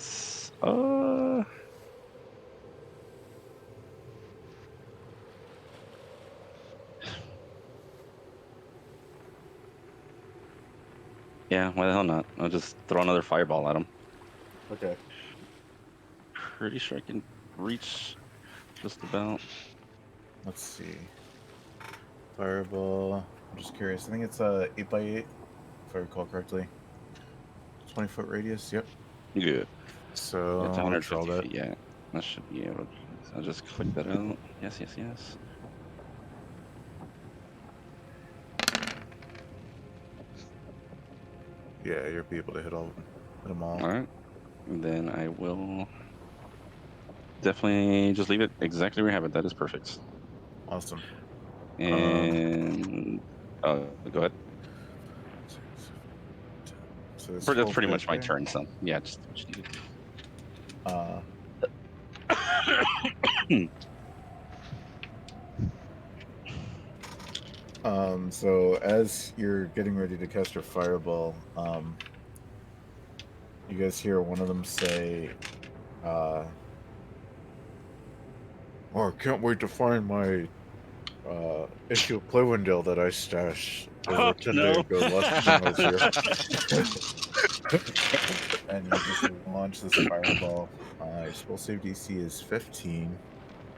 yeah, why the hell not? I'll just throw another fireball at him. Okay. Pretty sure I can reach just about. Let's see. Fireball. I'm just curious. I think it's 8x8, if I recall correctly. 20-foot radius. Yep. Good. So It's I'll 150 draw that. feet. Yeah, that should be able. I'll just click that out. Yes. Yeah, you'll be able to hit them all. All right. And then I will definitely just leave it exactly where I have it. That is perfect. Awesome. And go ahead. So That's pretty much my turn. So yeah, just so as you're getting ready to cast your fireball, you guys hear one of them say, "Oh, I can't wait to find my issue of Playwindale that I stashed over 10 days ago last time I was here." And you just launch this fireball. Alright, spell save DC is 15.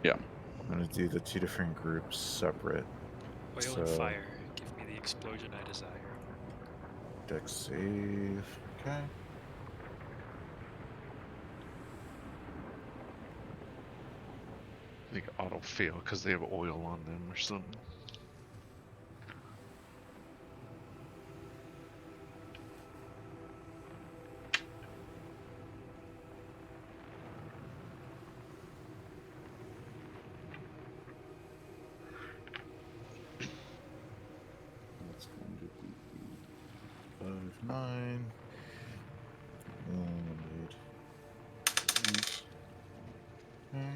Yeah. I'm gonna do the 2 different groups separate. Oil and fire. Give me the explosion I desire. Dex save. Okay. I think auto fail because they have oil on them or something. That's going to be 5, 9. Eliminate. Okay.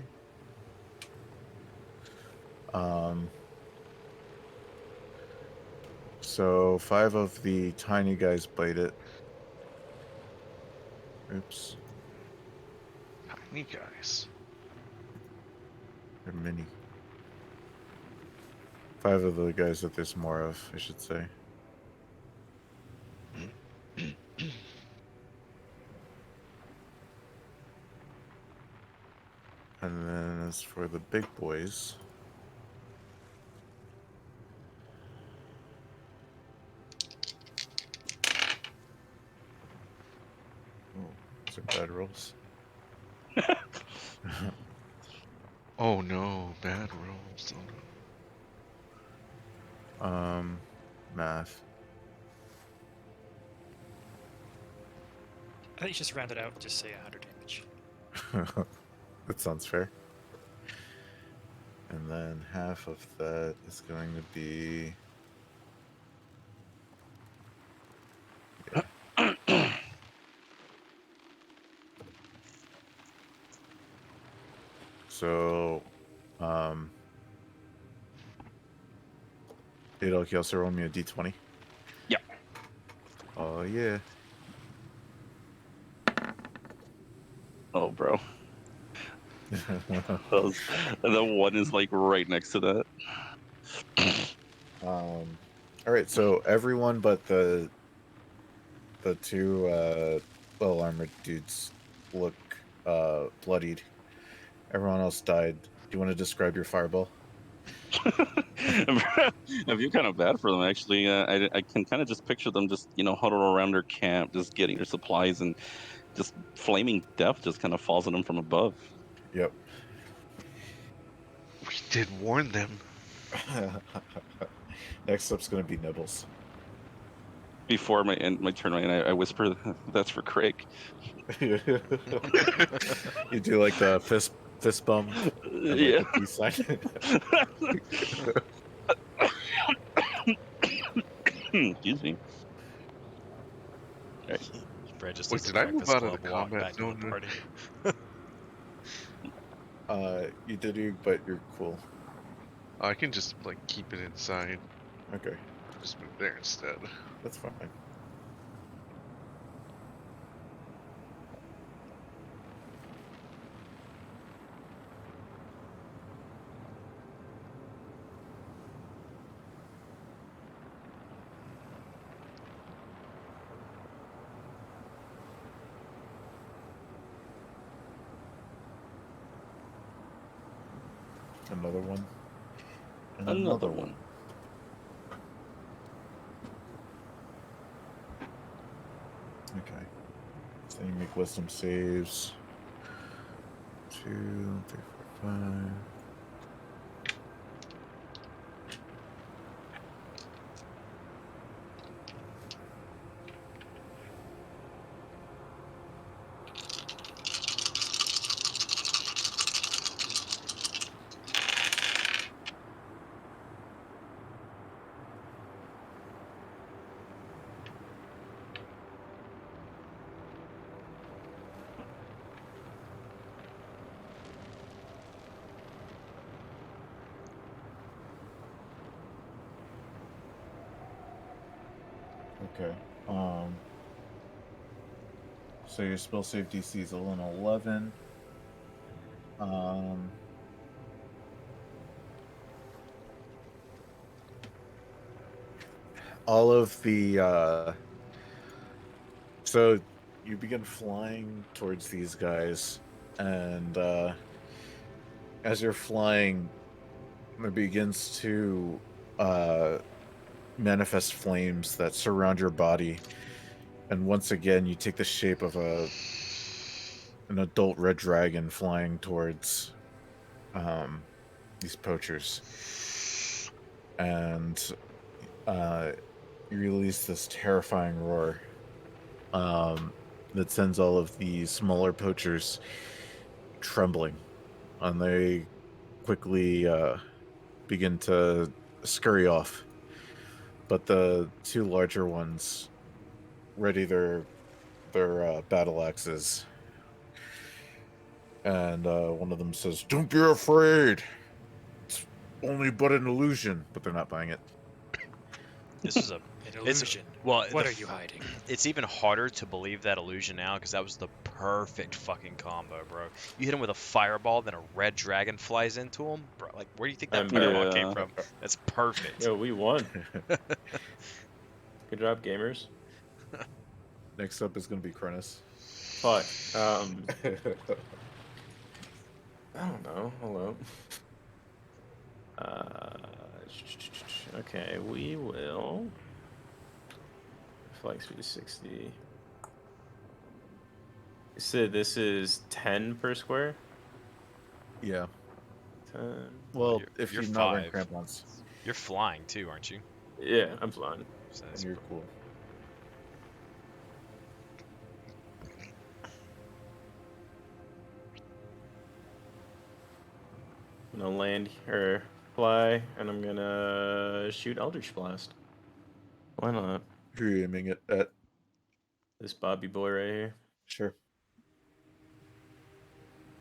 So 5 of the tiny guys bite it. Oops. Tiny guys. They're mini. 5 of the guys that there's more of, I should say. And then as for the big boys, oh, those are bad rolls. Oh no, bad rolls. Oh, no. Math. I think you just round it out and just say 100 damage. That sounds fair. And then half of that is going to be... Yeah. So, it'll also roll me a d20. Yeah. Oh yeah. Oh, bro. The one is like right next to that. All right, so everyone but the 2 well armored dudes look bloodied. Everyone else died. Do you want to describe your fireball? I feel kind of bad for them, actually. I can kind of just picture them just, huddled around their camp, just getting their supplies, and just flaming death just kind of falls on them from above. Yep. We did warn them. Next up's going to be Nibbles. Before my turn, I whisper, "That's for Craig." You do like the fist bump and like Yeah. the peace sign. Excuse me. All right. Brad just Wait, does a did I move Breakfast out of the Club walk combat back to the zone? party. You did, but you're cool. I can just like keep it inside. Okay. Just move there instead. That's fine. Another one. And Another one. Okay. So you make wisdom saves. 2, 3, 4, 5. Okay. So your spell save DC is 11. All of the so you begin flying towards these guys, and as you're flying, it begins to manifest flames that surround your body, and once again you take the shape of an adult red dragon flying towards these poachers, and you release this terrifying roar that sends all of the smaller poachers trembling, and they quickly begin to scurry off. But the two larger ones ready their battle axes, and one of them says, "Don't be afraid. It's only but an illusion." But they're not buying it. This is a An illusion. well. What are you hiding? It's even harder to believe that illusion now because that was the perfect fucking combo, bro. You hit him with a fireball, then a red dragon flies into him, bro. Like, where do you think that fireball came from? That's perfect. Yo, we won. Good job, gamers. Next up is going to be Cronus. Fuck. I don't know. Hello. Okay, we will. Flight speed is 60. You said this is 10 per square? Yeah. 10. Well, if you're you're not wearing 5. crampons. You're flying too, aren't you? Yeah, I'm flying. So And that's you're cool. I'm gonna land or fly, and I'm gonna shoot Eldritch Blast. Why not? Who are you aiming it at? This Bobby boy right here. Sure.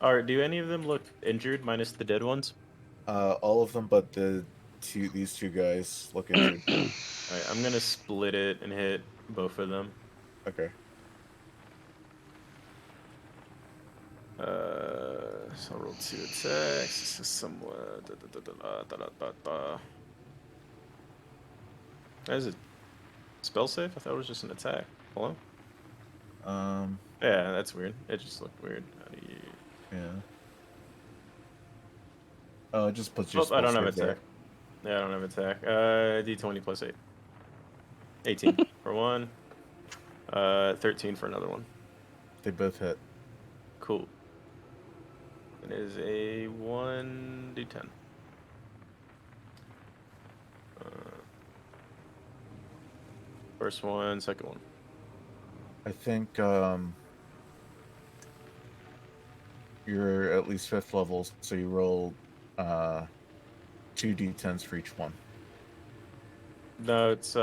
Alright, do any of them look injured, minus the dead ones? All of them, but these two guys look injured. Alright, I'm gonna split it and hit both of them. Okay. So I'll roll 2 attacks. This is somewhat. Is it spell save? I thought it was just an attack. Hello? Yeah, that's weird. It just looked weird. How do you? Yeah. It just puts your. I don't have save there. attack. Yeah, I don't have attack. D20 plus 8. 18 for one. 13 for another one. They both hit. Cool. It is a 1d10. First one, second one. I think you're at least 5th level, so you roll 2 d10s for each one. No, it's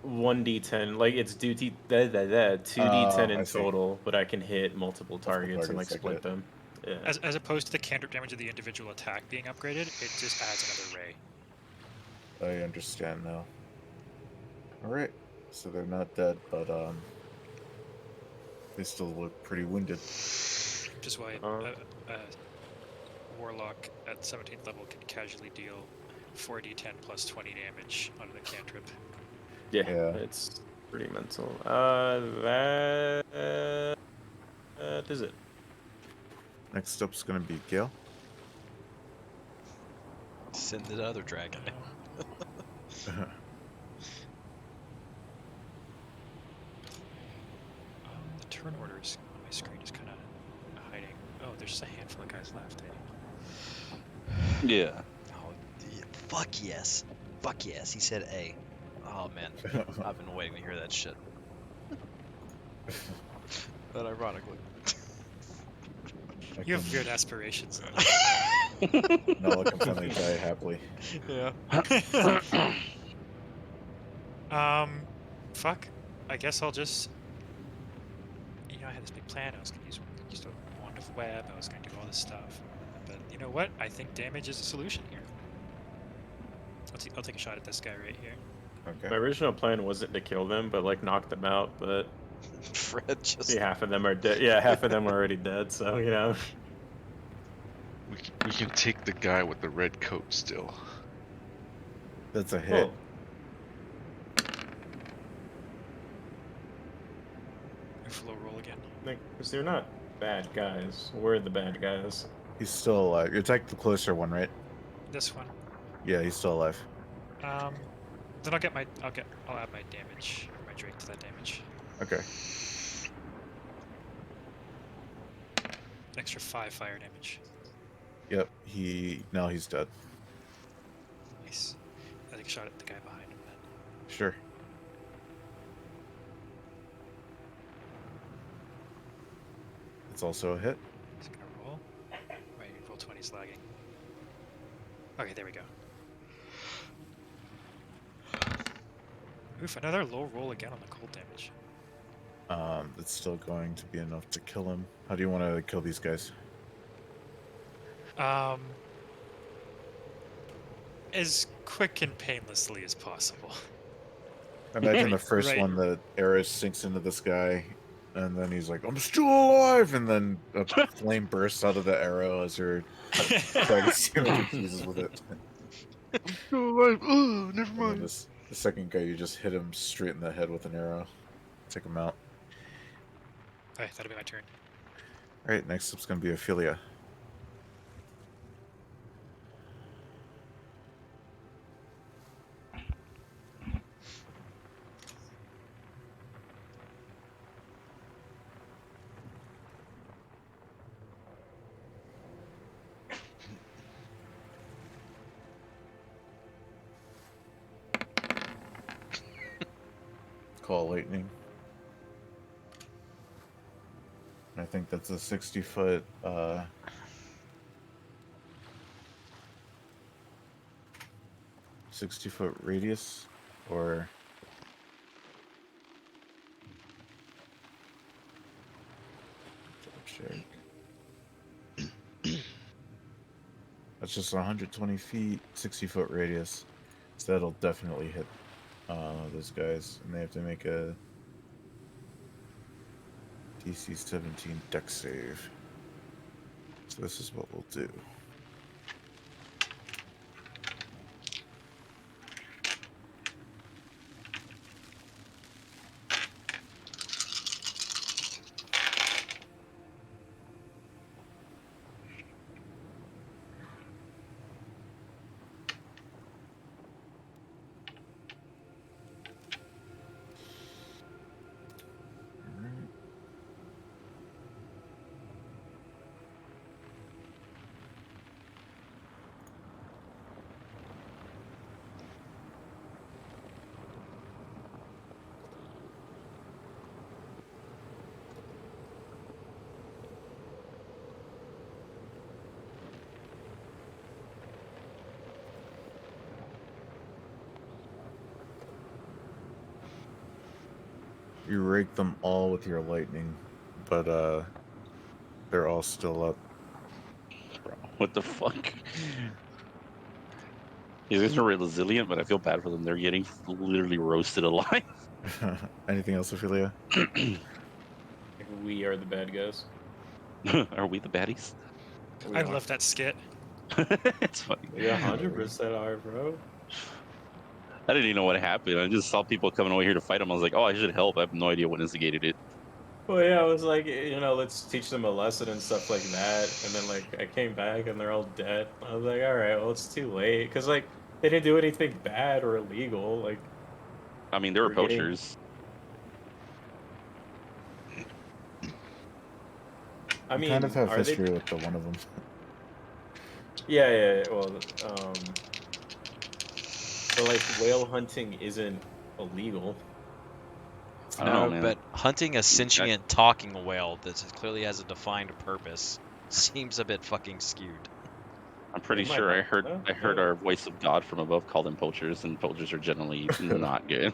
1d10. Like it's 2d10 in total, but I can hit multiple targets and like split them. Yeah. As opposed to the cantrip damage of the individual attack being upgraded, it just adds another ray. I understand now. Alright, so they're not dead, but they still look pretty winded. Which is why a warlock at 17th level can casually deal 4d10 plus 20 damage on the cantrip. Yeah, it's pretty mental. That is it. Next up's gonna be Gale. Send the other dragon. The turn orders on my screen is kind of hiding. Oh, there's just a handful of guys left. Yeah. Oh, fuck yes. Fuck yes. He said A. Oh man, I've been waiting to hear that shit. But ironically, you have weird aspirations. No, I can finally die happily. Yeah. Fuck. I guess I'll just. You know, I had this big plan. I was gonna use a wand of web. I was gonna do all this stuff. But you know what? I think damage is a solution here. I'll take a shot at this guy right here. Okay. My original plan wasn't to kill them, but like knock them out. But Fred just. see, half of them are dead. Yeah, half of them are already dead. So you know. We can take the guy with the red coat still. That's a hit. Because they're not bad guys. We're the bad guys. He's still alive. You're like the closer one, right? This one. Yeah, he's still alive. Then I'll add my damage, or my drink to that damage. Okay. Extra 5 fire damage. Yep. Now he's dead. Nice. I think I shot at the guy behind him then. Sure. It's also a hit. Is it gonna roll? Wait, roll 20's lagging. Okay, there we go. Oof, another low roll again on the cold damage. It's still going to be enough to kill him. How do you want to kill these guys? As quick and painlessly as possible. Imagine the first Right. one, the arrow sinks into this guy, and then he's like, "I'm still alive!" And then a flame bursts out of the arrow as you're trying to see what he uses with it. I'm still alive. Oh, never And then mind. the second guy, you just hit him straight in the head with an arrow. Take him out. Alright, that'll be my turn. Alright, next up's going to be Ophelia. Call lightning. I think that's a 60-foot, 60-foot radius, or... Check. That's just 120 feet, 60-foot radius. So that'll definitely hit those guys, and they have to make a DC 17 dex save. So this is what we'll do. You rake them all with your lightning, but they're all still up. Bro, what the fuck? These guys are really resilient, but I feel bad for them. They're getting literally roasted alive. Anything else, Ophelia? We are the bad guys. Are we the baddies? We I are. love that skit. It's funny. We 100% are, bro. I didn't even know what happened. I just saw people coming over here to fight him. I was like, oh, I should help. I have no idea what instigated it. Well, yeah, I was like, let's teach them a lesson and stuff like that. And then, like, I came back and they're all dead. I was like, all right, well, it's too late. Because, like, they didn't do anything bad or illegal. Like, I mean, they were We're getting- poachers. I mean, kind of have are they? history with the one of them. Yeah. Well, but like, whale hunting isn't illegal. I don't know, No, man. but hunting a sentient talking whale that clearly has a defined purpose seems a bit fucking skewed. I'm pretty They might sure I not. heard Well, I heard yeah. our voice of God from above call them poachers, and poachers are generally not good.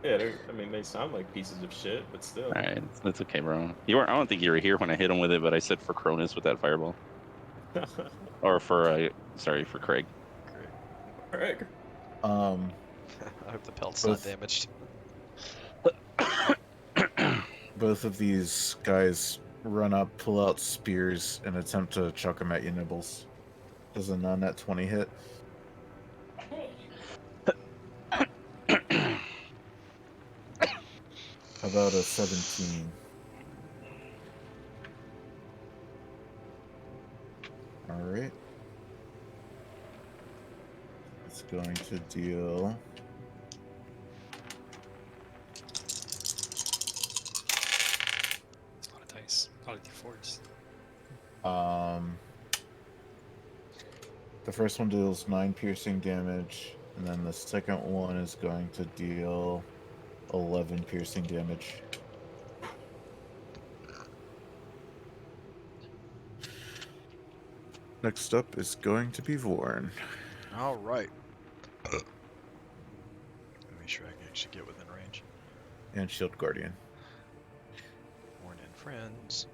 Yeah, I mean, they sound like pieces of shit, but still. All right, it's okay, bro. You weren't. I don't think you were here when I hit him with it, but I said for Cronus with that fireball, or for sorry, for Craig. Alright. I hope the pelt's Both- not damaged. Both of these guys run up, pull out spears, and attempt to chuck them at you, Nibbles. Does a non-net 20 hit? How about a 17? Alright. It's going to deal... It's a lot of dice. A lot of d4s. The first one deals 9 piercing damage, and then the second one is going to deal 11 piercing damage. Next up is going to be Vorn. All right. Make sure I can actually get within range. And Shield Guardian. Vorn and friends.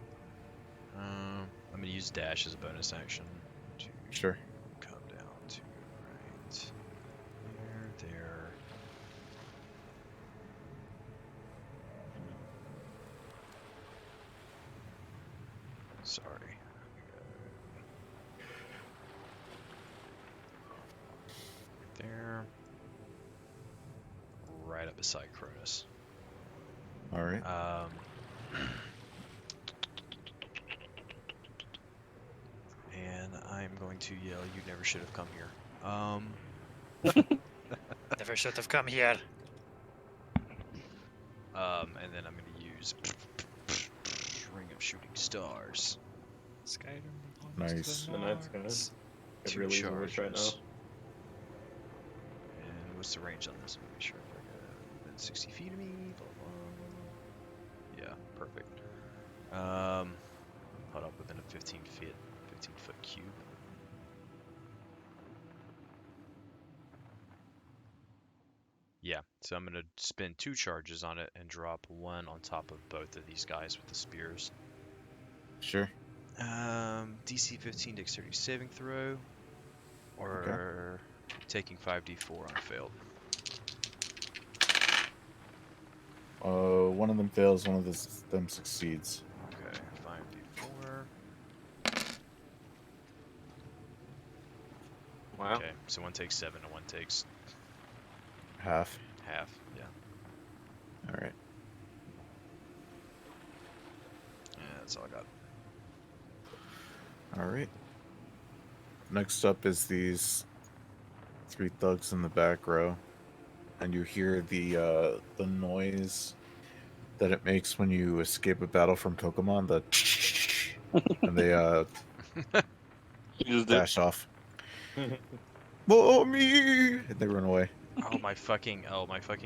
I'm gonna use dash as a bonus action to Sure. come down to right there. Sorry. There. Right up beside Cronus. Alright. And I'm going to yell, "You never should have come here." Never should have come here. And then I'm going to use Ring of Shooting Stars. Skyrim belongs Nice. to The night's Mars. It 2 really works right now. charges. And what's the range on this? Make sure if I got within 60 feet of me. Blah, blah. Yeah, perfect. Put up within a 15-foot cube. Yeah, so I'm gonna spend 2 charges on it and drop 1 on top of both of these guys with the spears. Sure. DC 15 dexterity saving throw, or taking 5d4 on failed. One of them fails, one of them succeeds. Okay, 5d4. Wow. Okay, so one takes 7 and one takes Half. half. Yeah. Alright. Yeah, that's all I got. Alright. Next up is these 3 thugs in the back row. And you hear the noise that it makes when you escape a battle from Pokemon, the and they dash off. Mommy! And they run away. Oh my fucking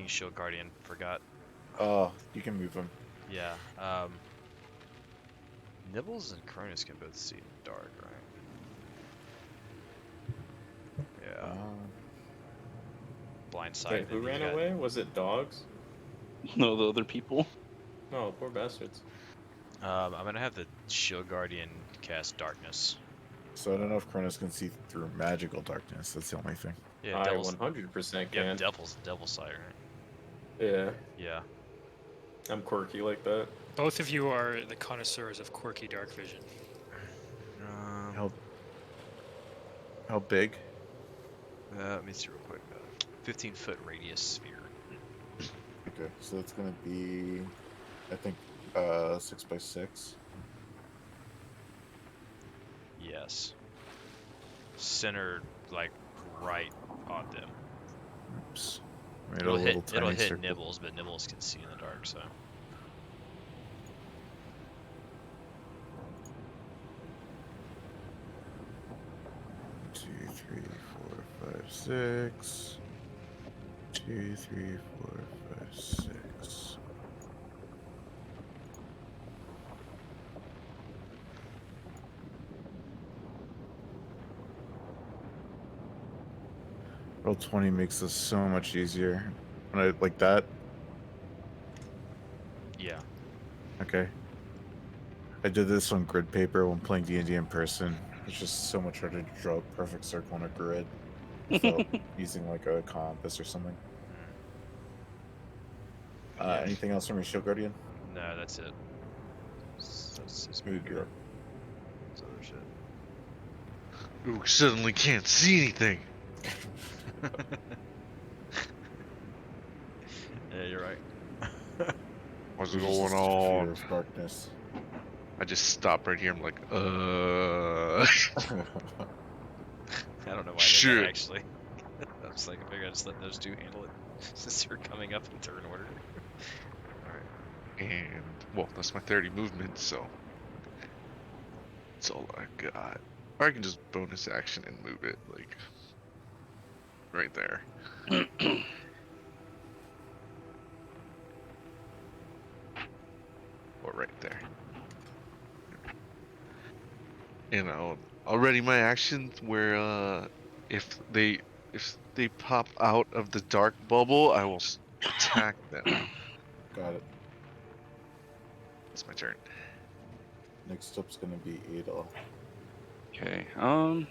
shield guardian forgot. Oh, you can move them. Yeah. Nibbles and Cronus can both see in the dark, right? Yeah. Blindside. Wait, who ran away? Was it dogs? No, the other people. No, poor bastards. I'm gonna have the shield guardian cast darkness. So I don't know if Cronus can see through magical darkness. That's the only thing. Yeah, I devil's, 100% yeah, can. devil's sight, right? Yeah, Yeah. I'm quirky like that. Both of you are the connoisseurs of quirky dark vision. How big? Let me see real quick. 15-foot radius sphere. Okay, so it's gonna be, I think, 6x6. Yes. Centered like right on them. Oops. Made a It'll little hit tiny circle. Nibbles, but Nibbles can see in the dark, so. 2, 3, 4, 5, 6. 2, 3, 4, 5, 6. Roll 20 makes this so much easier. When I like that. Yeah. Okay. I did this on grid paper when playing D&D in person. It's just so much harder to draw a perfect circle on a grid without using like a compass or something. Anything else from your Shield Guardian? No, that's it. That's Move your That's other shit. Ooh, suddenly can't see anything. Yeah, you're right. What's There's going just a on? fear of darkness. I just stop right here. I'm like, I don't know why I did that shit. actually. I was like, I figured I'd just let those two handle it since they're coming up in turn order. Alright. And, well, that's my 30 movement, so that's all I got. Or I can just bonus action and move it, like, right there. Or right there. You know, already my actions where, if they pop out of the dark bubble, I will attack them. Got it. That's my turn. Next up's gonna be Adol. Okay. I don't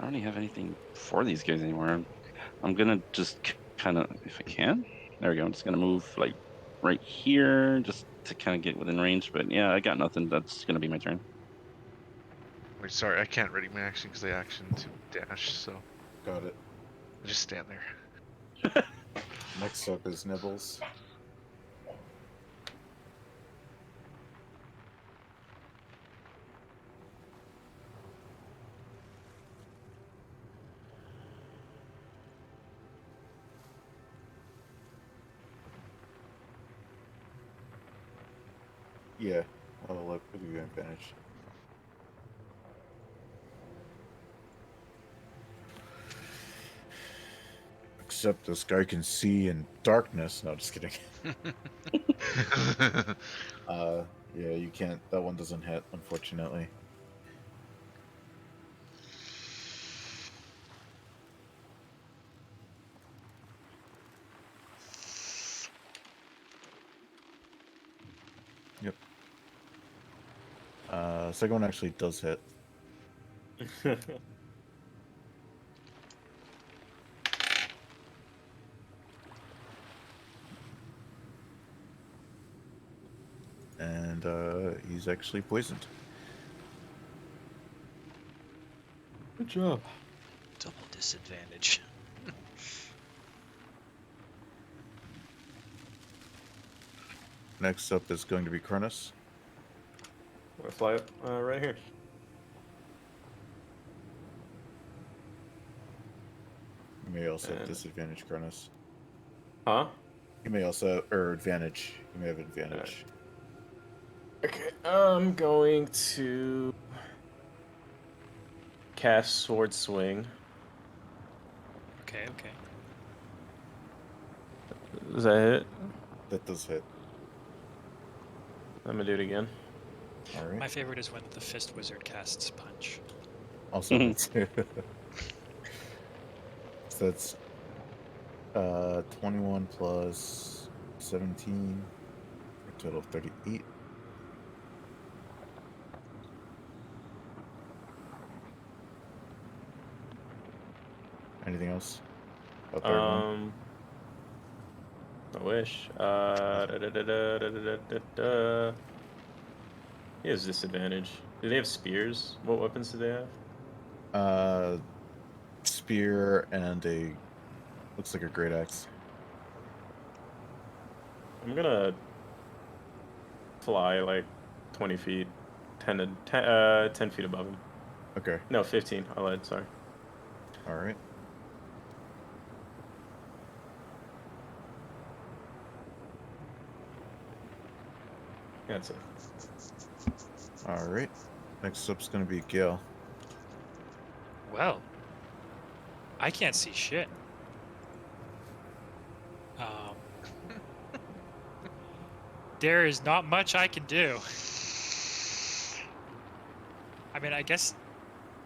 really have anything for these guys anymore. I'm gonna just kind of, if I can. There we go. I'm just gonna move like right here, just to kind of get within range. But yeah, I got nothing. That's gonna be my turn. Wait, sorry, I can't ready my action because I action to dash, so Got it. I just stand there. Next up is Nibbles. Yeah, I'll give you advantage. Except this guy can see in darkness. No, just kidding. Yeah, you can't. That one doesn't hit, unfortunately. Yep. Second one actually does hit. And he's actually poisoned. Good job. Double disadvantage. Next up is going to be Cronus. I'm gonna fly up right here. You may also have And- disadvantage, Cronus. Huh? You may also, or advantage. You may have advantage. Okay, I'm going to cast Sword Swing. Okay, okay. Does that hit? That does hit. I'm gonna do it again. All right. My favorite is when the Fist Wizard casts Punch. Also, that's so that's 21 plus 17, for a total of 38. Anything else? A third one? I wish. He has disadvantage. Do they have spears? What weapons do they have? Spear and a looks like a great axe. I'm gonna fly like 20 feet, 10 feet above him. Okay. No, 15. I lied. Sorry. All right. That's it. All right. Next up's gonna be Gale. Well, I can't see shit. There is not much I can do. I mean, I guess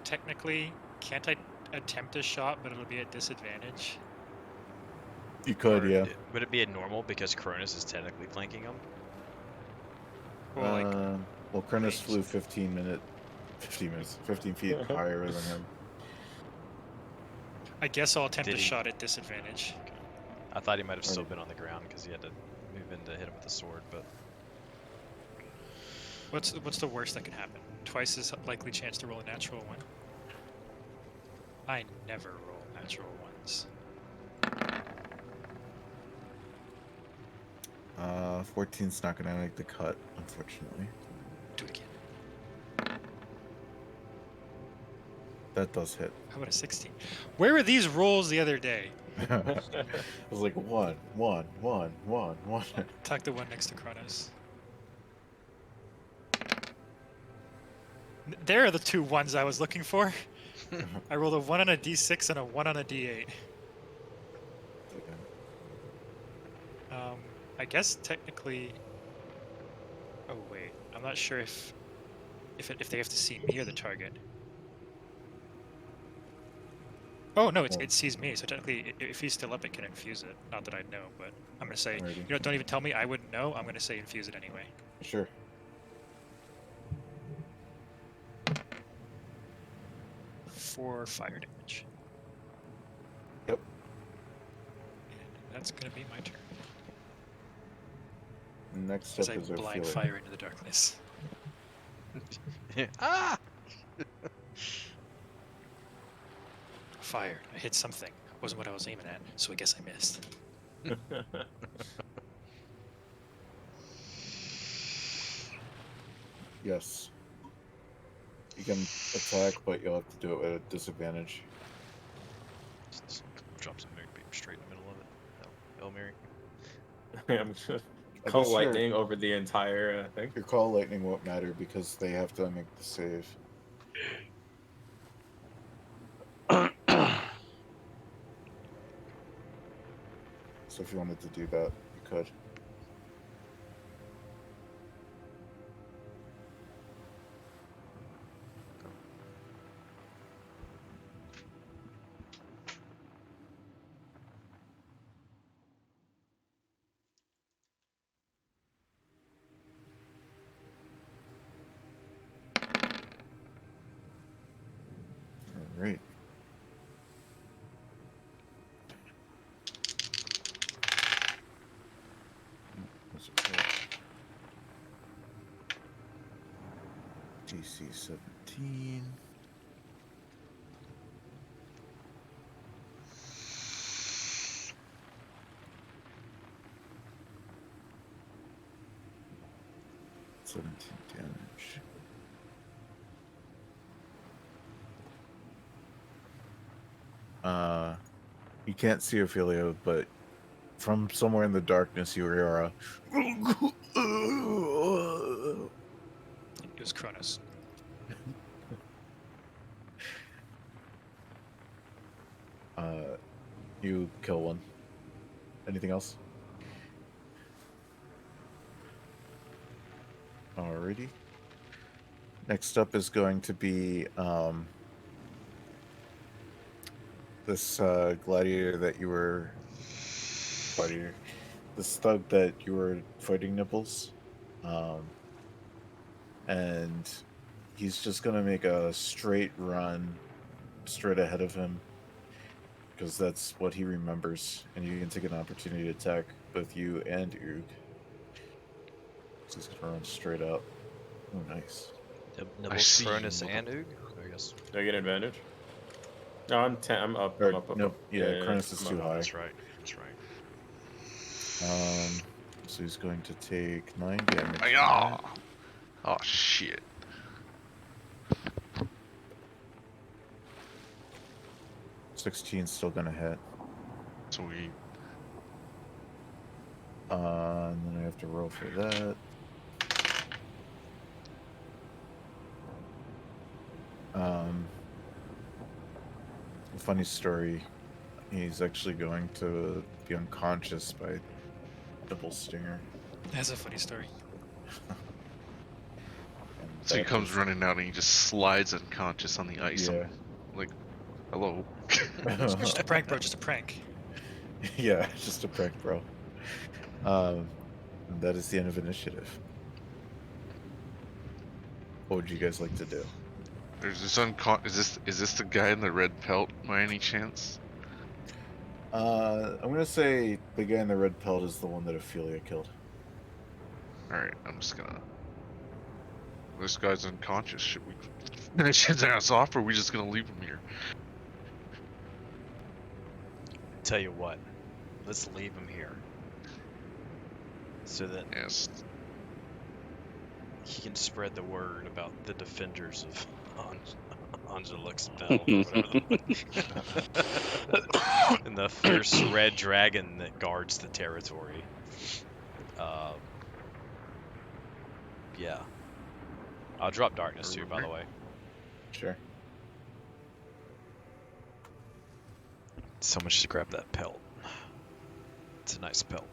technically, can't I attempt a shot, but it'll be at disadvantage? You could, Or yeah. Would it be a normal because Cronus is technically flanking him? Well, like, Well, Cronus range. flew 15 feet higher than him. I guess I'll attempt Did a he- shot at disadvantage. I thought he might have still Alright. been on the ground because he had to move in to hit him with the sword, but What's the worst that can happen? Twice as likely chance to roll a natural one. I never roll natural ones. 14's not gonna make the cut, unfortunately. Do it again. That does hit. How about a 16? Where were these rolls the other day? I was like, 1, 1, 1, 1, 1. Attack the one next to Kronos. There are the 2 ones I was looking for. I rolled a 1 on a d6 and a 1 on a d8. I guess technically. Oh wait, I'm not sure if they have to see me or the target. Oh no, it sees me. So technically, if he's still up, it can infuse it. Not that I know, but I'm gonna say, Alrighty. you know, don't even tell me. I wouldn't know. I'm gonna say infuse it anyway. Sure. For fire damage. Yep. And that's gonna be my turn. Next As up I is blind Ophelia. fire into the darkness. Ah! Fired. I hit something. Wasn't what I was aiming at, so I guess I missed. Yes. You can attack, but you'll have to do it at a disadvantage. Just drop some moonbeam straight in the middle of it. Oh, Mary. I'm just I call guess lightning over the entire thing. Your call lightning won't matter because they have to make the save. So if you wanted to do that, you could. All right. DC 17. Damage. You can't see Ophelia, but from somewhere in the darkness you hear a It was Kronos. you kill one. Anything else? Alrighty. Next up is going to be this gladiator that you were this thug that you were fighting, Nibbles. And he's just gonna make a straight run straight ahead of him because that's what he remembers, and you can take an opportunity to attack both you and Oog. So he's gonna run straight up. Oh, nice. Nibbles, Cronus, and Oog? I guess. Do I get advantage? No, I'm 10. I'm up. Or, I'm up. nope. Yeah, Cronus is I'm too up. high. That's right. That's right. So he's going to take 9 damage. Ay-yah! Oh shit. 16's still gonna hit. Sweet. And then I have to roll for that. A funny story. He's actually going to be unconscious by double stinger. That's a funny story. And So he that comes is- running out and he just slides unconscious on the ice. Yeah. I'm like, hello. Just a prank, bro. Just a prank. Yeah, just a prank, bro. And that is the end of initiative. What would you guys like to do? There's this is this the guy in the red pelt by any chance? I'm gonna say the guy in the red pelt is the one that Ophelia killed. Alright, I'm just gonna. This guy's unconscious. Should we finish his ass off, or are we just gonna leave him here? Tell you what, let's leave him here. So that Yes. he can spread the word about the defenders of Angelux Bell, or whatever and the fierce red dragon that guards the territory. Yeah. I'll drop darkness too, by the way. Sure. Someone should grab that pelt. It's a nice pelt.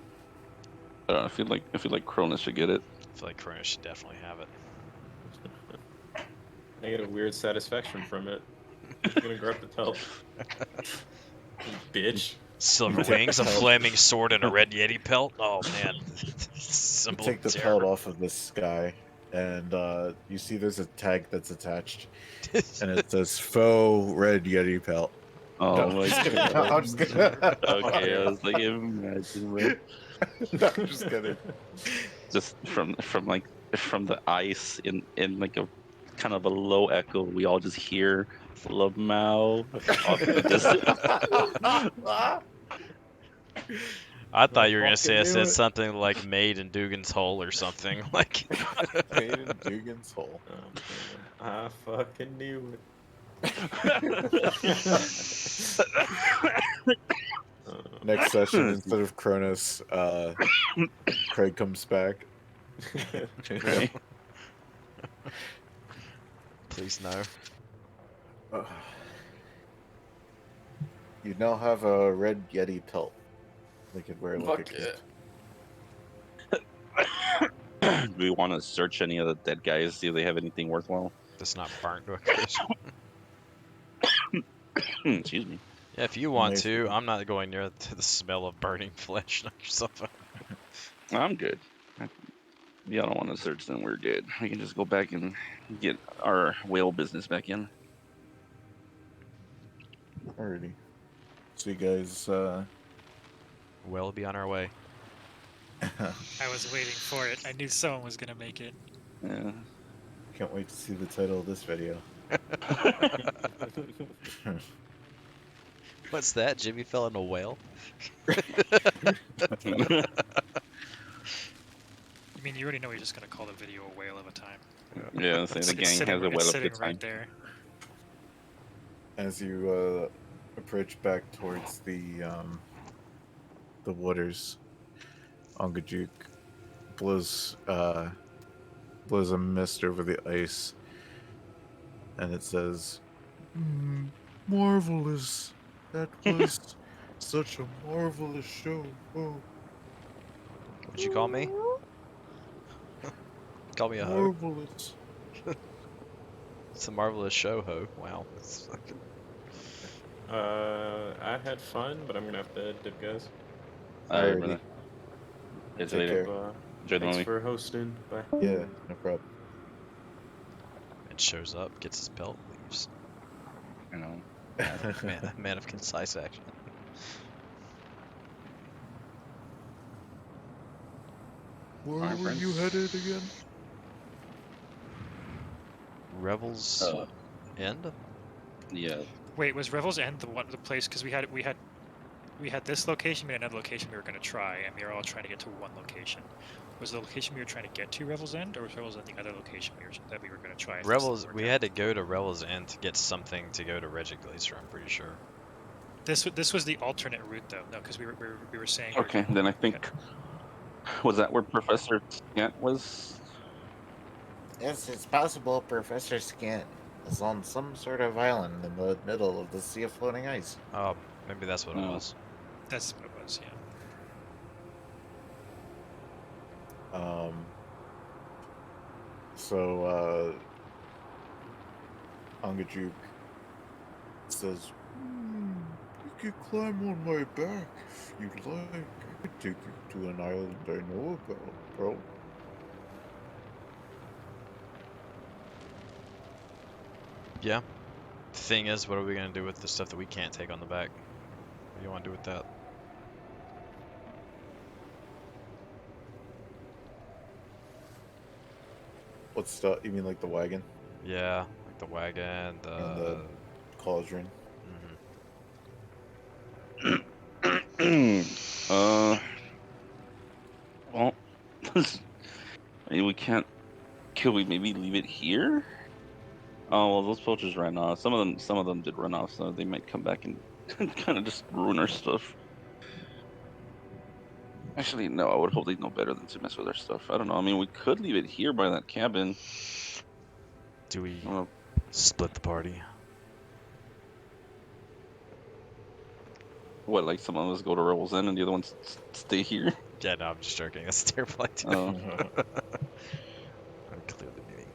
I don't know, I feel like Cronus should get it. I feel like Cronus should definitely have it. I get a weird satisfaction from it. I'm gonna grab the pelt. Bitch. Silver wings, a flaming sword, and a red Yeti pelt. Oh man, You symbol take the of terror. pelt off of this guy, and you see there's a tag that's attached, and it says "Faux Red Yeti Pelt." Oh No, my I'm just kidding. god. I'm just kidding. Okay, I was like, imagine, bro. No, I'm just kidding. Just from the ice in like a kind of a low echo, we all just hear Lamau off in the distance. I thought you were gonna say fucking it said knew it. something like "Made in Dugan's Hole" or something like. Made in Dugan's hole. Oh, man. I fucking knew it. Next session, instead of Cronus, Craig comes back. Okay. Please no. You now have a red Yeti pelt. They could wear like a Fuck cape. Do we want to search any of the dead guys, see if they have anything worthwhile? That's not burnt to a crisp. Excuse me. Yeah, if you want Nice. to, I'm not going near to the smell of burning flesh or something. I'm good. Yeah, I don't want to search, then we're good. We can just go back and get our whale business back in. Alrighty. So you guys, We'll be on our way. I was waiting for it. I knew someone was gonna make it. Yeah. can't wait to see the title of this video. What's that? Jimmy fell in a whale? I mean, you already know you're just gonna call the video a whale of a time. Yeah, say the It's gang sitting, has a it's whale of sitting good right time. there. As you approach back towards the waters, Ongajuk blows a mist over the ice, and it says, "Marvelous! That was such a marvelous show." Oh, What'd you call me? Call me a hoe? marvelous! It's a marvelous show, ho. Wow. That's fucking... I had fun, but I'm gonna have to dip, guys. Alright, Alrighty. brother. It's Take later. care. Enjoy the Thanks movie. for hosting. Bye. Yeah, no problem. Man shows up, gets his belt, leaves. You know. Man of concise action. Where Alright, were friends. you headed again? Revels End? Yeah. Wait, was Revel's End the place? Because we had this location, we had another location we were gonna try, and we were all trying to get to one location. Was the location we were trying to get to Revel's End, or was Revel's End the other location that we were gonna try? if this Rebels. didn't work We out? had to go to Rebels End to get something to go to Regid Glacier. I'm pretty sure. This was the alternate route though. No, because we were saying. we were Okay, gonna- then I think was that where Professor Scant was? Yes, it's possible Professor Scant is on some sort of island in the middle of the sea of floating ice. Oh, maybe that's what it Oh. was. That's what it was. Yeah. So Ongajuk says, "You could climb on my back if you like. I could take you to an island I know about, bro." Yeah. The thing is, what are we gonna do with the stuff that we can't take on the back? What do you want to do with that? What stuff? You mean like the wagon Yeah, like the wagon, and the cauldron? Well, I mean, we can't. Could we maybe leave it here? Oh well, those poachers ran off. Some of them did run off, so they might come back and kind of just ruin our stuff. Actually, no. I would hope they know better than to mess with our stuff. I don't know. I mean, we could leave it here by that cabin. Do we Well, split the party? what, like some of us go to Rebels End and the other ones stay here? Yeah, no, I'm just joking. That's a terrible idea. Oh. I'm clearly meaning.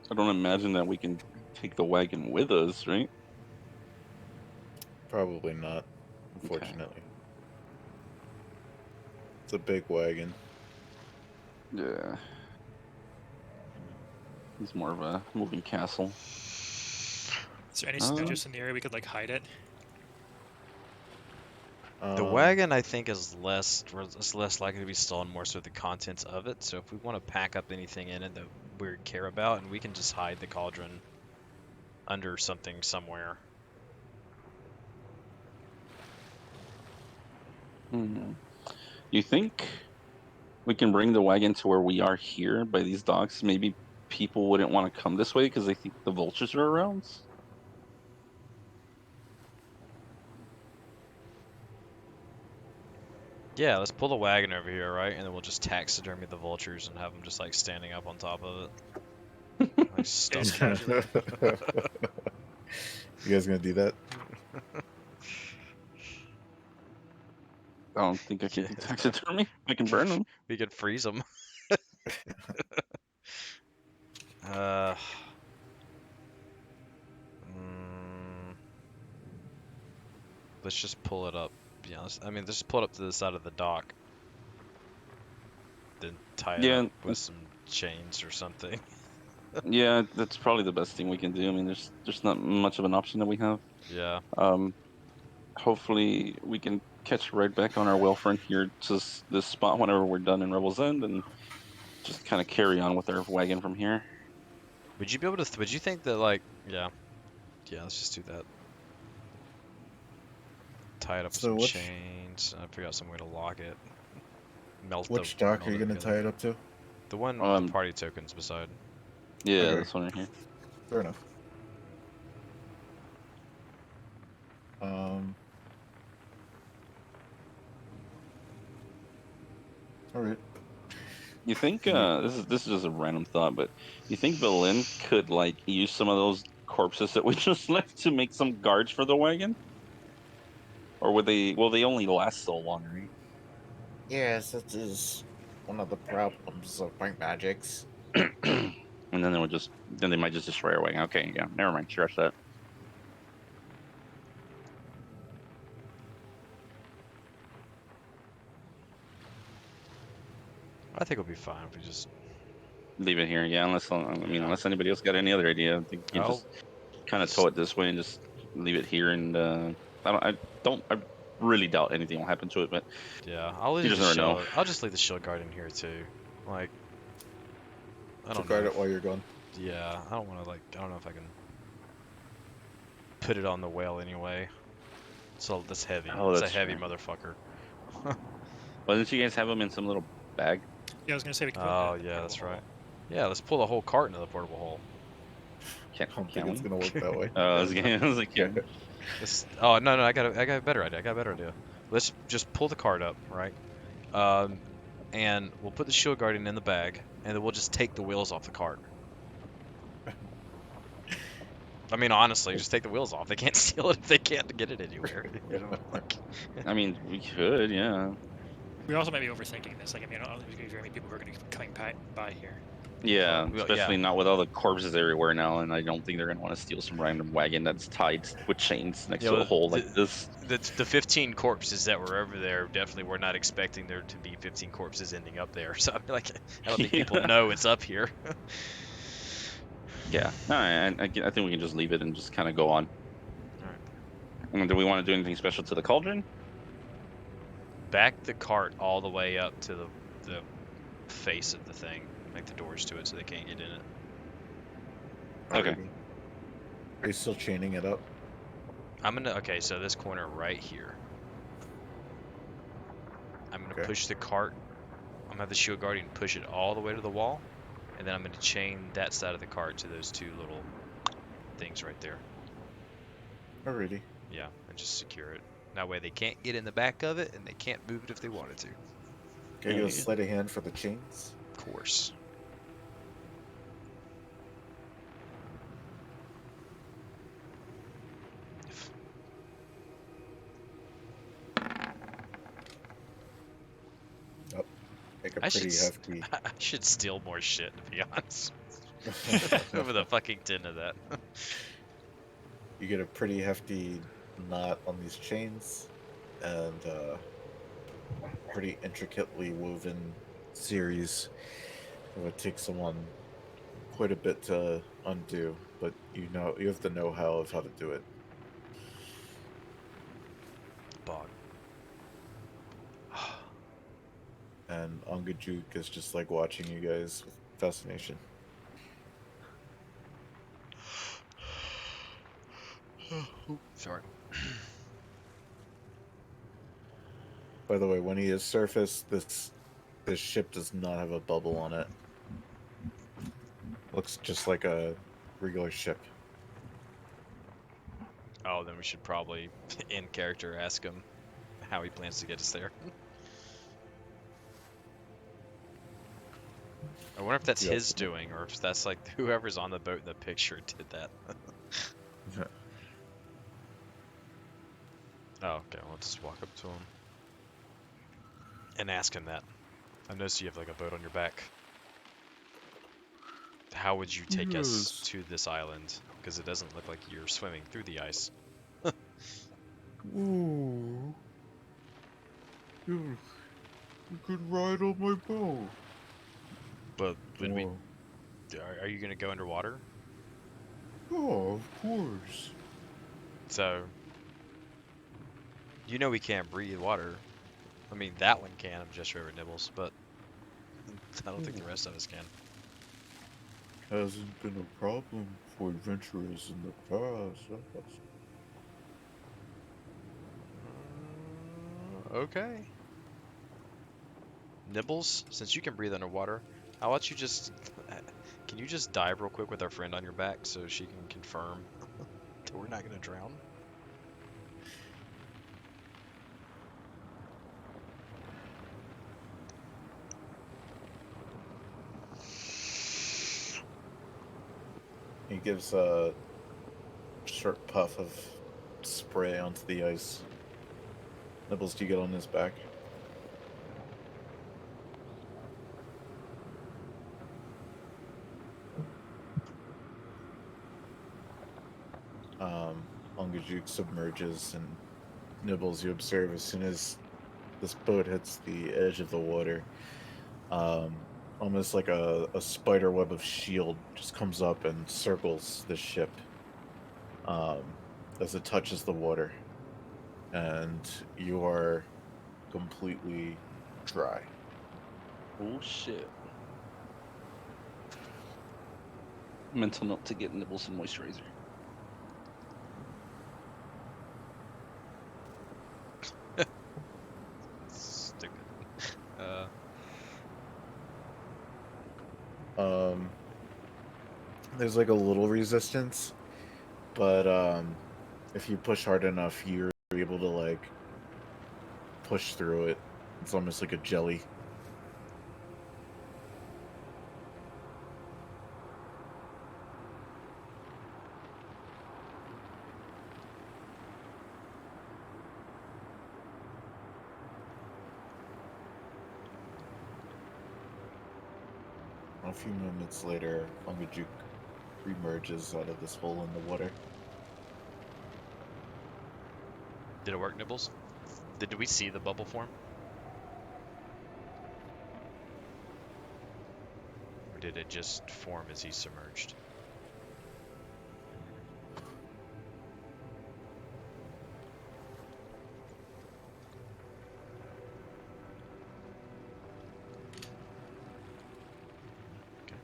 I don't imagine that we can take the wagon with us, right? Probably not, unfortunately. It's a big wagon. Yeah. It's more of a moving castle. Is there any snow just in the area we could like hide it? The wagon, I think, is less likely to be stolen, more so the contents of it. So if we want to pack up anything in it that we care about, and we can just hide the cauldron under something somewhere. You think we can bring the wagon to where we are here by these docks? Maybe people wouldn't want to come this way because they think the vultures are around? Yeah, let's pull the wagon over here, right? And then we'll just taxidermy the vultures and have them just like standing up on top of it. Like stuff. You guys gonna do that? I don't think I can do taxidermy. I can burn them. We could freeze them. Let's just pull it up. Be honest. I mean, let's just pull it up to the side of the dock. Then tie it up with some chains or something. Yeah, that's probably the best thing we can do. I mean, there's not much of an option that we have. Yeah. Hopefully we can catch right back on our whale front here to this spot whenever we're done in Rebels End, and just kind of carry on with our wagon from here. Would you be able to? Would you think that like yeah, let's just do that. Tie it up with some chains. I figure out some way to lock it. Which dock are you gonna tie it up to? The one with the party tokens beside. Yeah, okay. This one right here. Fair enough. All right. You think this is just a random thought, but you think Berlin could like use some of those corpses that we just left to make some guards for the wagon? Or will they only last so long, right? Yes, that is one of the problems of white magics. And then they might just destroy our wagon. Okay, yeah, never mind. Scratch that. I think it'll be fine if we just leave it here. Yeah, unless anybody else got any other idea, I think you just kind of tow it this way and just leave it here. And I really doubt anything will happen to it. But yeah, I'll just leave the shield guard in here too. Like, I don't know. Guard it while you're gone. Yeah, I don't want to I don't know if I can put it on the whale anyway. So that's heavy. Oh, it's a heavy motherfucker. Why didn't you guys have them in some little bag? Yeah, I was gonna say we could put Oh yeah, that's right. Yeah, let's pull the whole cart into the portable hole. I don't think it's gonna work that way. I was like, yeah. Oh no, I got a better idea. Let's just pull the cart up, right? And we'll put the shield guardian in the bag, and then we'll just take the wheels off the cart. I mean, honestly, just take the wheels off. They can't steal it if they can't get it anywhere. You know? I mean, we could, yeah. We also might be overthinking this. Like, I mean, I don't think there's going to be very many people who are going to be coming by here. Yeah, especially not with all the corpses everywhere now, and I don't think they're going to want to steal some random wagon that's tied with chains next to a hole like this. The 15 corpses that were over there, definitely we're not expecting there to be 15 corpses ending up there. So, I don't think people know it's up here. Yeah, no, I think we can just leave it and just kind of go on. Alright. I mean, do we want to do anything special to the cauldron? Back the cart all the way up to the face of the thing. Make the doors to it so they can't get in it. Okay. Are you still chaining it up? Okay, so this corner right here. I'm gonna Okay. push the cart. I'm gonna have the shield guardian push it all the way to the wall, and then I'm gonna chain that side of the cart to those two little things right there. Alrighty. Yeah, and just secure it. That way they can't get in the back of it, and they can't move it if they wanted to. Can I get a sleight of hand for the chains? Of course. Make a I pretty should hefty. I should steal more shit, to be honest. Over the fucking 10 of that. You get a pretty hefty knot on these chains, and pretty intricately woven series. It would take someone quite a bit to undo, but you have the know-how of how to do it. Bog. And Ongajuk is just like watching you guys with fascination. Sorry. By the way, when he is surfaced, this ship does not have a bubble on it. Looks just like a regular ship. Oh, then we should probably, in character, ask him how he plans to get us there. I wonder if that's his doing, or if that's like whoever's on the boat in the picture did that. Oh, okay, well, let's just walk up to him and ask him that. I noticed you have like a boat on your back. How would you take us to this island? Because it doesn't look like you're swimming through the ice. Ooh. You could ride on my boat. But when are you gonna go underwater? Oh, of course. So, you know we can't breathe water. I mean, that one can, I'm just over Nibbles, but I don't think the rest of us can. Hasn't been a problem for adventurers in the past. Okay. Nibbles, since you can breathe underwater, how about you just... Can you just dive real quick with our friend on your back so she can confirm that we're not going to drown? He gives a short puff of spray onto the ice. Nibbles, do you get on his back? Ongajuk submerges, and Nibbles, you observe as soon as this boat hits the edge of the water, almost like a spider web of shield just comes up and circles the ship as it touches the water, and you are completely dry. Oh shit. Mental note to get Nibbles some moisturizer. Stupid. There's like a little resistance, but if you push hard enough, you're able to like push through it. It's almost like a jelly. A few moments later, Ongajuk reemerges out of this hole in the water. Did it work, Nibbles? Did we see the bubble form? Or did it just form as he submerged? Okay.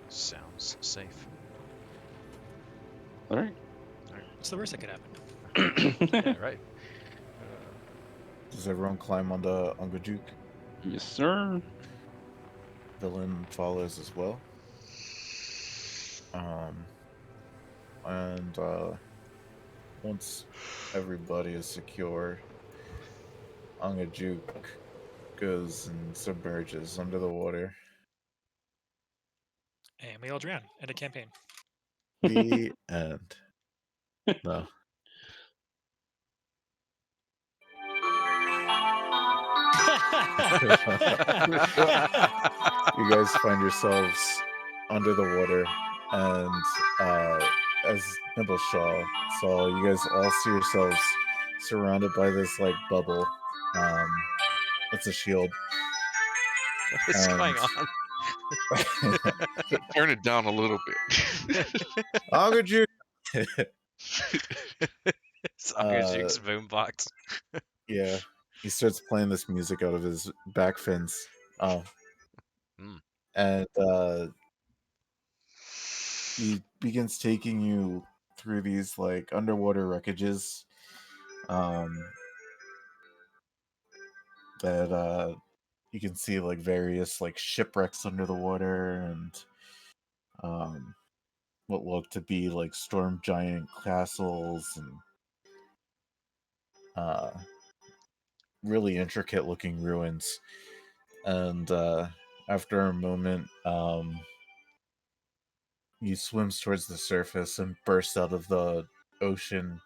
Sounds safe. All right. What's the worst that could happen? Yeah, right. Does everyone climb on the Angajuk? Yes, sir. Villain follows as well. And once everybody is secure, Angajuk goes and submerges under the water. And we all drown in a campaign. The end. No. You guys find yourselves under the water, and as Nibbleshaw saw, you guys all see yourselves surrounded by this like bubble. It's a shield. What's going on? Turn it down a little bit. Angajuk. It's Angajuk's boombox. Yeah, he starts playing this music out of his back fins. And he begins taking you through these like underwater wreckages that you can see like various like shipwrecks under the water and what look to be like storm giant castles and really intricate looking ruins. And after a moment, he swims towards the surface and bursts out of the ocean.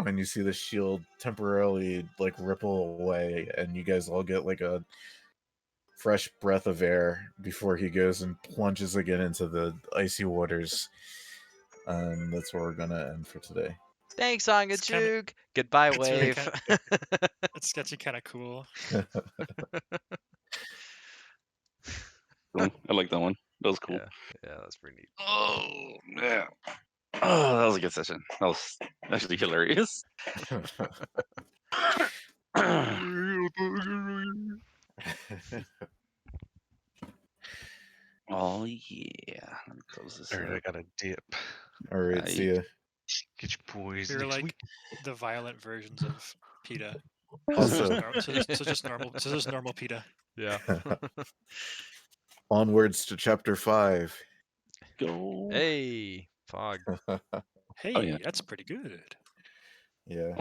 And you see the shield temporarily like ripple away, and you guys all get like a fresh breath of air before he goes and plunges again into the icy waters. And that's where we're gonna end for today. Thanks, Angajuk. Goodbye, wave. It's actually kind of cool. I like that one. That was cool. Yeah, that's pretty neat. Oh man. Oh, that was a good session. That was actually hilarious. Oh yeah. Let me close this All right, up. I got a dip. All right, see ya. Get your boys We're next like week. the violent versions of PETA. Also, so just normal PETA. Yeah. Onwards to chapter 5. Go. Hey, Fog. Hey, Oh, yeah. that's pretty good. Yeah.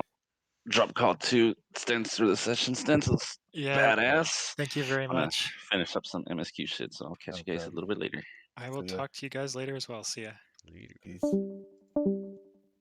Drop call 2 stands through the session. Stencils. Yeah. Badass. Thank you very I'm gonna much. finish up some MSQ shit, so I'll catch you guys a little bit later. I will talk to you guys later as well. See ya. Peace.